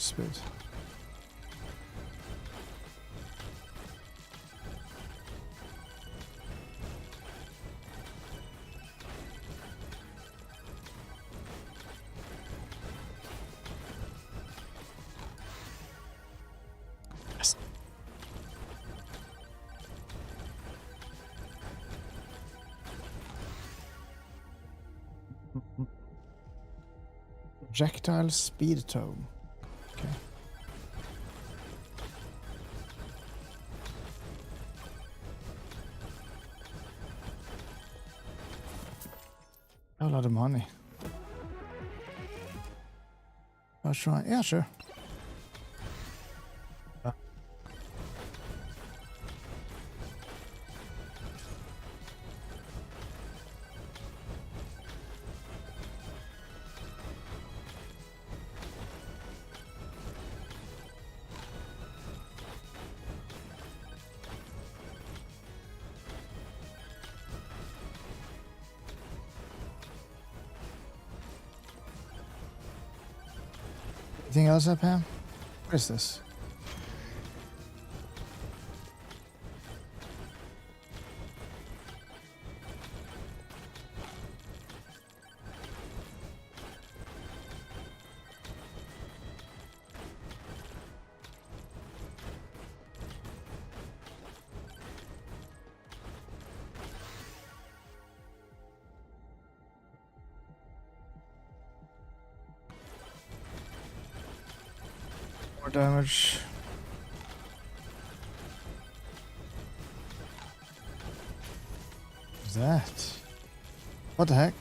Speaker 1: speed. Yes. Projectile speed tome. Okay. A lot of money. I'll try. Yeah, sure. Anything else up here? What is this? More damage. What's that? What the heck?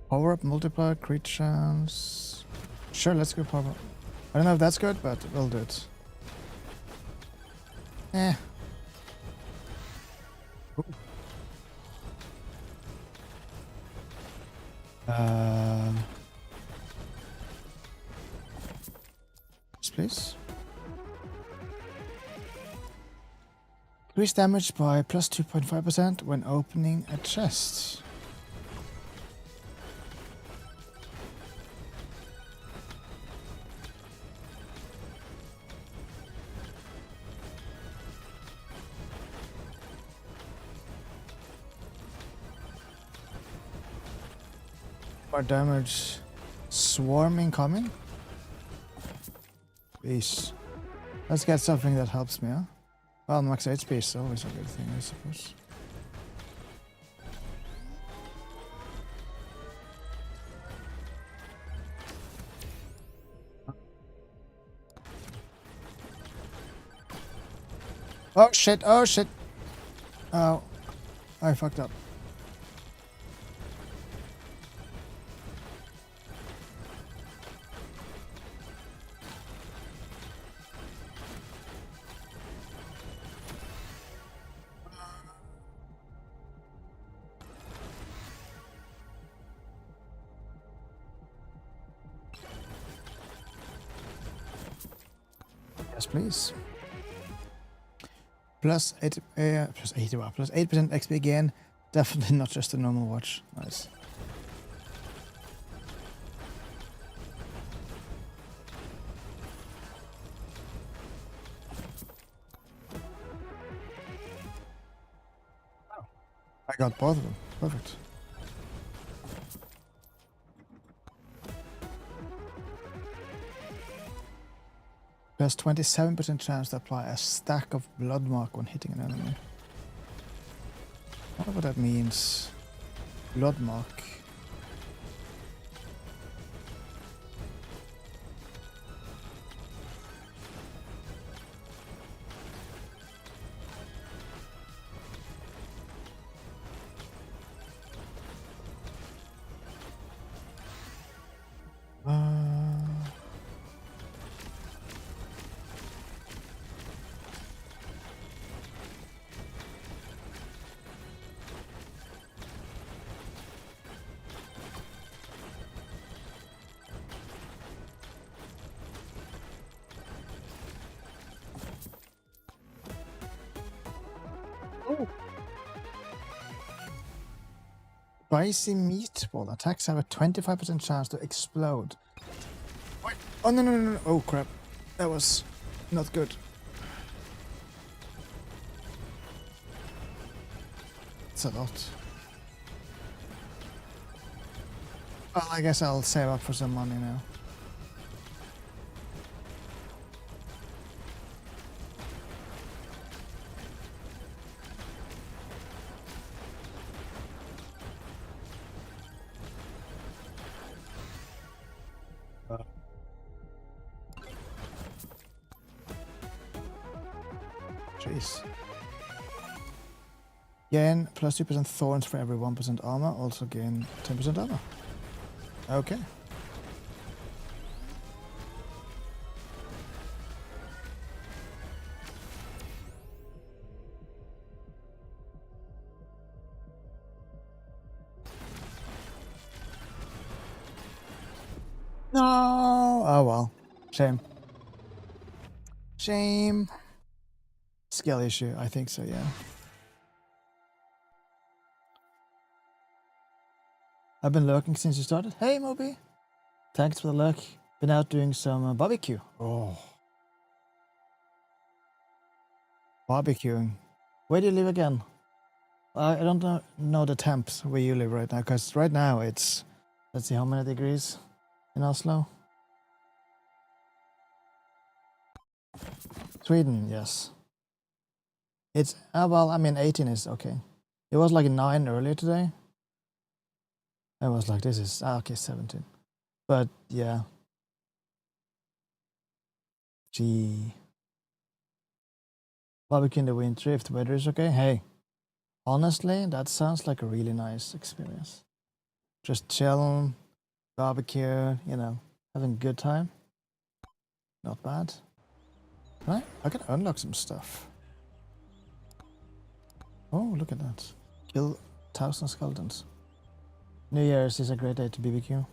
Speaker 1: Power up multiplier, crit chance. Sure, let's go power up. I don't know if that's good, but we'll do it. Eh. Ooh. Please. Increase damage by plus 2.5% when opening a chest. More damage. Swarm incoming. Peace. Let's get something that helps me, huh? Well, max HP is always a good thing, I suppose. Oh shit, oh shit. Oh, I fucked up. Yes, please. Plus 8, plus 80, wow, plus 8% XP again. Definitely not just a normal watch. Nice. Oh, I got both of them. Perfect. Plus 27% chance to apply a stack of blood mark when hitting an enemy. I wonder what that means. Blood mark. Spicy meatball. Attacks have a 25% chance to explode. Wait. Oh, no, no, no, no. Oh, crap. That was not good. It's a lot. Well, I guess I'll save up for some money now. Jeez. Gain plus 2% thorns for every 1% armor. Also gain 10% armor. Okay. No! Oh well. Shame. Shame. Skill issue, I think so, yeah. I've been lurking since you started. Hey, Moby. Thanks for the lurk. Been out doing some barbecue. Oh. Barbecuing. Where do you live again? I don't know the temps where you live right now, because right now it's, let's see how many degrees in Oslo. Sweden, yes. It's, well, I mean 18 is okay. It was like 9 earlier today. I was like, this is, okay, 17. But yeah. Gee. Barbecue in the winter if the weather is okay. Hey, honestly, that sounds like a really nice experience. Just chill, barbecue, you know, having a good time. Not bad. Right? I can unlock some stuff. Oh, look at that. Kill 1,000 skeletons. New Year's is a great day to BBQ.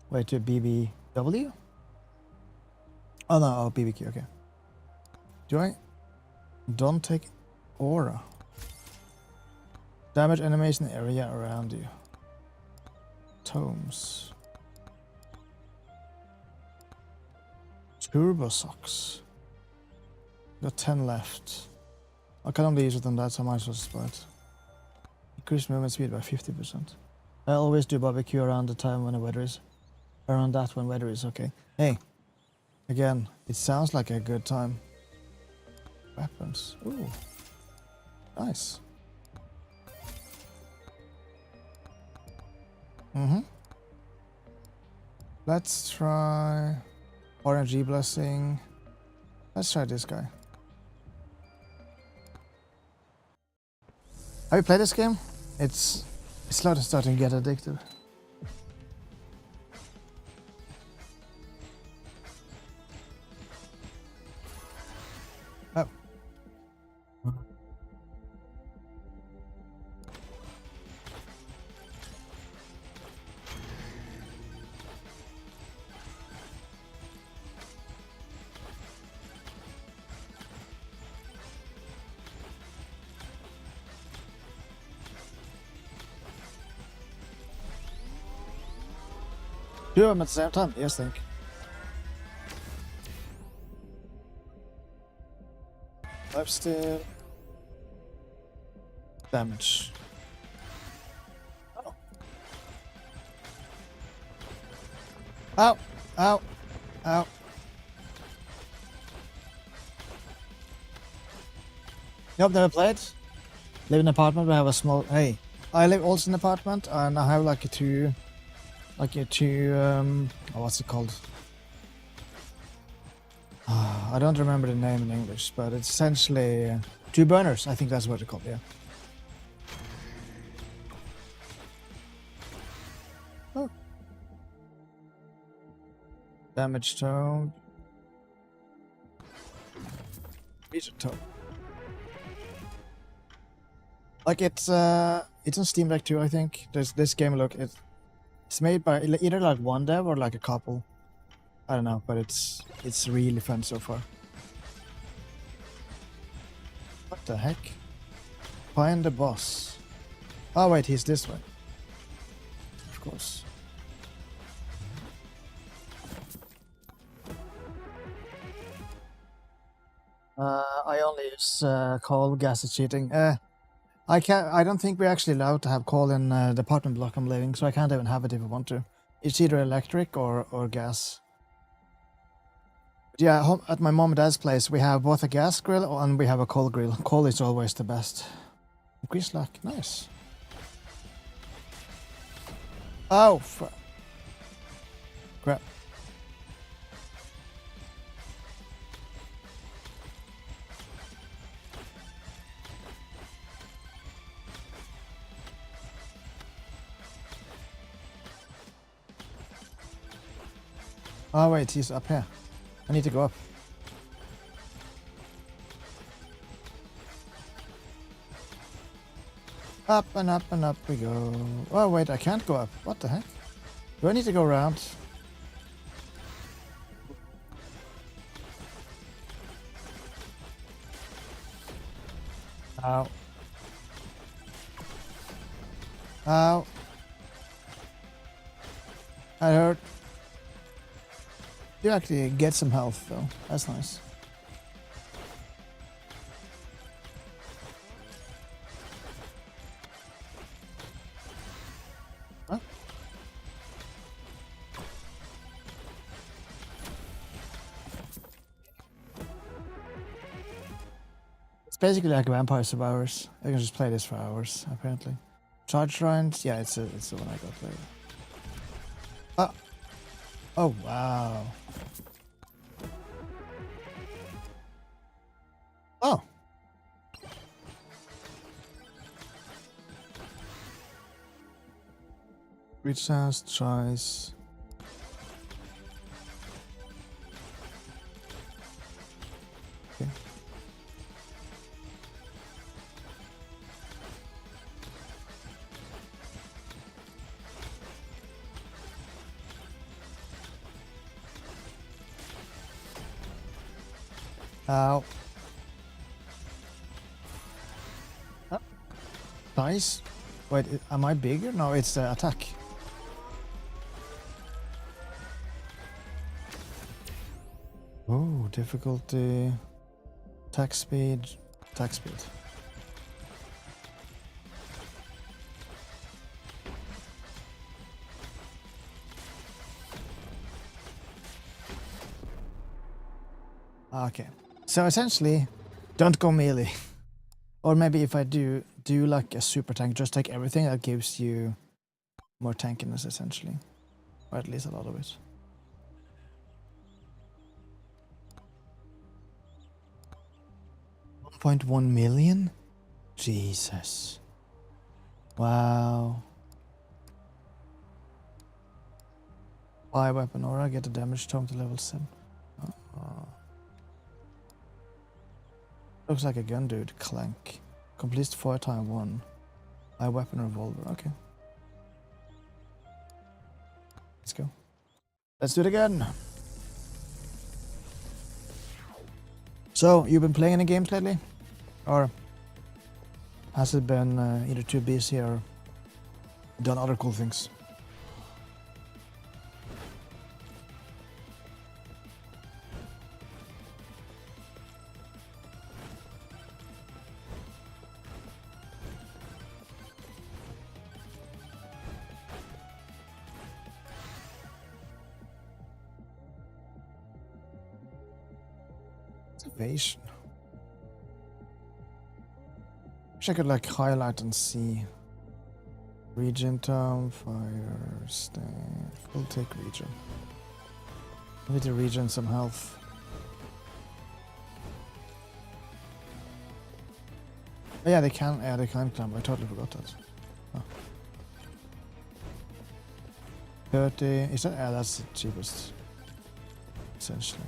Speaker 1: Wait, to BBW? Oh no, oh, BBQ, okay. Do I? Don't take aura. Damage enemies in the area around you. Tomes. Turbo socks. Got 10 left. I can only use it on that, so I might as well split. Increase movement speed by 50%. I always do barbecue around the time when the weather is... Around that when weather is okay. Hey. Again, it sounds like a good time. Weapons. Ooh. Nice. Let's try... RNG blessing. Let's try this guy. Have you played this game? It's starting to get addictive. Oh. Do them at the same time, yes, think. Lifesteal. Damage. Oh. Ow! Ow! Ow! Nope, never played. Live in an apartment, we have a small... Hey, I live also in an apartment, and I have like a two... what's it called? I don't remember the name in English, but it's essentially 2 burners. I think that's what it's called, yeah. Oh. Damage tone. Region tone. Like it's on Steam Deck too, I think. There's this game, look, it's made by either like one dev or like a couple. I don't know, but it's really fun so far. What the heck? Find the boss. Oh wait, he's this way. Of course. I only use call. Gas is cheating. I can't. I don't think we're actually allowed to have call in the apartment block I'm living, so I can't even have it if I want to. It's either electric or gas. But yeah, at my mom and dad's place, we have both a gas grill and we have a coal grill. Coal is always the best. Increase luck. Nice. Oh, crap. Oh wait, he's up here. I need to go up. Up and up and up we go. Oh wait, I can't go up. What the heck? Do I need to go around? Ow. Ow. That hurt. You actually get some health though. That's nice. Huh? It's basically like Vampire Survivors. I can just play this for hours, apparently. Charge Shrines? Yeah, it's the one I got later. Ah! Oh, wow. Oh! Reach sounds, tries. Okay. Ow. Ah. Nice. Wait, am I bigger? No, it's the attack. Oh, difficulty. Attack speed. Attack speed. Okay. So essentially, don't go melee. Or maybe if I do like a super tank, just take everything that gives you more tankiness essentially. Or at least a lot of it. $1.1 million? Jesus. Wow. Buy weapon aura, get the damage tome to level 7. Looks like a gun dude. Clank. Completes 4x1. Buy weapon revolver. Okay. Let's go. Let's do it again. So, you've been playing any games lately? Or has it been either too busy or done other cool things? Evasion. Wish I could like highlight and see. Region town, fire, staff. We'll take region. We need to regen some health. Oh, yeah, they can climb. I totally forgot that. Oh. 30. Is that? Yeah, that's the cheapest. Essentially.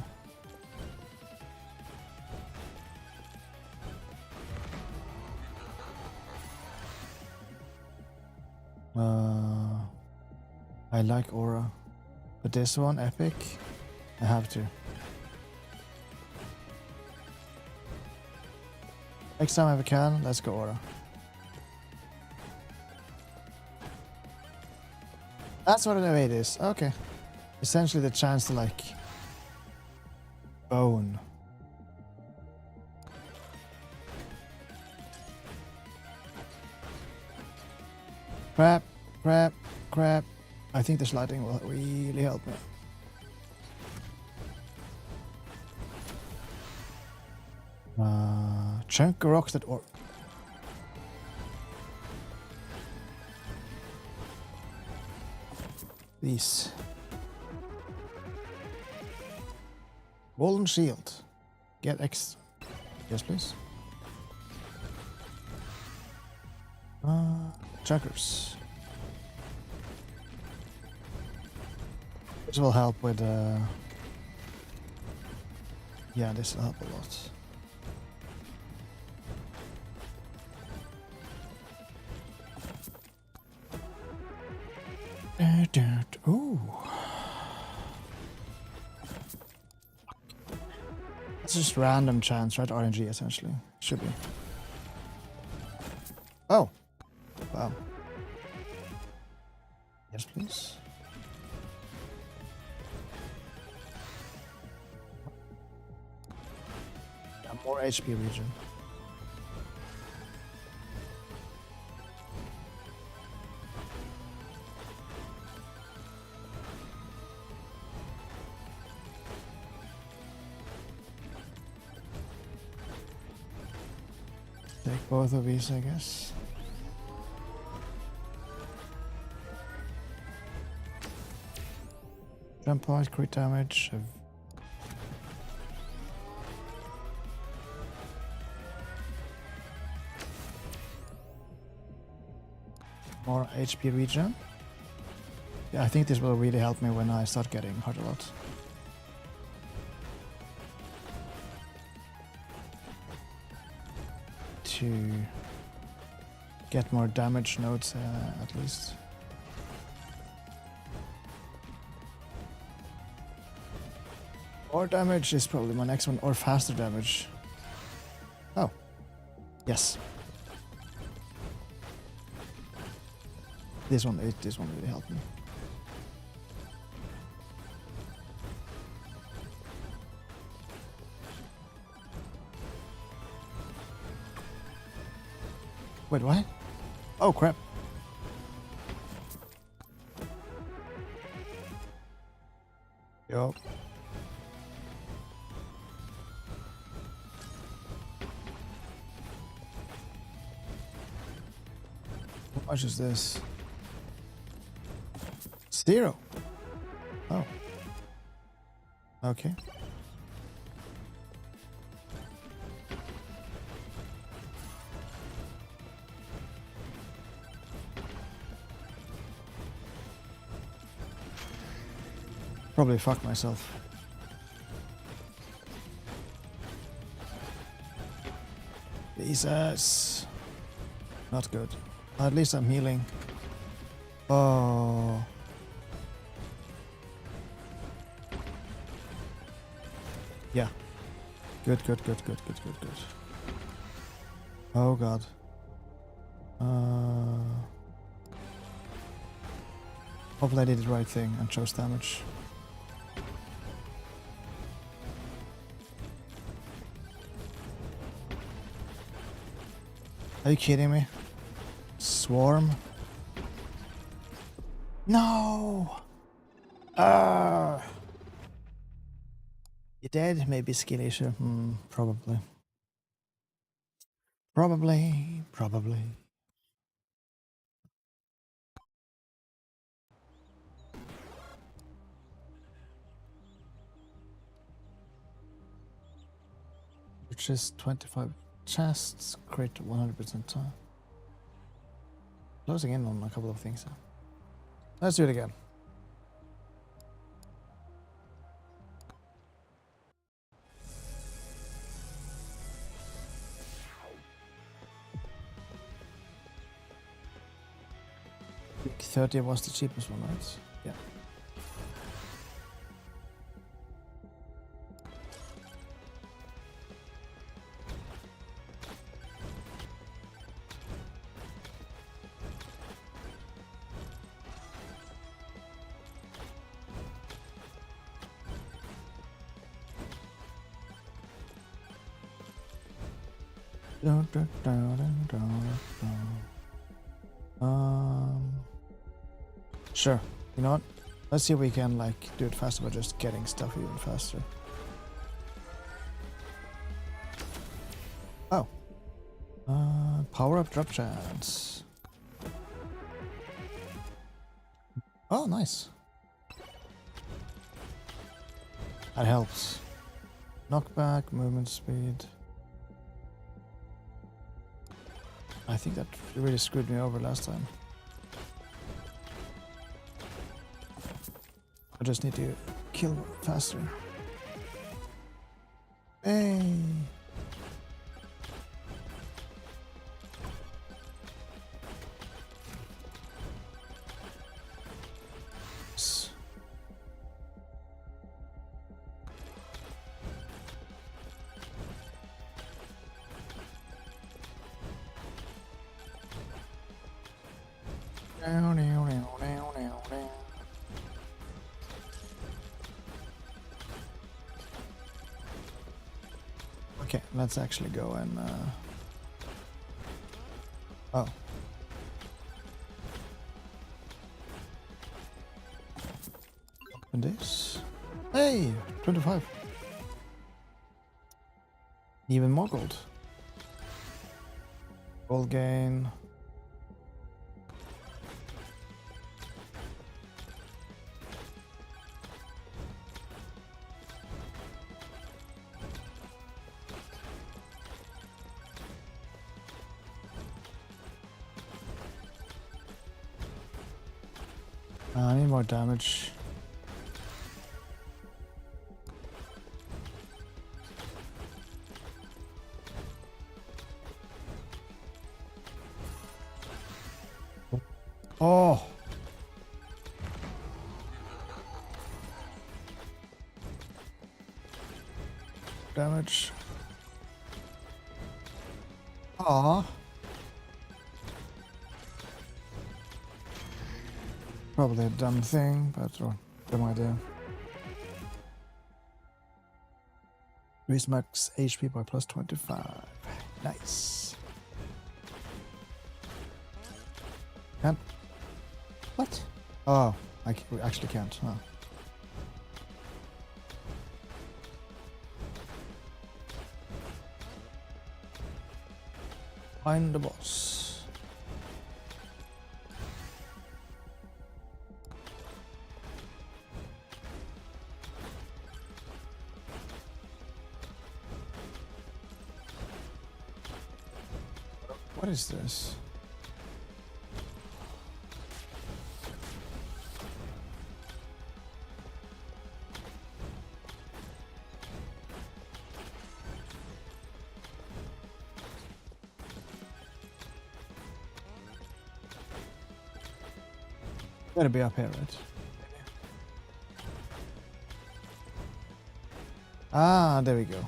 Speaker 1: I like aura, but this one, epic, I have to. Next time I can, let's go aura. That's what it is. Okay. Essentially the chance to like bone. Crap, crap, crap. I think this lighting will really help me. Chunk of rocks that or these. Golden shield. Get X. Yes, please. Chunkers. This will help with yeah, this will help a lot. Ooh. It's just random chance, right? RNG essentially. Should be. Oh. Wow. Yes, please. Yeah, more HP region. Take both of these, I guess. Jump point, crit damage. More HP regen. Yeah, I think this will really help me when I start getting hurt a lot. To get more damage nodes at least. More damage is probably my next one, or faster damage. Oh, yes. This one really helped me. Wait, what? Oh, crap. Yo. How much is this? 0. Oh. Okay. Probably fuck myself. Jesus. Not good. At least I'm healing. Oh. Yeah. Good. Oh god. Hopefully I did the right thing and chose damage. Are you kidding me? Swarm? No! You dead? Maybe skill issue. Probably. Probably. Which is 25 chests, crit 100% time. Closing in on a couple of things. Let's do it again. I think 30 was the cheapest one, right? Yeah. Sure. You know what? Let's see if we can like do it faster by just getting stuff even faster. Oh. Power up drop chance. Oh, nice. That helps. Knockback, movement speed. I think that really screwed me over last time. I just need to kill faster. Hey! Okay, let's actually go and oh. Open this. Hey, 25. Even more gold. Gold gain. I need more damage. Oh. Damage. Aw. Probably a dumb thing, but dumb idea. Increase max HP by plus 25. Nice. Can't. What? Oh, we actually can't. Huh. Find the boss. What is this? Gotta be up here, right? Ah, there we go.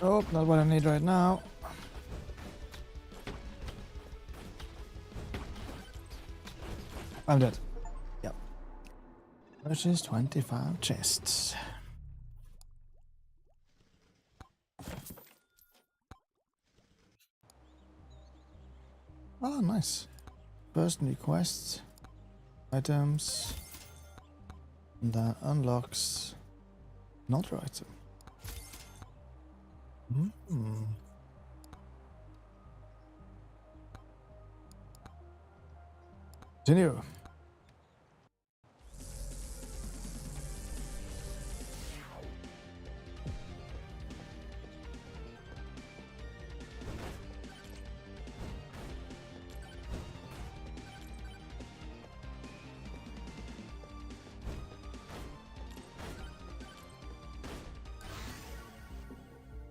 Speaker 1: Oh, not what I need right now. I'm dead. Yep. Purchase 25 chests. Oh, nice. First new quests. Items. And that unlocks another item. Continue.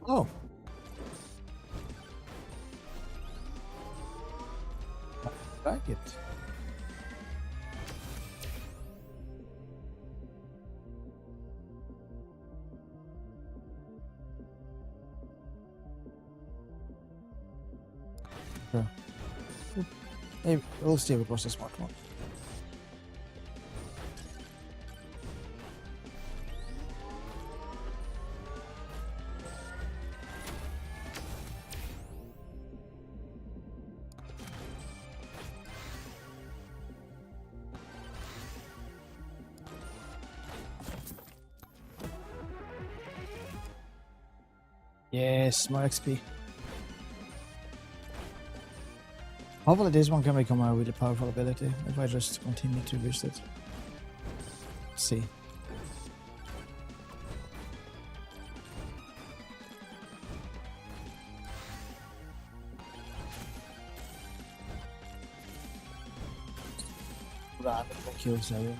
Speaker 1: Oh. I like it. Sure. Oop. Maybe we'll see if it was a smart one. Yes, more XP. Hopefully this one can become a really powerful ability if I just continue to boost it. Let's see. Randomly kills everyone.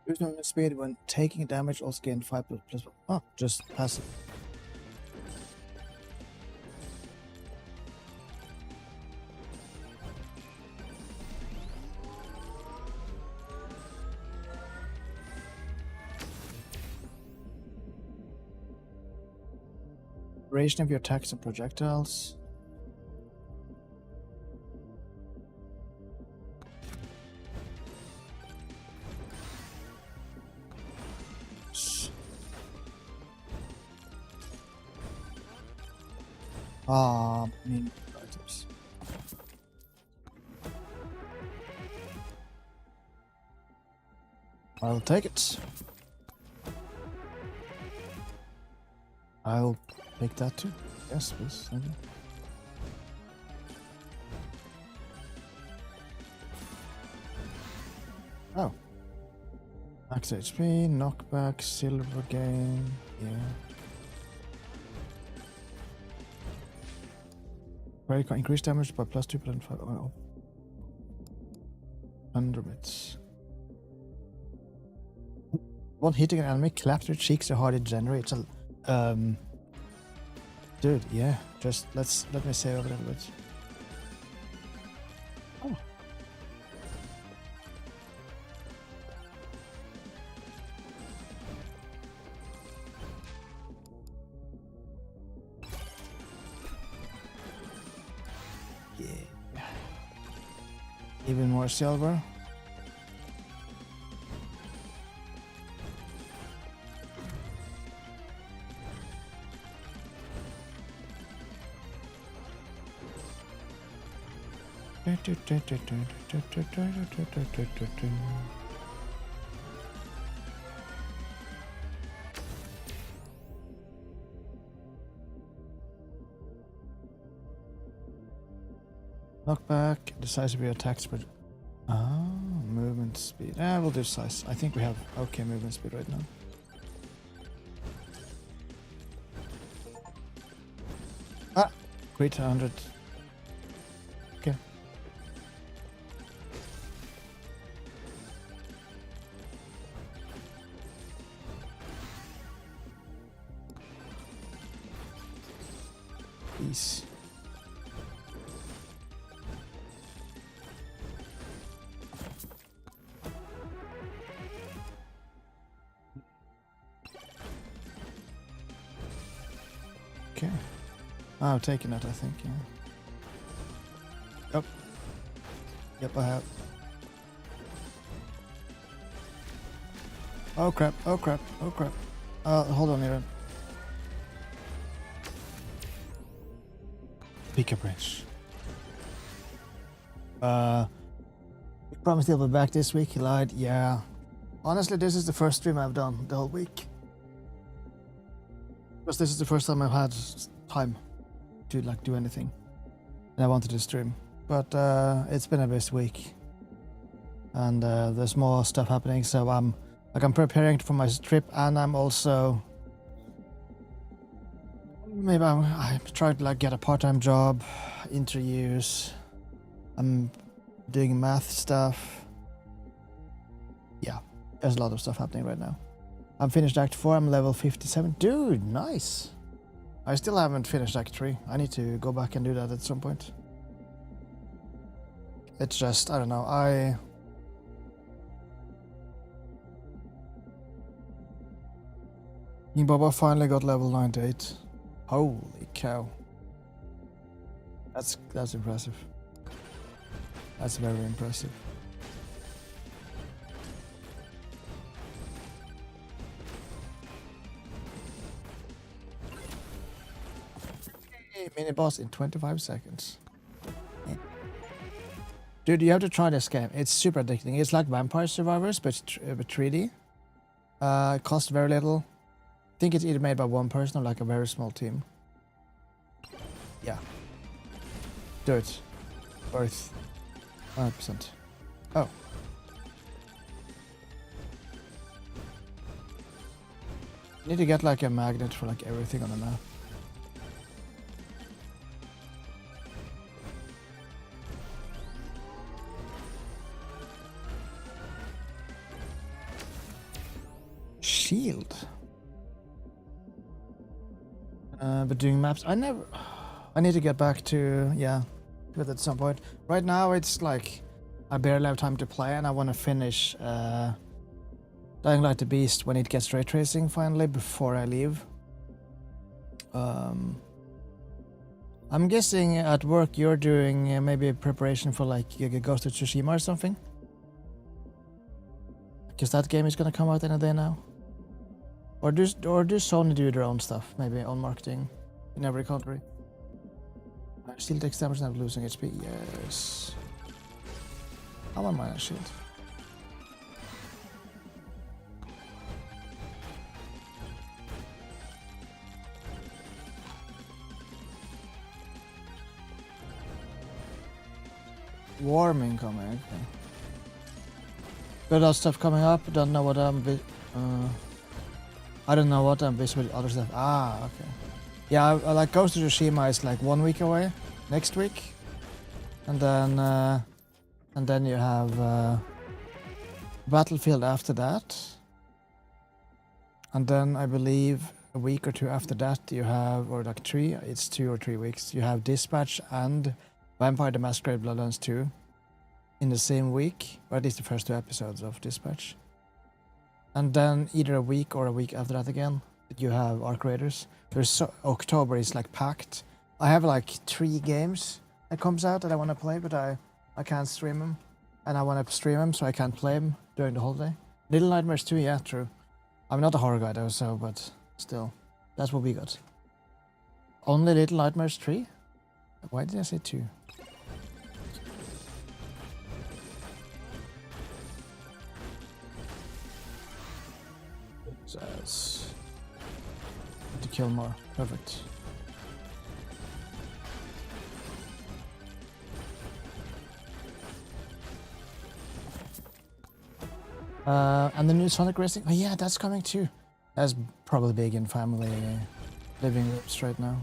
Speaker 1: Lose movement speed when taking damage, also gain 5 plus. Oh, just passive. Duration of your attacks and projectiles. Main items. I'll take it. I'll take that too. Yes, please. Thank you. Oh. Max HP, knockback, silver gain. Yeah. Increase damage by plus 2.5. Oh. 100 bits. One hitting an enemy claps their cheeks so hard it generates a dude, yeah. Just let me save a little bit. Oh. Yeah. Even more silver. Knockback, the size of your attacks, but movement speed. We'll do size. I think we have okay movement speed right now. Great 100. Okay. Peace. Okay. I've taken it, I think, yeah. Yep. Yep, I have. Oh crap, oh crap, oh crap. Hold on, Aaron. Pick a branch. He promised he'll be back this week, he lied, yeah. Honestly, this is the first stream I've done the whole week. Because this is the first time I've had time to like do anything. And I wanted to stream. But it's been a busy week. And there's more stuff happening, so I'm preparing for my trip, and I'm also maybe I'm trying to like get a part-time job, interviews. I'm doing math stuff. Yeah, there's a lot of stuff happening right now. I'm finished Act 4, I'm level 57. Dude, nice! I still haven't finished Act 3. I need to go back and do that at some point. It's just, I don't know, King Baba finally got level 98. Holy cow. That's impressive. That's very impressive. Hey, mini boss in 25 seconds. Dude, you have to try this game. It's super addicting. It's like Vampire Survivors, but 3D. It costs very little. I think it's either made by one person or like a very small team. Yeah. Do it. Worth 100%. Oh. You need to get like a magnet for like everything on the map. Shield. But doing maps, I need to get back to, yeah, do it at some point. Right now it's like I barely have time to play, and I want to finish Dying Light the Beast when it gets ray tracing finally before I leave. I'm guessing at work you're doing maybe maybe preparation for like Ghost of Tsushima or something, because that game is gonna come out any day now. Or do Sony do their own stuff, maybe own marketing in every country? Shield takes damage and losing HP. Yes. I want my shield. Warming coming. Okay. Got other stuff coming up. Don't know what I don't know what I'm busy with other stuff. Ah, okay. Yeah, I like Ghost of Tsushima is like 1 week away, next week, and then you have Battlefield after that, and then I believe a week or two after that you have, or like three, it's 2 or 3 weeks. You have Dispatch and Vampire the Masquerade Bloodlines 2 in the same week, or at least the first 2 episodes of Dispatch. And then either a week or a week after that again, you have Arc Raiders. October is like packed. I have like 3 games that comes out that I want to play, but I can't stream them. And I want to stream them, so I can't play them during the holiday. Little Nightmares 2, yeah, true. I'm not a horror guy though, so, but still. That's what we got. Only Little Nightmares 3? Why did I say 2? Says to kill more. Perfect. And the new Sonic Racing. Oh yeah, that's coming too. That's probably big in family living rooms right now.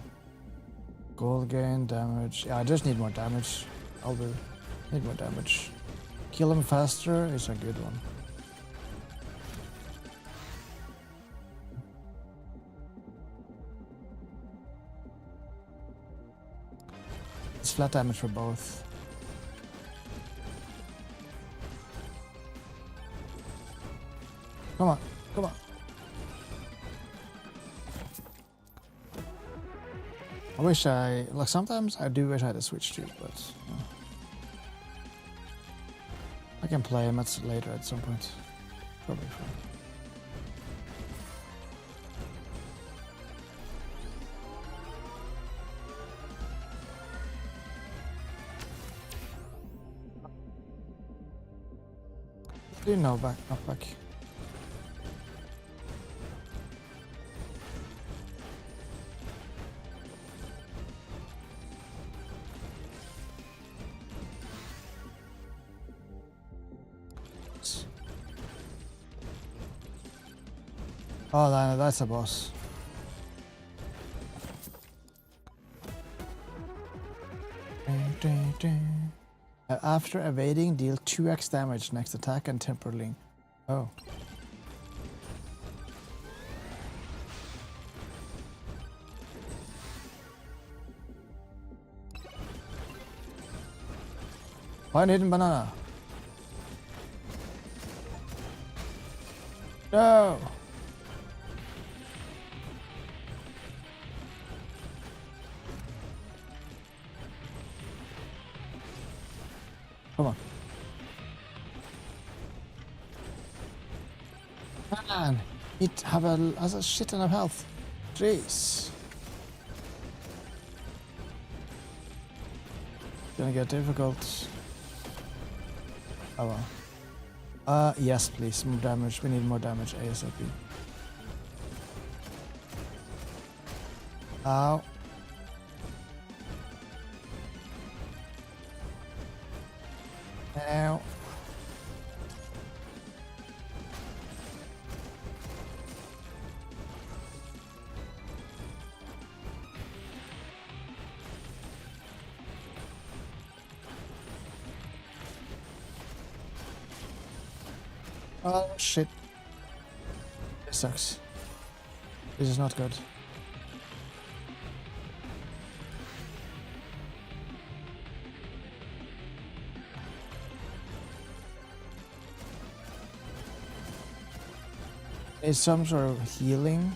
Speaker 1: Gold gain, damage. Yeah, I just need more damage. Need more damage. Kill him faster is a good one. It's flat damage for both. Come on, come on. I wish like sometimes I do wish I had a Switch too, but I can play them later at some point. Probably fine. Do you know back, not back. Oh, that's a boss. After evading, deal 2x damage next attack and temporarily. Oh. Find hidden banana. No. Come on. Man, it has a shit ton of health. Jeez. Gonna get difficult. Oh well. Yes, please. More damage. We need more damage ASAP. Ow. Ow. Oh shit. This sucks. This is not good. Is some sort of healing?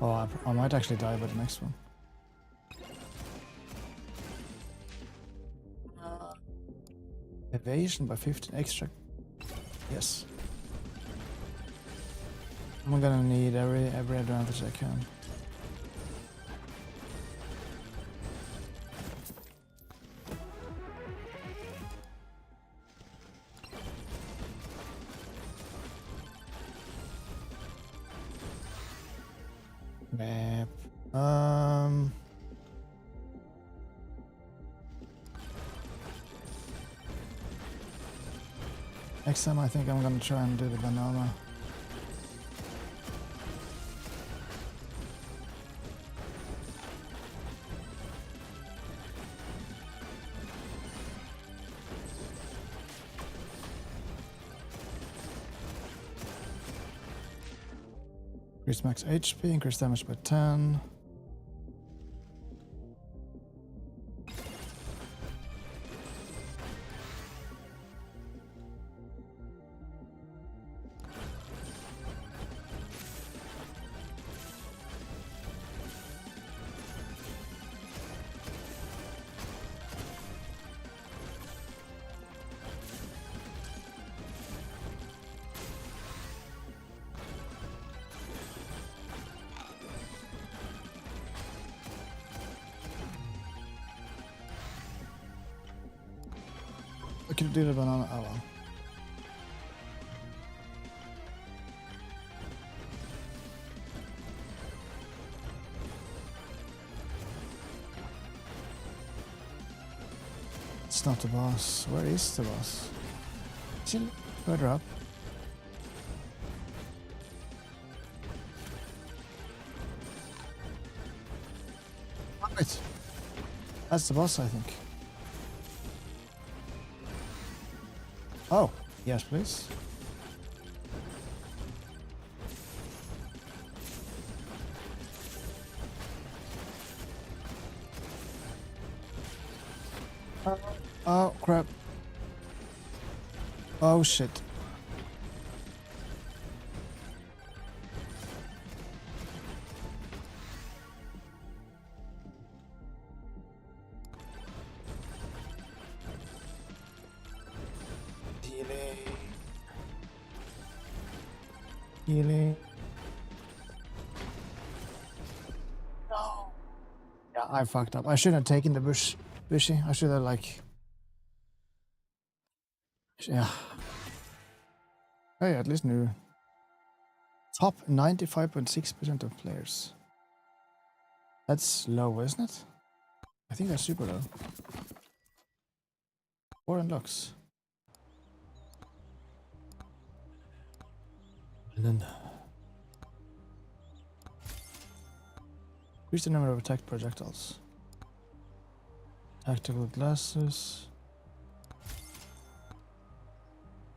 Speaker 1: Oh, I might actually die by the next one. Evasion by 15 extra. Yes. I'm gonna need every advantage I can. Map. Next time I think I'm gonna try and do the banana. Increase max HP, increase damage by 10. I could do the banana. Oh well. It's not the boss. Where is the boss? Is he further up? Right. That's the boss, I think. Oh, yes, please. Oh, crap. Oh, shit. Healing. No. Yeah, I fucked up. I shouldn't have taken the bushy. I should have like. Yeah. Hey, at least knew. Top 95.6% of players. That's low, isn't it? I think that's super low. 4 unlocks. And then increase the number of attack projectiles. Tactical glasses.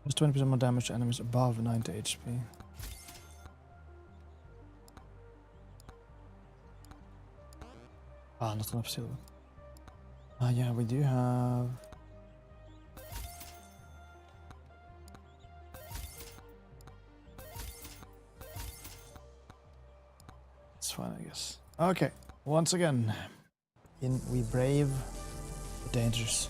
Speaker 1: Does 20% more damage to enemies above 90 HP. Ah, not enough silver. Yeah, we do have. It's fine, I guess. Okay, once again, we brave the dangers.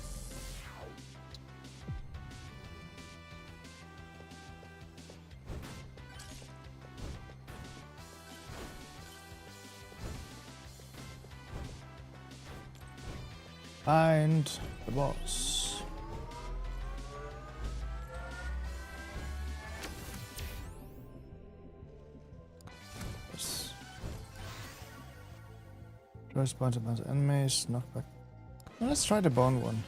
Speaker 1: Find the boss. Yes. First bunch of enemies, knockback. Well, let's try the bone one.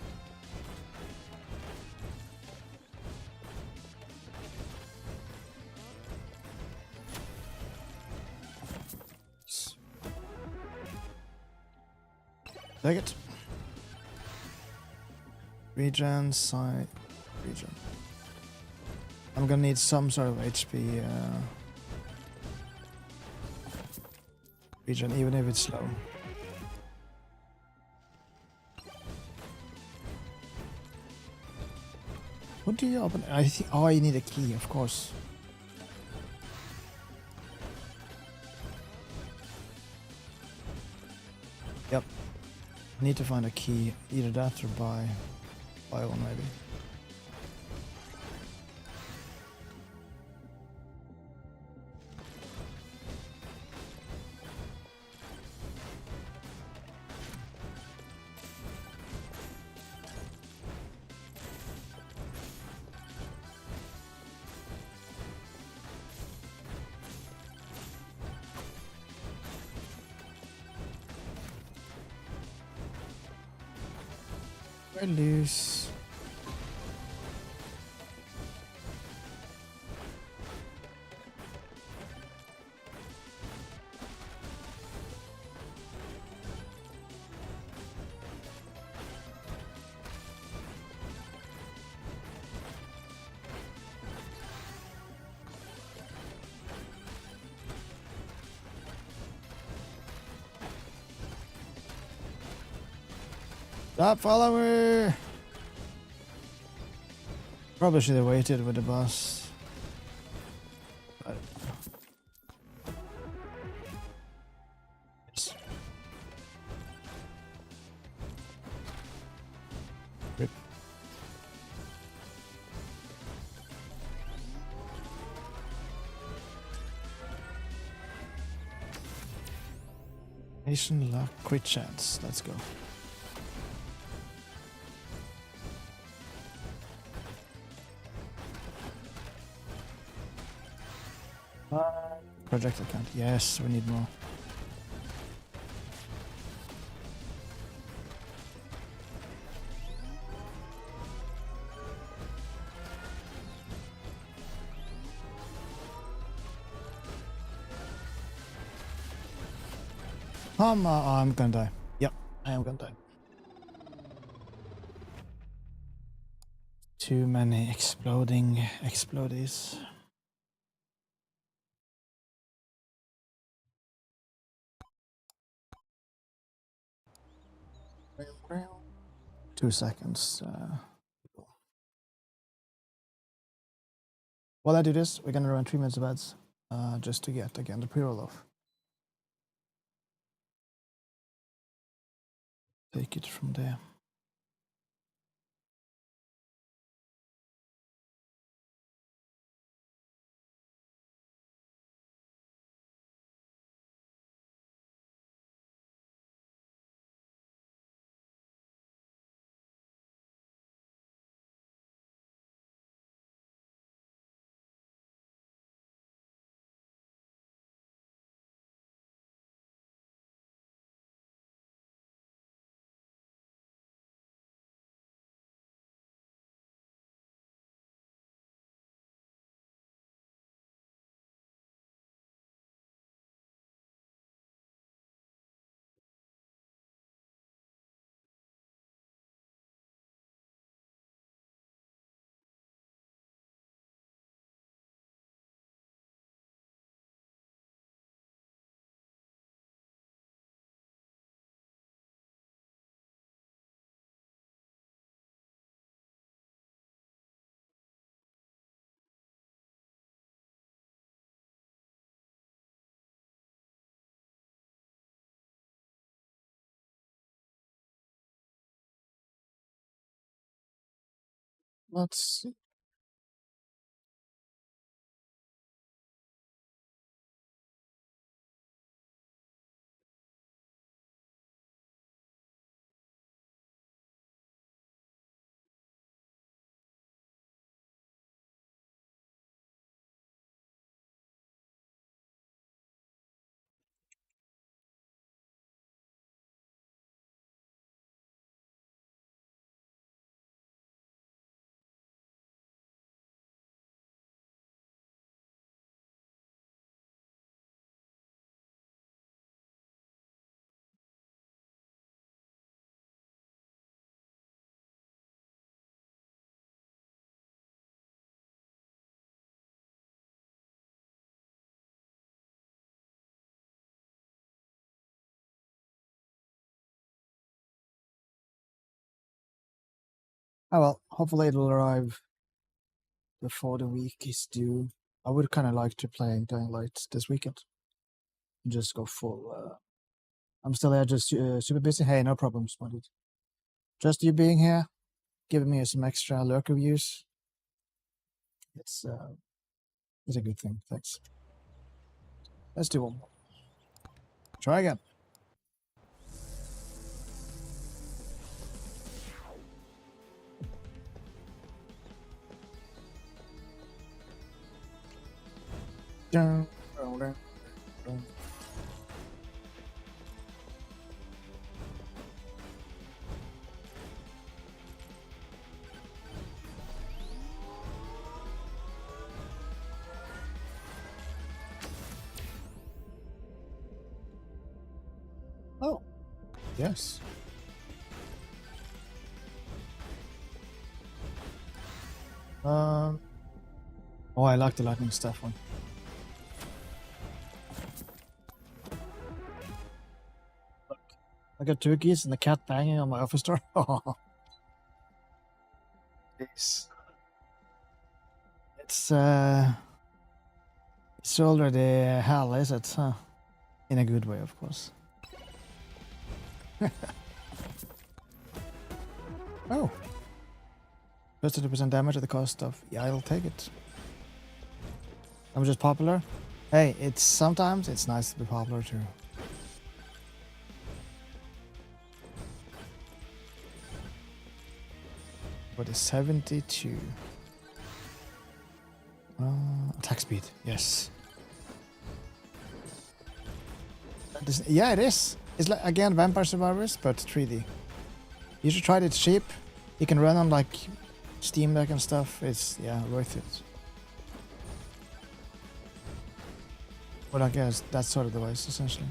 Speaker 1: Take it. Regen, side, regen. I'm gonna need some sort of HP regen, even if it's slow. What do you open? I think. Oh, you need a key, of course. Yep. Need to find a key, either that or buy one maybe. We're loose. Stop follower! Probably should have waited with the boss. But yes. Rip. Nation luck, crit chance. Let's go. Projectile count. Yes, we need more. I'm gonna die. Yep, I am gonna die. Too many exploding explodies. Real. 2 seconds. While I do this, we're gonna run 3 minutes of ads, just to get again the pre-roll off. Take it from there. Let's see. Oh well, hopefully it will arrive before the week is due. I would kind of like to play Dying Light this weekend. Just go full. I'm still here, just super busy. Hey, no problems, my dude. Just you being here, giving me some extra lurker views. It's a good thing. Thanks. Let's do one more. Try again. Dun, dun, dun, dun. Oh, yes. Oh, I like the lightning stuff one. Look, I got turkeys and the cat banging on my office door. Yes. It's already hell, is it? Huh? In a good way, of course. Oh. Plus 30% damage at the cost of... Yeah, I'll take it. I'm just popular. Hey, sometimes it's nice to be popular too. What is 72? Attack speed, yes. Yeah, it is. It's like, again, Vampire Survivors, but 3D. You should try it, it's cheap. You can run on like Steam Deck and stuff. It's, yeah, worth it. But I guess that sort of device, essentially.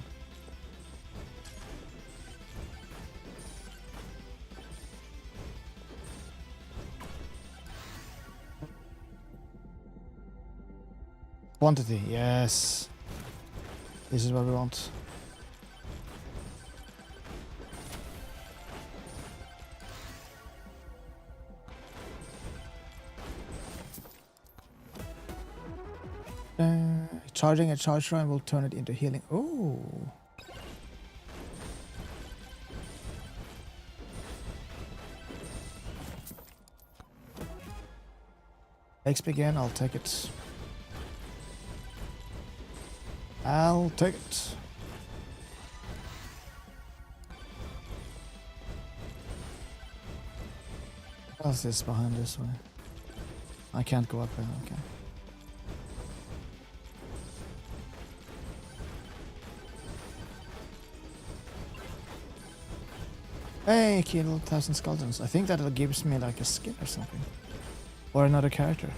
Speaker 1: Quantity, yes. This is what we want. Charging a charge shrine will turn it into healing. Oh. XP again, I'll take it. I'll take it. What's this behind this way? I can't go up there, okay. Hey, kill 1,000 skeletons. I think that gives me like a skin or something. Or another character.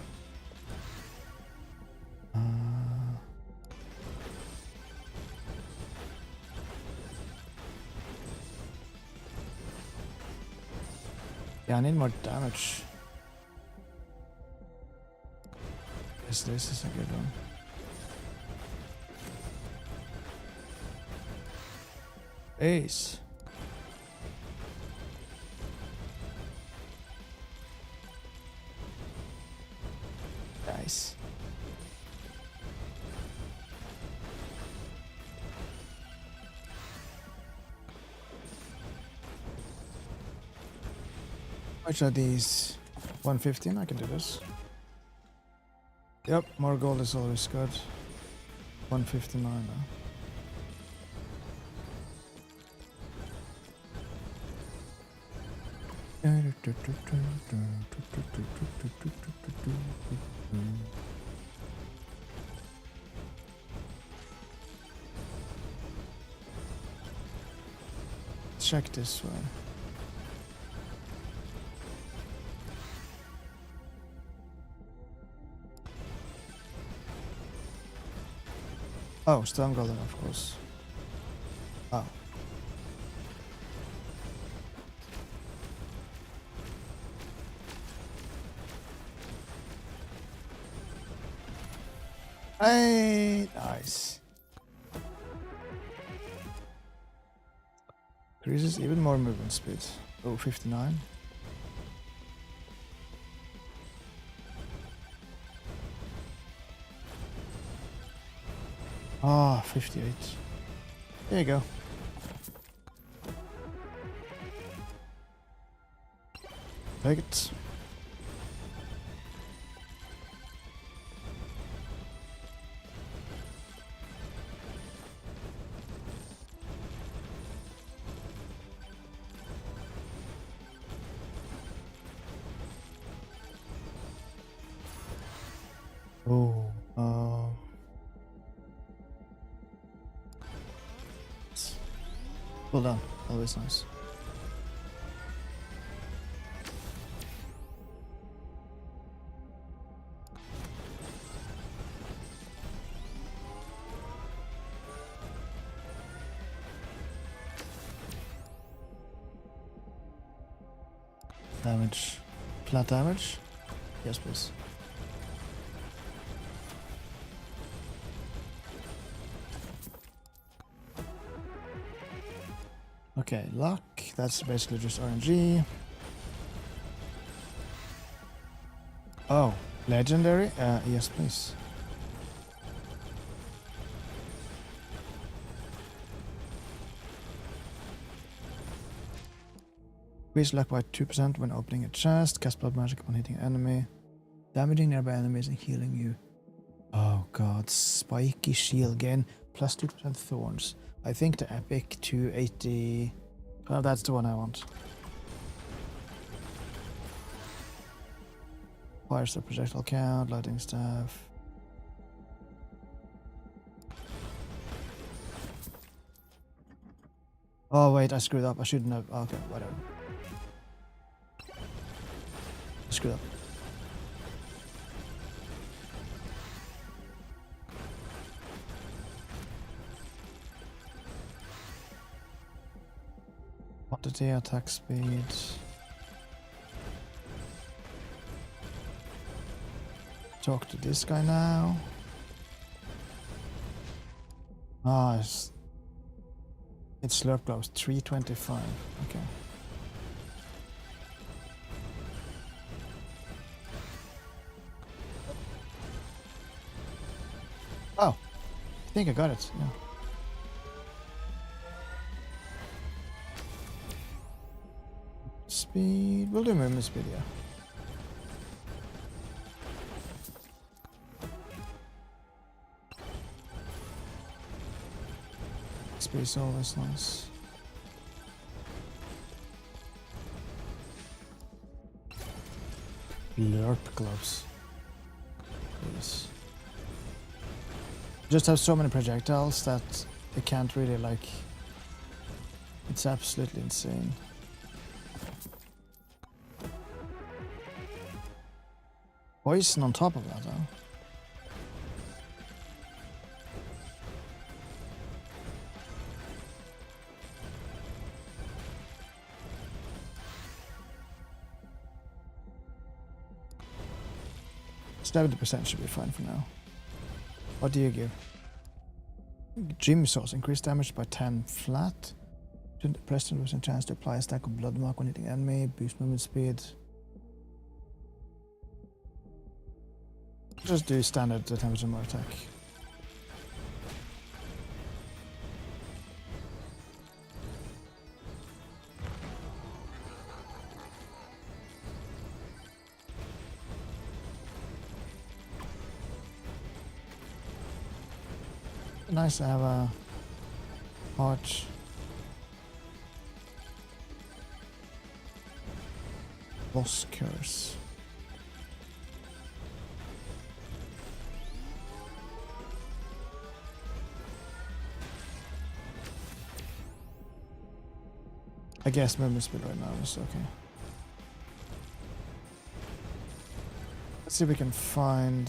Speaker 1: Yeah, I need more damage. Guess this is a good one. Ace. Nice. Which are these? 115, I can do this. Yep, more gold is always good. 159 now. Check this way. Oh, stone golem, of course. Oh. Hey, nice. Increases even more movement speed. Oh, 59. Ah, 58. There you go. Take it. Oh, well done. Always nice. Damage. Flat damage? Yes, please. Okay, luck. That's basically just RNG. Oh, legendary? Yes, please. Increase luck by 2% when opening a chest. Cast blood magic upon hitting an enemy. Damaging nearby enemies and healing you. Oh god, spiky shield gain. Plus 2% thorns. I think the epic 280... Oh, that's the one I want. Fires the projectile count, lighting staff. Oh wait, I screwed up. I shouldn't have. Okay, whatever. I screwed up. Quantity, attack speed. Talk to this guy now. Ah, it's slurp gloves, 325. Okay. Oh, I think I got it. Yeah. Speed. We'll do movement speed, yeah. Speed is always nice. Slurp gloves. Please. Just have so many projectiles that they can't really like. It's absolutely insane. Poison on top of that, though. %70 should be fine for now. What do you give? Gym sauce. Increased damage by 10 flat. Preston was a chance to apply a stack of blood mark when hitting enemy. Boost movement speed. Just do standard temperature more attack. Nice to have a arch. Boss curse. I guess movement speed right now is okay. Let's see if we can find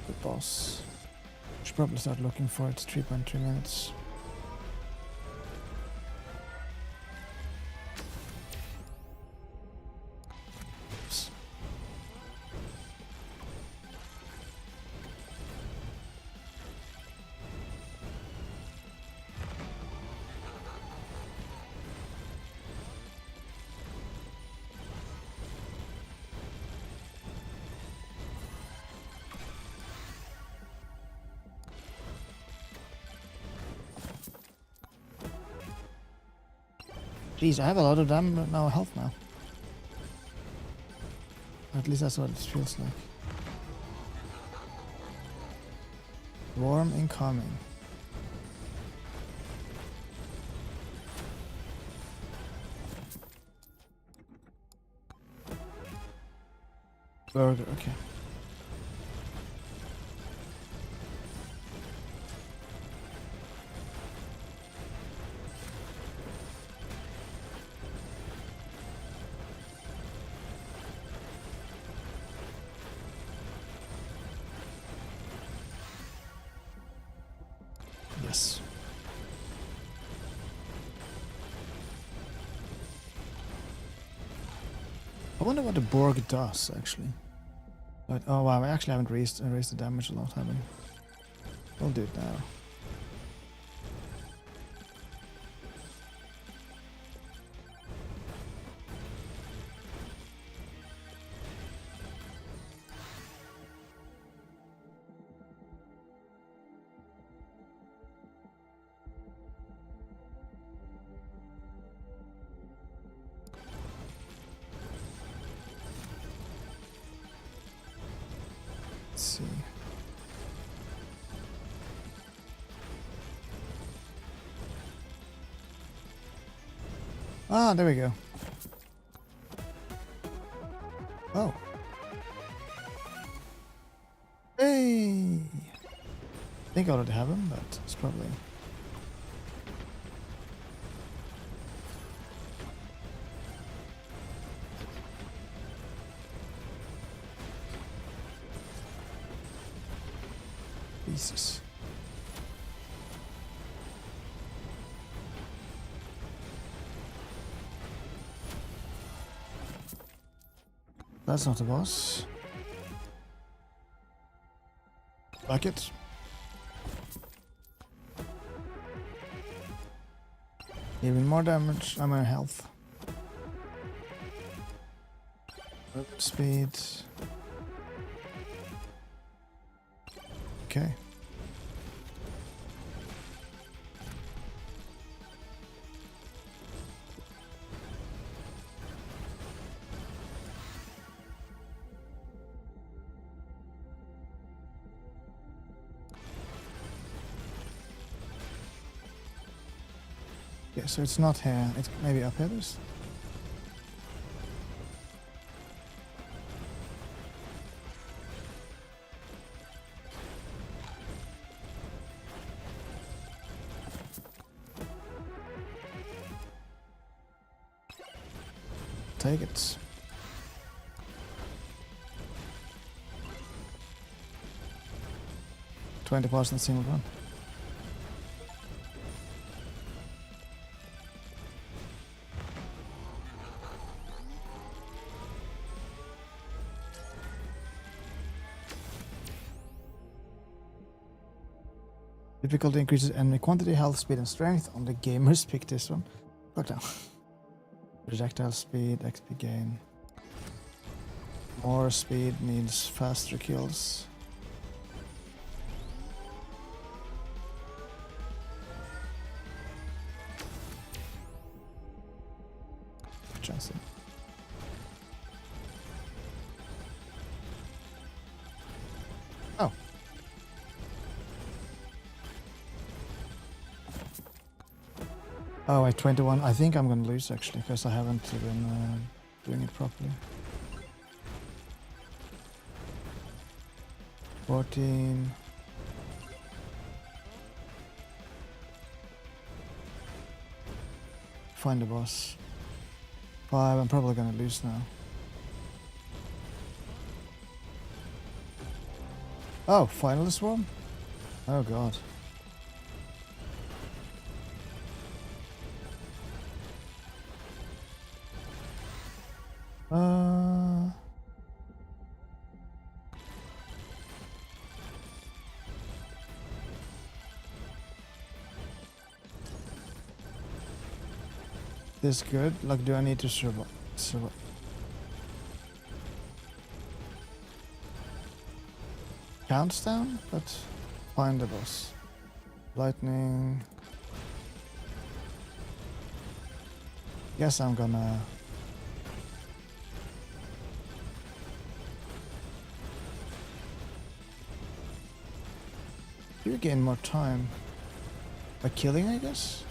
Speaker 1: the boss. Should probably start looking for it. 3.3 minutes. Oops. Jeez, I have a lot of damage now, health now. At least that's what it feels like. Worm incoming. Burger, okay. Yes. I wonder what the Borg does actually. But oh wow, I actually haven't raised the damage a lot, have I? We'll do it now. Let's see. Ah, there we go. Oh. Hey! I think I already have him, but it's probably... Jesus. That's not a boss. Like it. Even more damage. I'm in health. Speed. Okay. Yeah, so it's not here. It's maybe up here. This. Take it. $20 single run. Difficulty increases enemy quantity, health, speed, and strength. On the gamers, pick this one. Fuck down. Projectile speed, XP gain. More speed means faster kills. Johnson. Oh. Oh, at 21. I think I'm gonna lose actually, because I haven't been doing it properly. 14. Find the boss. 5. I'm probably gonna lose now. Oh, finalist one? Oh god. This good? Like, do I need to survive? Counts down, but find the boss. Lightning. Guess I'm gonna. You gain more time by killing, I guess.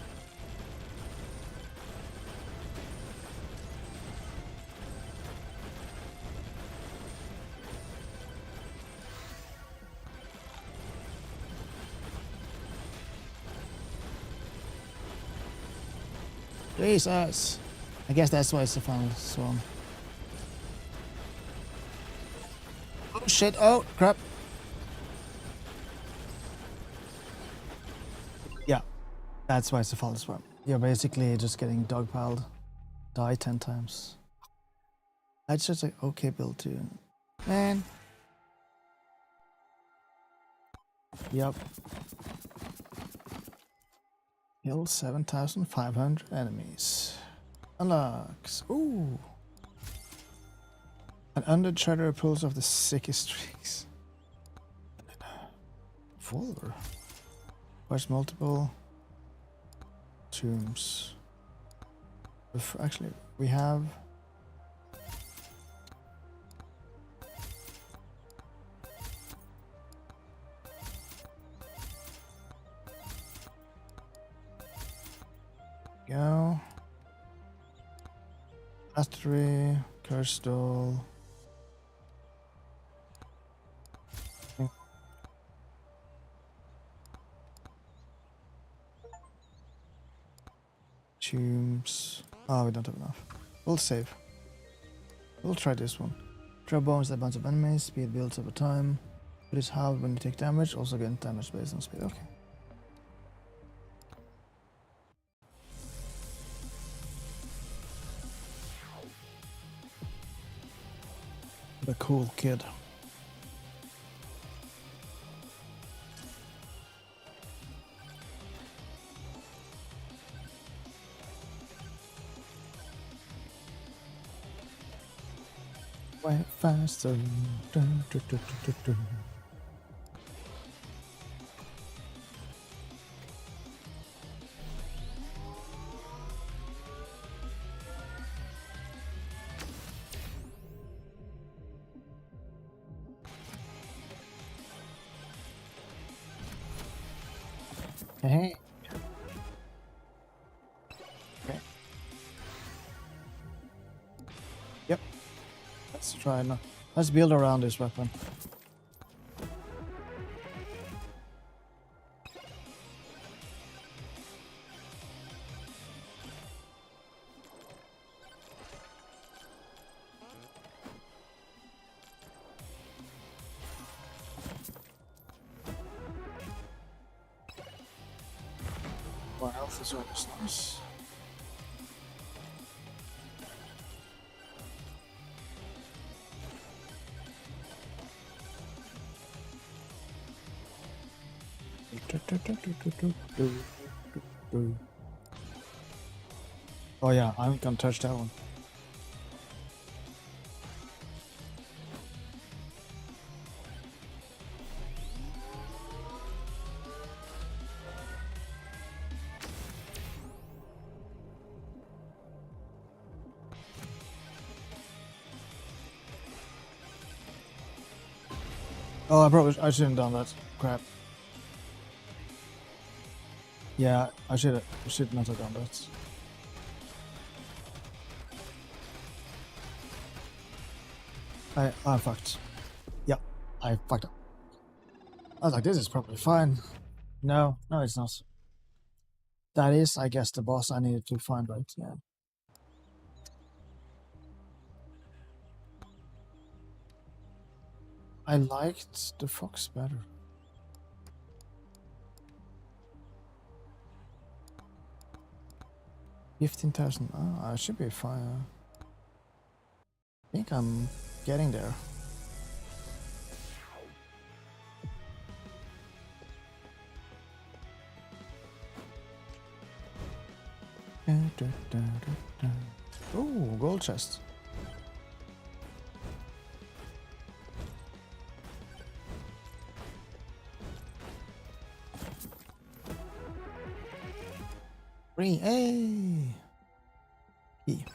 Speaker 1: Jesus! I guess that's why it's the final swan. Oh shit, oh crap. Yeah, that's why it's the final swan. You're basically just getting dogpiled. Die 10 times. That's just like okay build too. Man. Yep. Kill 7,500 enemies. Unlocks. Ooh. An undercharger pulls off the sickest streaks. Revolver. Watch multiple tombs. Actually, we have. Go. Mastery, Curse Doll. Tombs. Oh, we don't have enough. We'll save. We'll try this one. Draw bombs at a bunch of enemies. Speed builds over time. But it's halved when you take damage. Also gain damage based on speed. Okay. The cool kid. Way faster. Dun, dun, dun, dun, dun. Hey. Okay. Yep. Let's try now. Let's build around this weapon. More health is always nice. Oh yeah, I'm gonna touch that one. Oh, I shouldn't have done that. Crap. Yeah, I should not have done that. I fucked. Yep, I fucked up. I was like, this is probably fine. No, it's not. That is, I guess, the boss I needed to find, right? Yeah. I liked the fox better. 15,000. Oh, I should be fine. I think I'm getting there. Oh, gold chest. Free, hey! Key.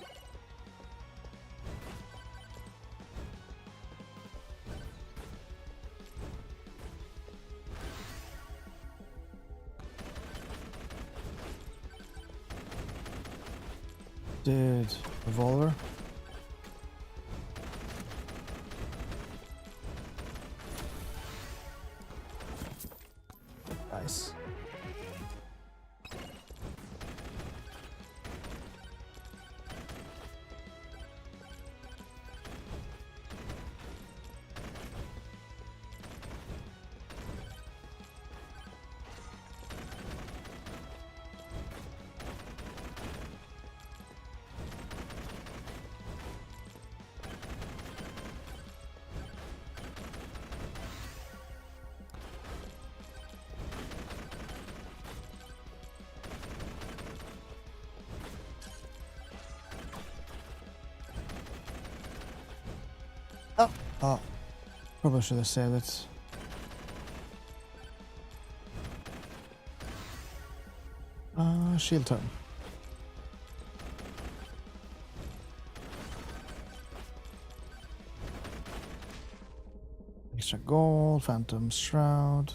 Speaker 1: Dude, revolver. Nice. Oh, probably should have saved it. Shield turn. Extra gold, phantom shroud.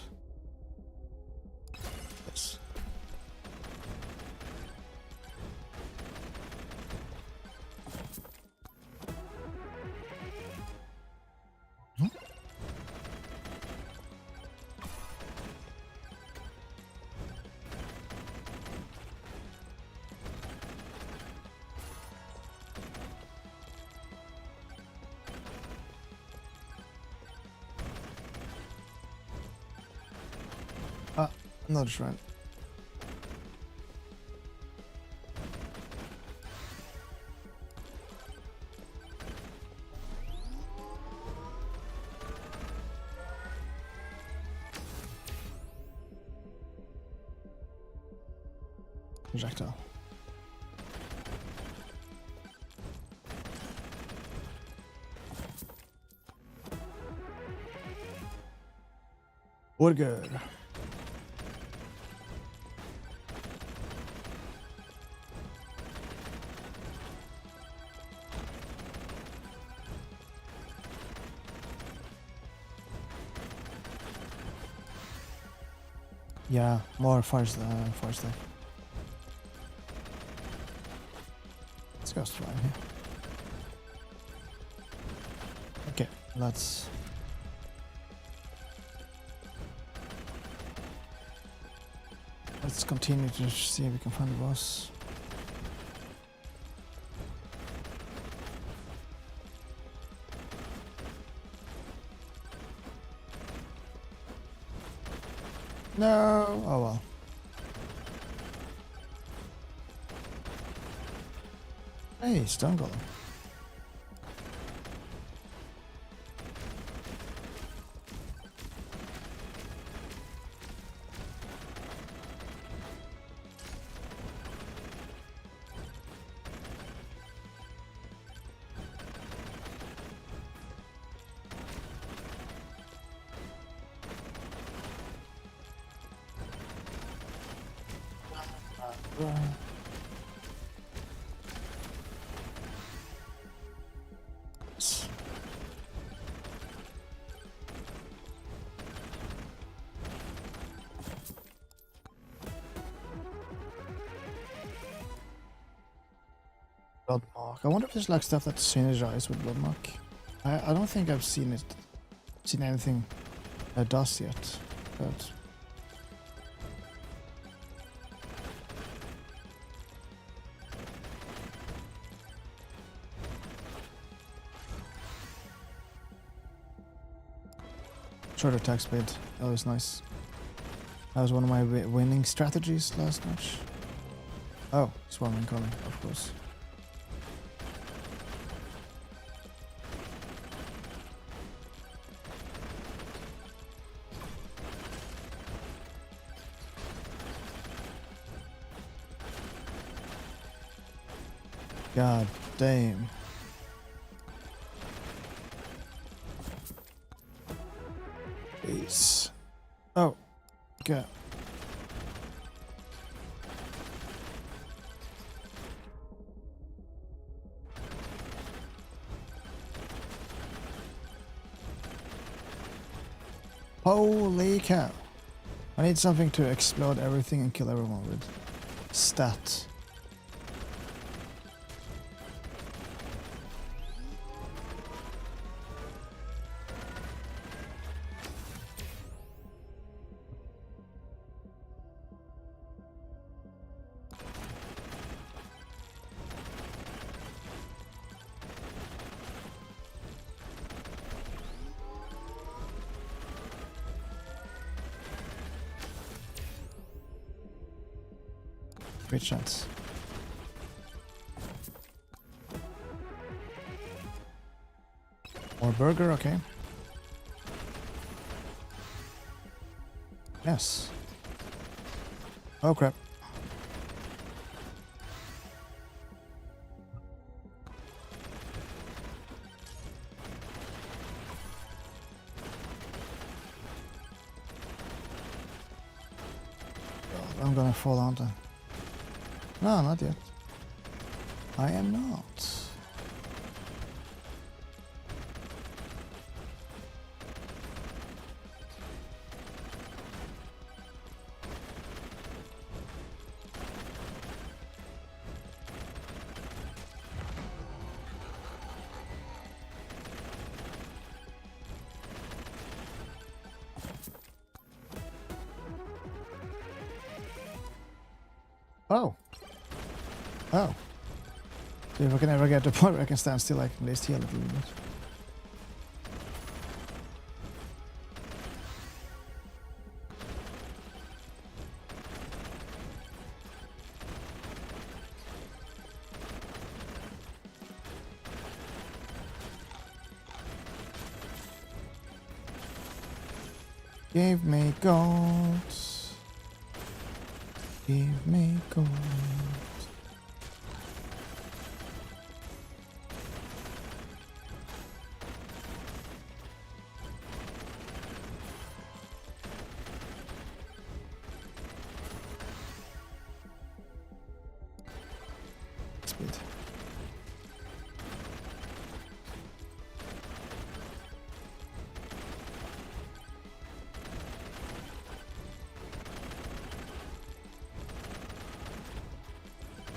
Speaker 1: Yes. Another shrine. Projectile. We're good. Yeah, more fire stuff. Let's go straight here. Okay, let's continue to see if we can find the boss. No, oh well. Hey, stone golem. Bloodmark. I wonder if there's like stuff that synergizes with Bloodmark. I don't think I've seen anything that does yet, but short attack speed, that was nice. That was one of my winning strategies last match. Oh, swarm incoming, of course. God damn. Jeez. Oh, okay. Holy cow. I need something to explode everything and kill everyone with. Stat. Great chance. More burger, okay. Yes. Oh crap. God, I'm gonna fall onto. No, not yet. I am not. Oh. Oh. So if I can ever get to the point where I can stand still, I can at least heal a little bit. Give me gold. Give me gold. Speed.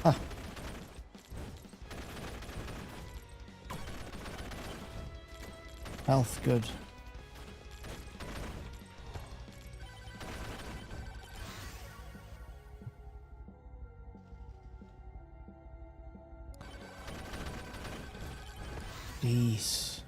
Speaker 1: Ah. Health, good. Jeez.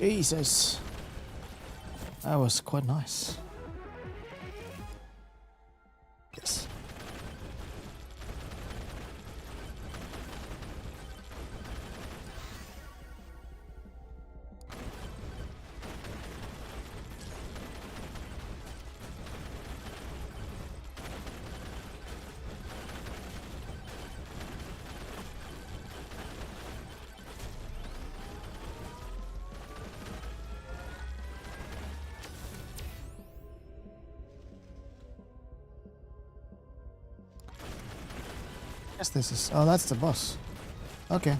Speaker 1: Jesus. That was quite nice. Yes. guess this is... Oh, that's the boss. Okay.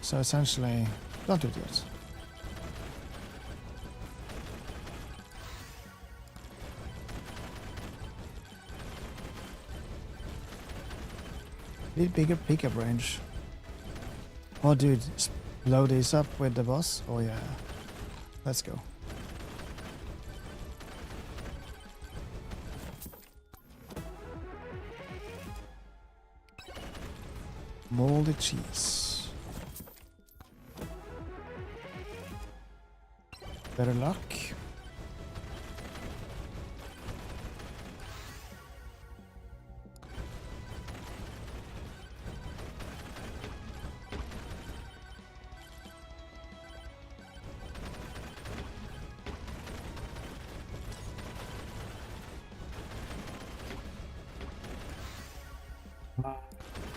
Speaker 1: So essentially... Don't do it yet. Bit bigger pickup range. Oh, dude. Blow these up with the boss. Oh, yeah. Let's go. Moldy cheese. Better luck.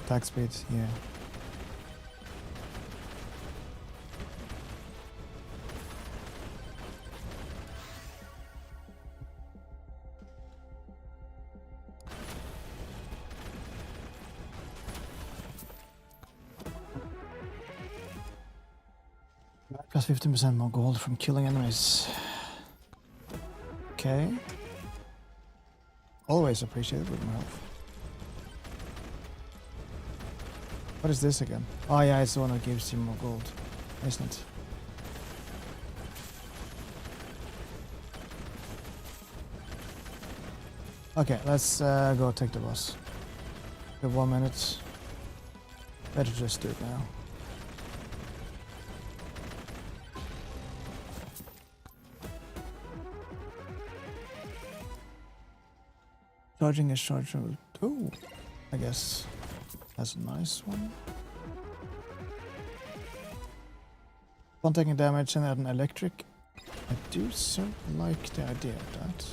Speaker 1: Attack speed, yeah. Plus 15% more gold from killing enemies. Okay. Always appreciated with more health. What is this again? Oh yeah, it's the one that gives you more gold, isn't it? Okay, let's go take the boss. We have 1 minute. Better just do it now. Charging is chargeable. Ooh, I guess that's a nice one. One taking damage and add an electric. I do so like the idea of that.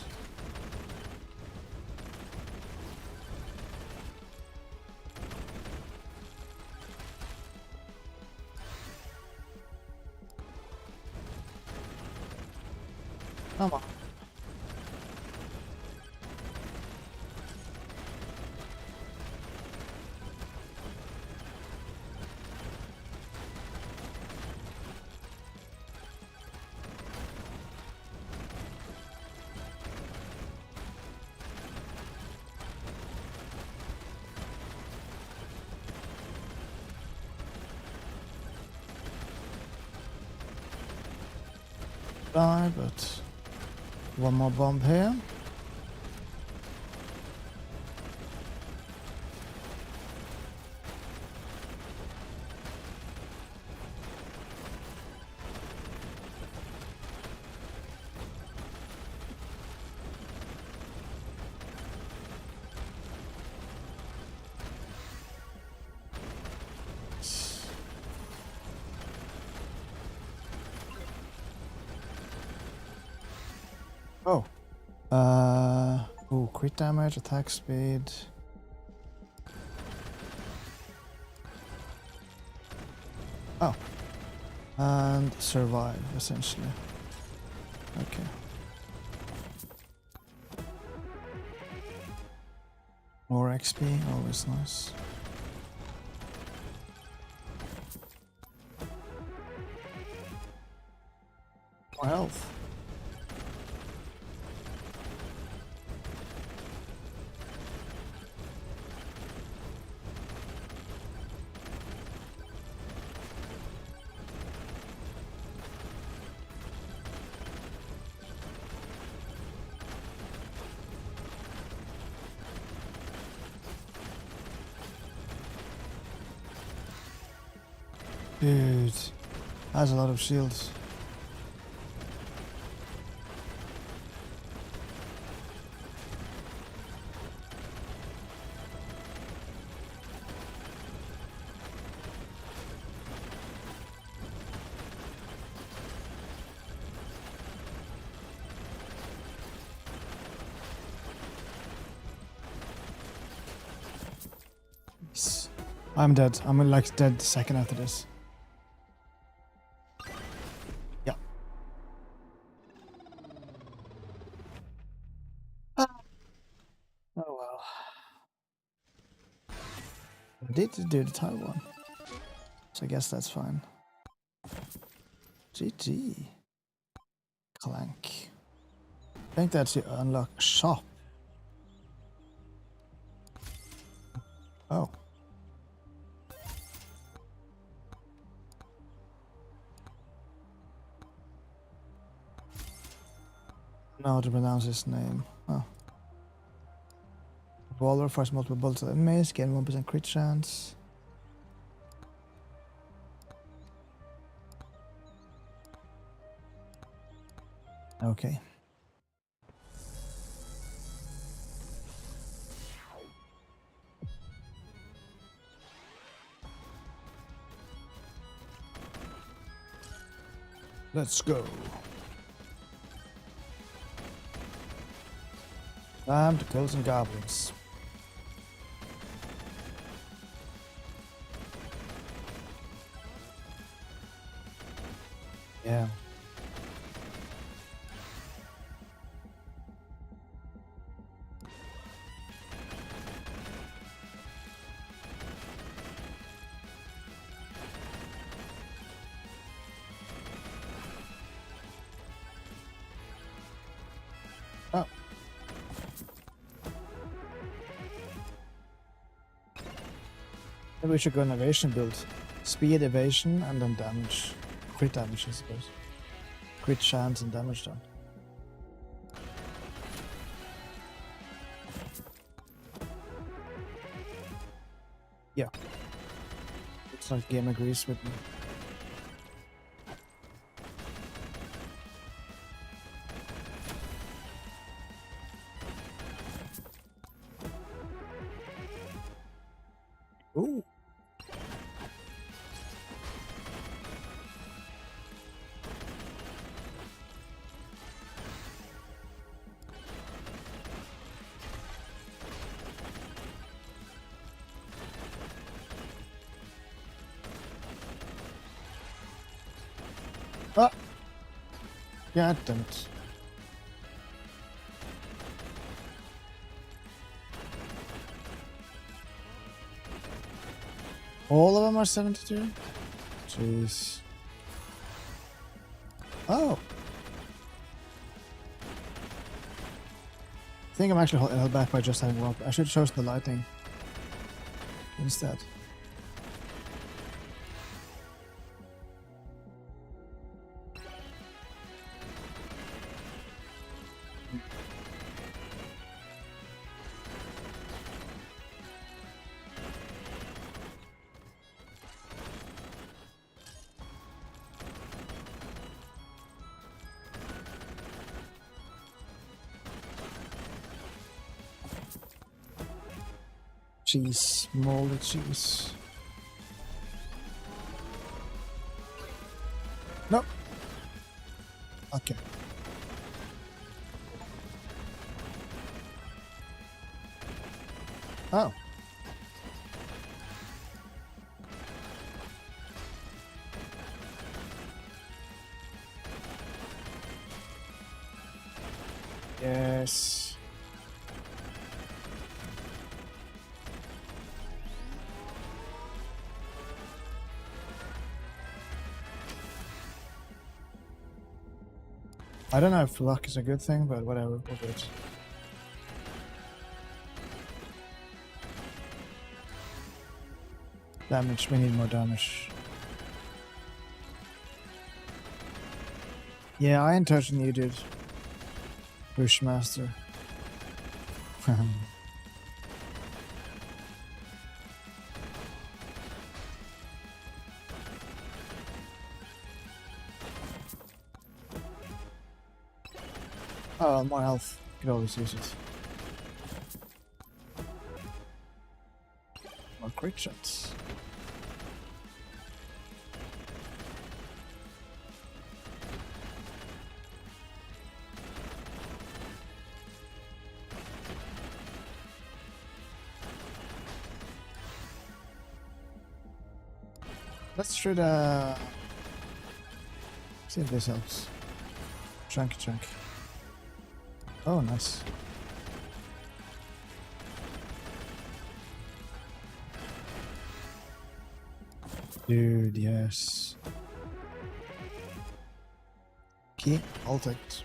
Speaker 1: Come on. Die, but one more bomb here. Oh. Oh, crit damage, attack speed. Oh. And survive, essentially. Okay. More XP, always nice. More health. Dude, has a lot of shields. I'm dead. I'm like dead the second after this. Yeah. Oh well. Did do the tile one. So I guess that's fine. GG. Clank. I think that's you unlock shop. Oh. Now to pronounce his name. Oh. Revolver fires multiple bullets at enemies, gain 1% crit chance. Okay. Let's go. Time to kill some goblins. Yeah. Oh. Maybe we should go an evasion build. Speed, evasion, and then damage. Crit damage, I suppose. Crit chance and damage done. Yeah. Looks like game agrees with me. Ooh. Ah! God damn it. All of them are 72? Jeez. Oh! I think I'm actually held back by just having one. I should have chosen the lightning instead. Cheese, moldy cheese. Nope. Okay. Oh. Yes. I don't know if luck is a good thing, but whatever, we'll do it. Damage, we need more damage. Yeah, I ain't touching you, dude. Bushmaster. Oh, more health. Could always use it. More quick shots. Let's try to see if this helps. Chunky chunk. Oh, nice. Dude, yes. Okay, I'll take it.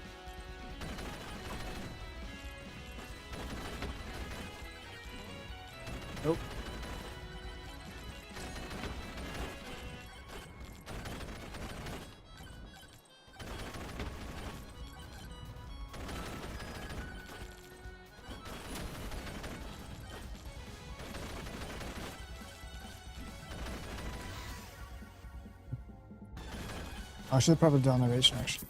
Speaker 1: Nope. I should have probably done evasion actually.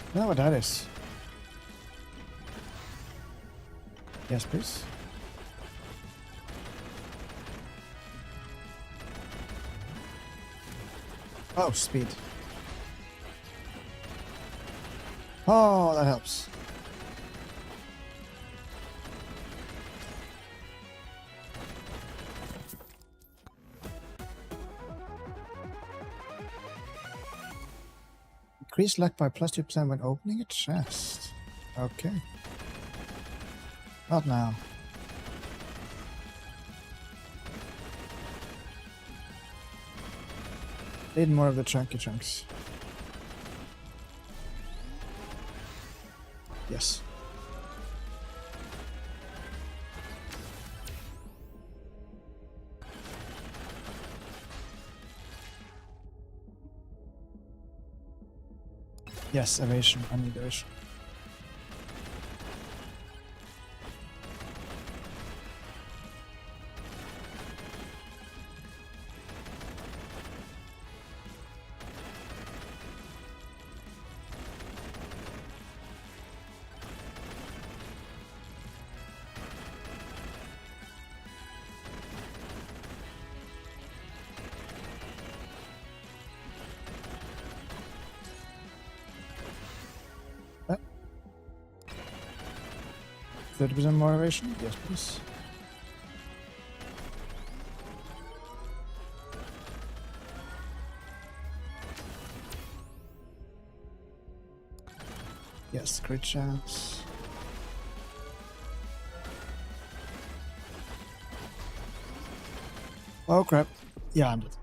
Speaker 1: I don't know what that is. Yes, please. Oh, speed. Oh, that helps. Increase luck by +2% when opening a chest. Okay. Not now. Need more of the chunky chunks. Yes. Yes, evasion. I need evasion. Okay. 30% more evasion? Yes, please. Yes, crit chance. Oh crap. Yeah, I'm dead.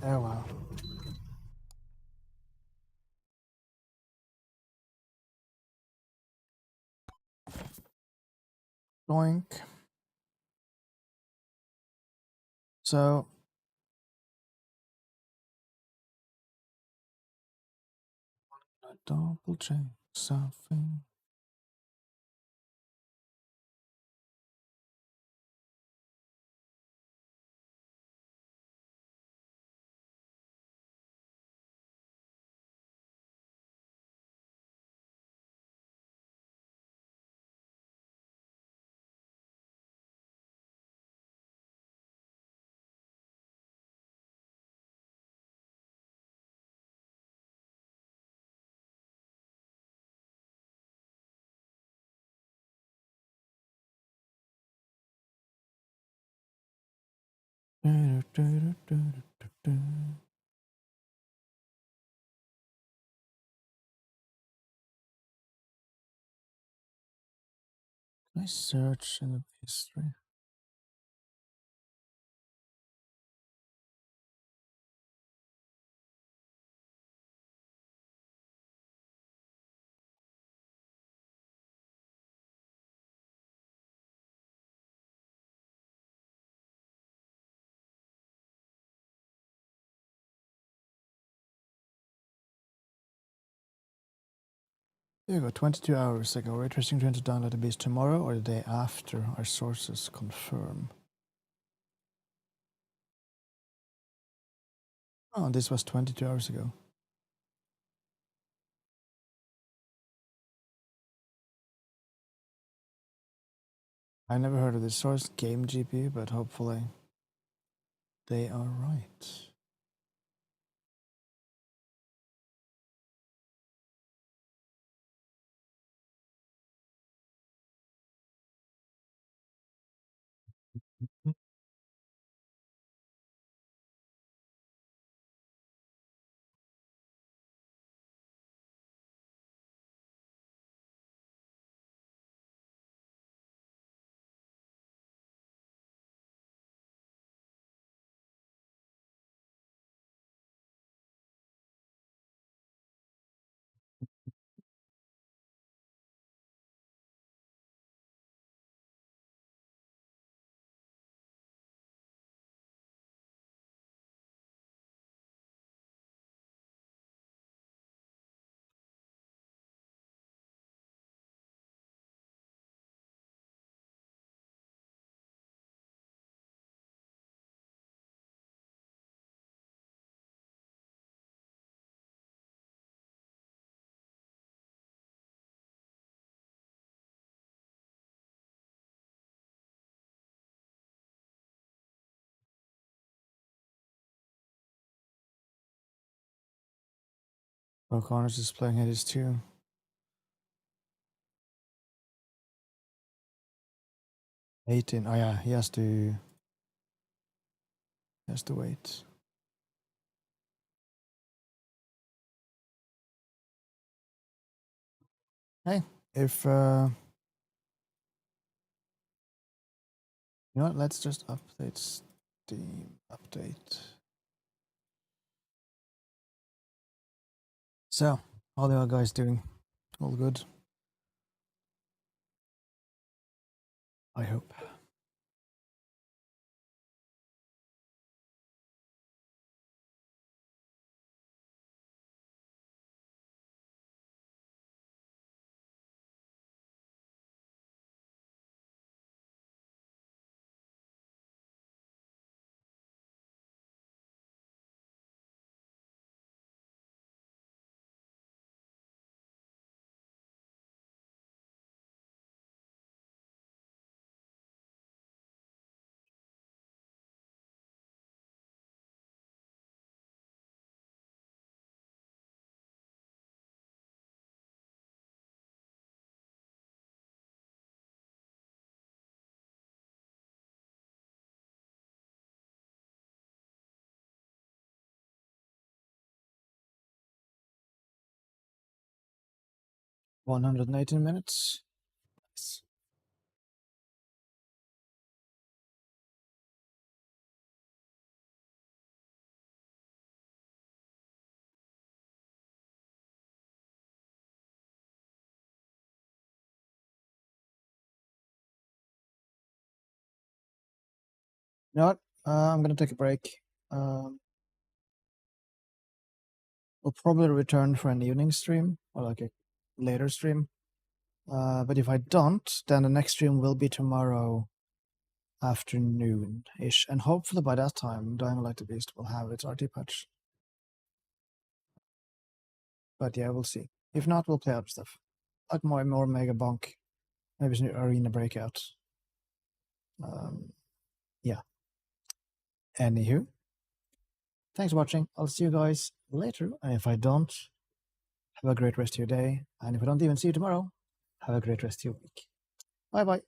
Speaker 1: Oh wow. Doink. So double check something. I search in the history? There you go, 22 hours ago. Requesting to download the beast tomorrow or the day after. Our sources confirm. Oh, this was 22 hours ago. I never heard of this source, Game GP, but hopefully they are right. O'Connor's is playing Hades 2. Oh yeah, he has to wait. Hey, if you know what, let's just update Steam update. So, how are you guys doing? All good? I hope. $118. Nice. You know what? I'm gonna take a break. We'll probably return for an evening stream or like a later stream. But if I don't, then the next stream will be tomorrow afternoon-ish. And hopefully by that time, Dying Light the Beast will have its RT patch. But yeah, we'll see. If not, we'll play other stuff. Like more Mega Bonk. Maybe some Arena Breakout. Yeah. Anywho. Thanks for watching. I'll see you guys later. And if I don't, have a great rest of your day. And if I don't even see you tomorrow, have a great rest of your week. Bye bye.